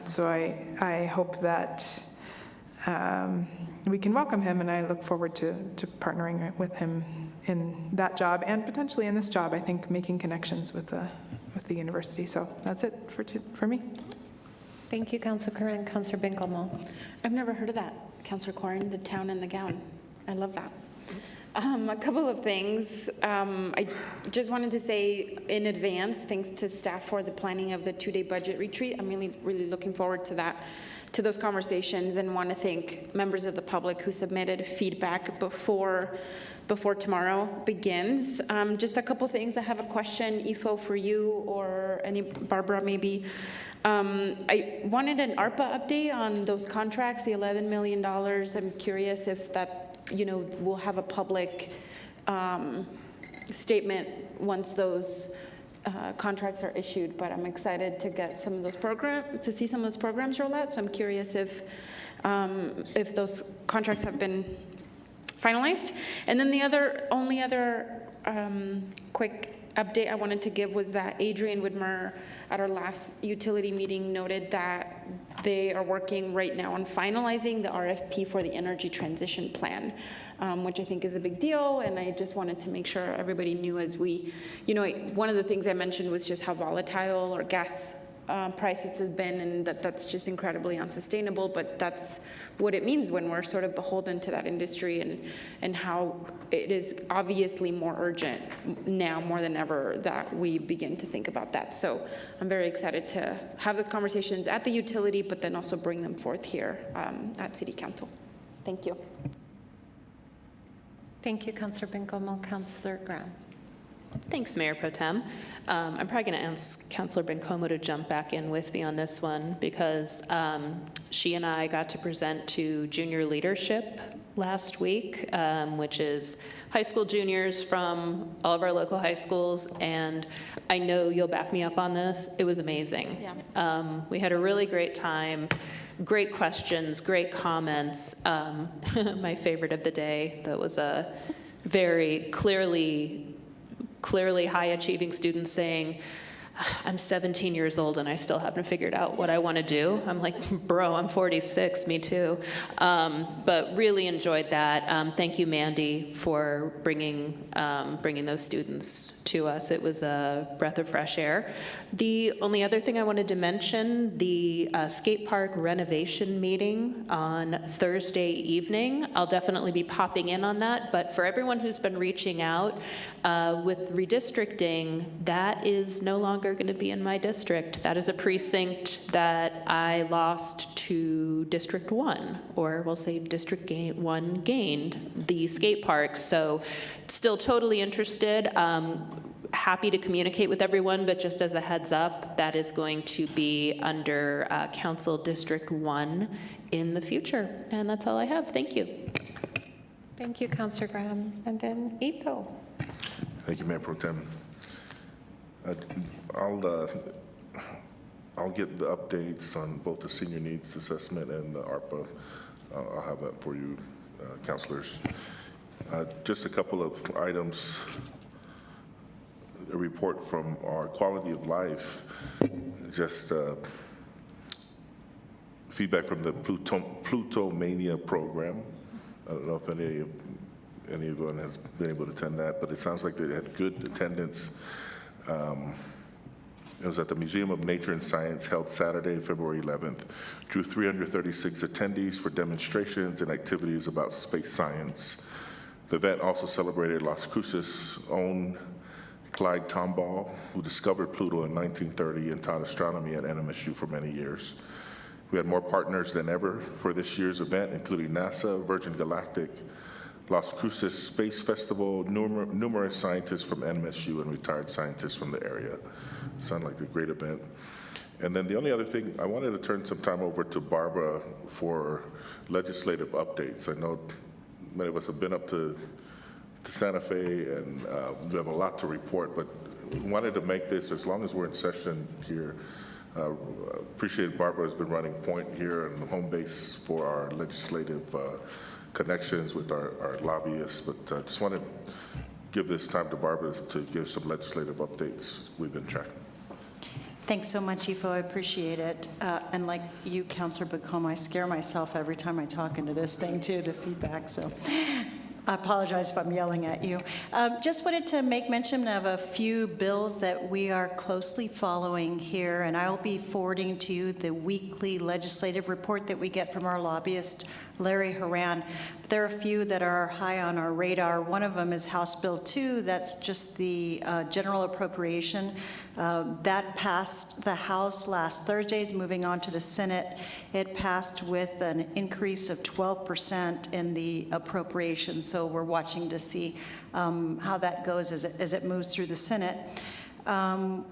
So I hope that we can welcome him, and I look forward to partnering with him in that job and potentially in this job. I think making connections with the university. So that's it for me. Thank you, Councilor Curran. Councilor Binkelmo. I've never heard of that, Councilor Corrin, the town and the gown. I love that. A couple of things. I just wanted to say in advance, thanks to staff for the planning of the 2-day budget retreat. I'm really looking forward to that, to those conversations, and want to thank members of the public who submitted feedback before tomorrow begins. Just a couple things. I have a question, Ifo, for you or Barbara maybe. I wanted an ARPA update on those contracts, the $11 million. I'm curious if that, we'll have a public statement once those contracts are issued, but I'm excited to get some of those to see some of those programs roll out. So I'm curious if those contracts have been finalized. And then the only other quick update I wanted to give was that Adrian Widmer at our last utility meeting noted that they are working right now on finalizing the RFP for the energy transition plan, which I think is a big deal. And I just wanted to make sure everybody knew as one of the things I mentioned was just how volatile our gas prices have been, and that's just incredibly unsustainable, but that's what it means when we're sort of beholden to that industry, and how it is obviously more urgent now more than ever that we begin to think about that. So I'm very excited to have those conversations at the utility, but then also bring them forth here at City Council. Thank you. Thank you, Councilor Binkelmo. Councilor Graham. Thanks, Mayor Pro Tem. I'm probably going to ask Councilor Bencomo to jump back in with me on this one, because she and I got to present to junior leadership last week, which is high school juniors from all of our local high schools, and I know you'll back me up on this. It was amazing. Yeah. We had a really great time. Great questions, great comments. My favorite of the day, that was a very clearly high-achieving student saying, I'm 17 years old and I still haven't figured out what I want to do. I'm like, bro, I'm 46, me too. But really enjoyed that. Thank you, Mandy, for bringing those students to us. It was a breath of fresh air. The only other thing I wanted to mention, the skate park renovation meeting on Thursday evening. I'll definitely be popping in on that, but for everyone who's been reaching out with redistricting, that is no longer going to be in my district. That is a precinct that I lost to District 1, or we'll say District 1 gained the skate park. So still totally interested. Happy to communicate with everyone, but just as a heads up, that is going to be under Council District 1 in the future. And that's all I have. Thank you. Thank you, Councilor Graham. And then Ifo. Thank you, Mayor Pro Tem. I'll get the updates on both the senior needs assessment and the ARPA. I'll have that for you, councilors. Just a couple of items. A report from our quality of life, just feedback from the Plutomania program. I don't know if anyone has been able to attend that, but it sounds like they had good attendance. It was at the Museum of Nature and Science, held Saturday, February 11th. Drew 336 attendees for demonstrations and activities about space science. The event also celebrated Las Cruces' own Clyde Tombaugh, who discovered Pluto in 1930 and taught astronomy at NMSU for many years. We had more partners than ever for this year's event, including NASA, Virgin Galactic, Las Cruces Space Festival, numerous scientists from NMSU and retired scientists from the area. Sounded like a great event. And then the only other thing, I wanted to turn some time over to Barbara for legislative updates. I know many of us have been up to Santa Fe, and we have a lot to report, but we wanted to make this, as long as we're in session here, appreciate Barbara has been running point here and the home base for our legislative connections with our lobbyists, but just want to give this time to Barbara to give some legislative updates we've been tracking. Thanks so much, Ifo. I appreciate it. And like you, Councilor Bacoma, I scare myself every time I talk into this thing, too, the feedback. So I apologize if I'm yelling at you. Just wanted to make mention of a few bills that we are closely following here, and I'll be forwarding to you the weekly legislative report that we get from our lobbyist, Larry Haran. But there are a few that are high on our radar. One of them is House Bill 2. That's just the general appropriation. That passed the House last Thursday. It's moving on to the Senate. It passed with an increase of 12% in the appropriation. So we're watching to see how that goes as it moves through the Senate.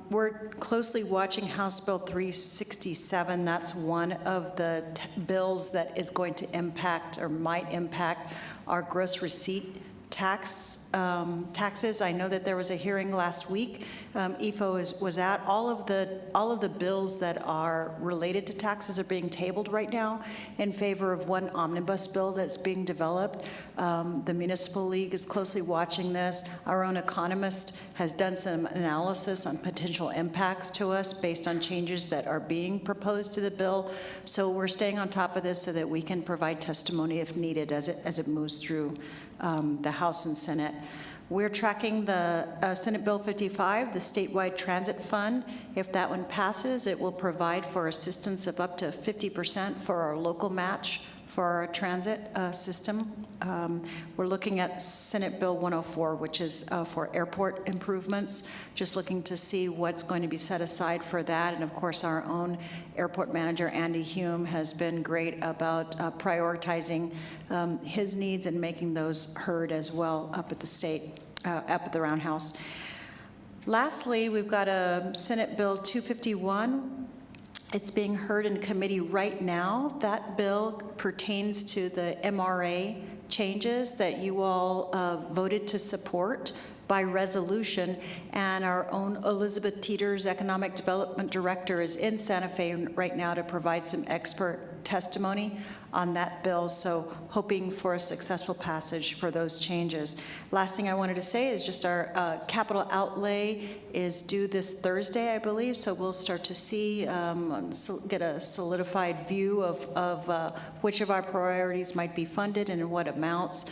We're closely watching House Bill 367. That's one of the bills that is going to impact or might impact our gross receipt taxes. I know that there was a hearing last week. IFO was at. All of the bills that are related to taxes are being tabled right now in favor of one omnibus bill that's being developed. The Municipal League is closely watching this. Our own economist has done some analysis on potential impacts to us based on changes that are being proposed to the bill. So we're staying on top of this so that we can provide testimony if needed as it moves through the House and Senate. We're tracking the Senate Bill 55, the statewide transit fund. If that one passes, it will provide for assistance of up to 50% for our local match for our transit system. We're looking at Senate Bill 104, which is for airport improvements, just looking to see what's going to be set aside for that. And of course, our own airport manager, Andy Hume, has been great about prioritizing his needs and making those heard as well up at the state, up at the Roundhouse. Lastly, we've got a Senate Bill 251. It's being heard in committee right now. That bill pertains to the MRA changes that you all voted to support by resolution, and our own Elizabeth Teeters, Economic Development Director, is in Santa Fe right now to provide some expert testimony on that bill, so hoping for a successful passage for those changes. Last thing I wanted to say is just our capital outlay is due this Thursday, I believe, so we'll start to see, get a solidified view of which of our priorities might be funded and in what amounts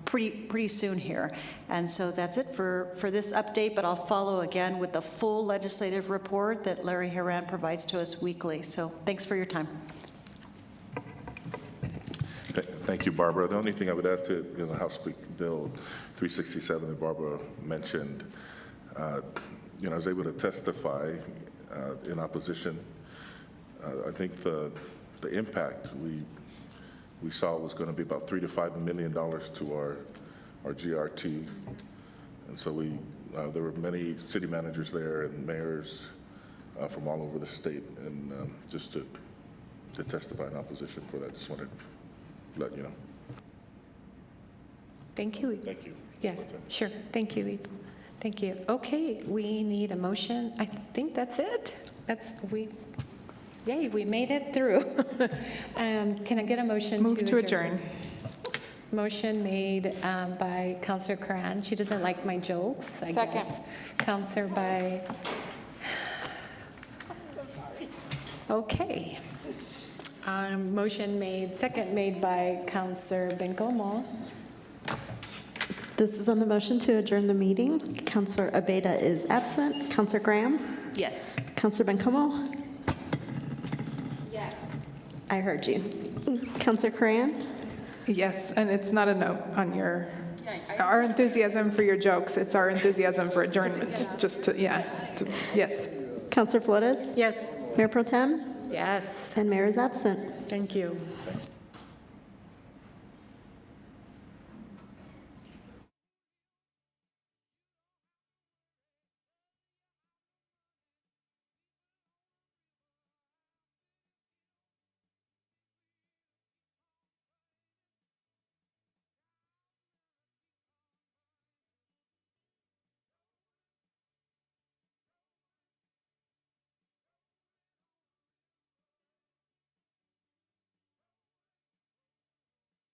pretty soon here. And so that's it for this update, but I'll follow again with the full legislative report that Larry Haran provides to us weekly. So thanks for your time. Thank you, Barbara. The only thing I would add to the House Bill 367 that Barbara mentioned, I was able to testify in opposition. I think the impact we saw was going to be about $3 to $5 million to our GRT, and so there were many city managers there and mayors from all over the state, and just to testify in opposition for that, just wanted to let you know. Thank you. Thank you. Yes, sure. Thank you, Eva. Thank you. Okay, we need a motion. I think that's it. Yay, we made it through. Can I get a motion to adjourn? Motion made by Councillor Karan. She doesn't like my jokes, I guess. Councillor by... Okay. Motion made, second made by Councillor Bencomo. This is on the motion to adjourn the meeting. Councilor Abeyta is absent. Councilor Graham? Yes. Councilor Bencomo? Yes. I heard you. Councilor Cran? Yes, and it's not a note on our enthusiasm for your jokes. It's our enthusiasm for adjournment, just to, yes. Councilor Flores? Yes. Mayor Pro Tem? Yes. And Mayor is absent. Thank you.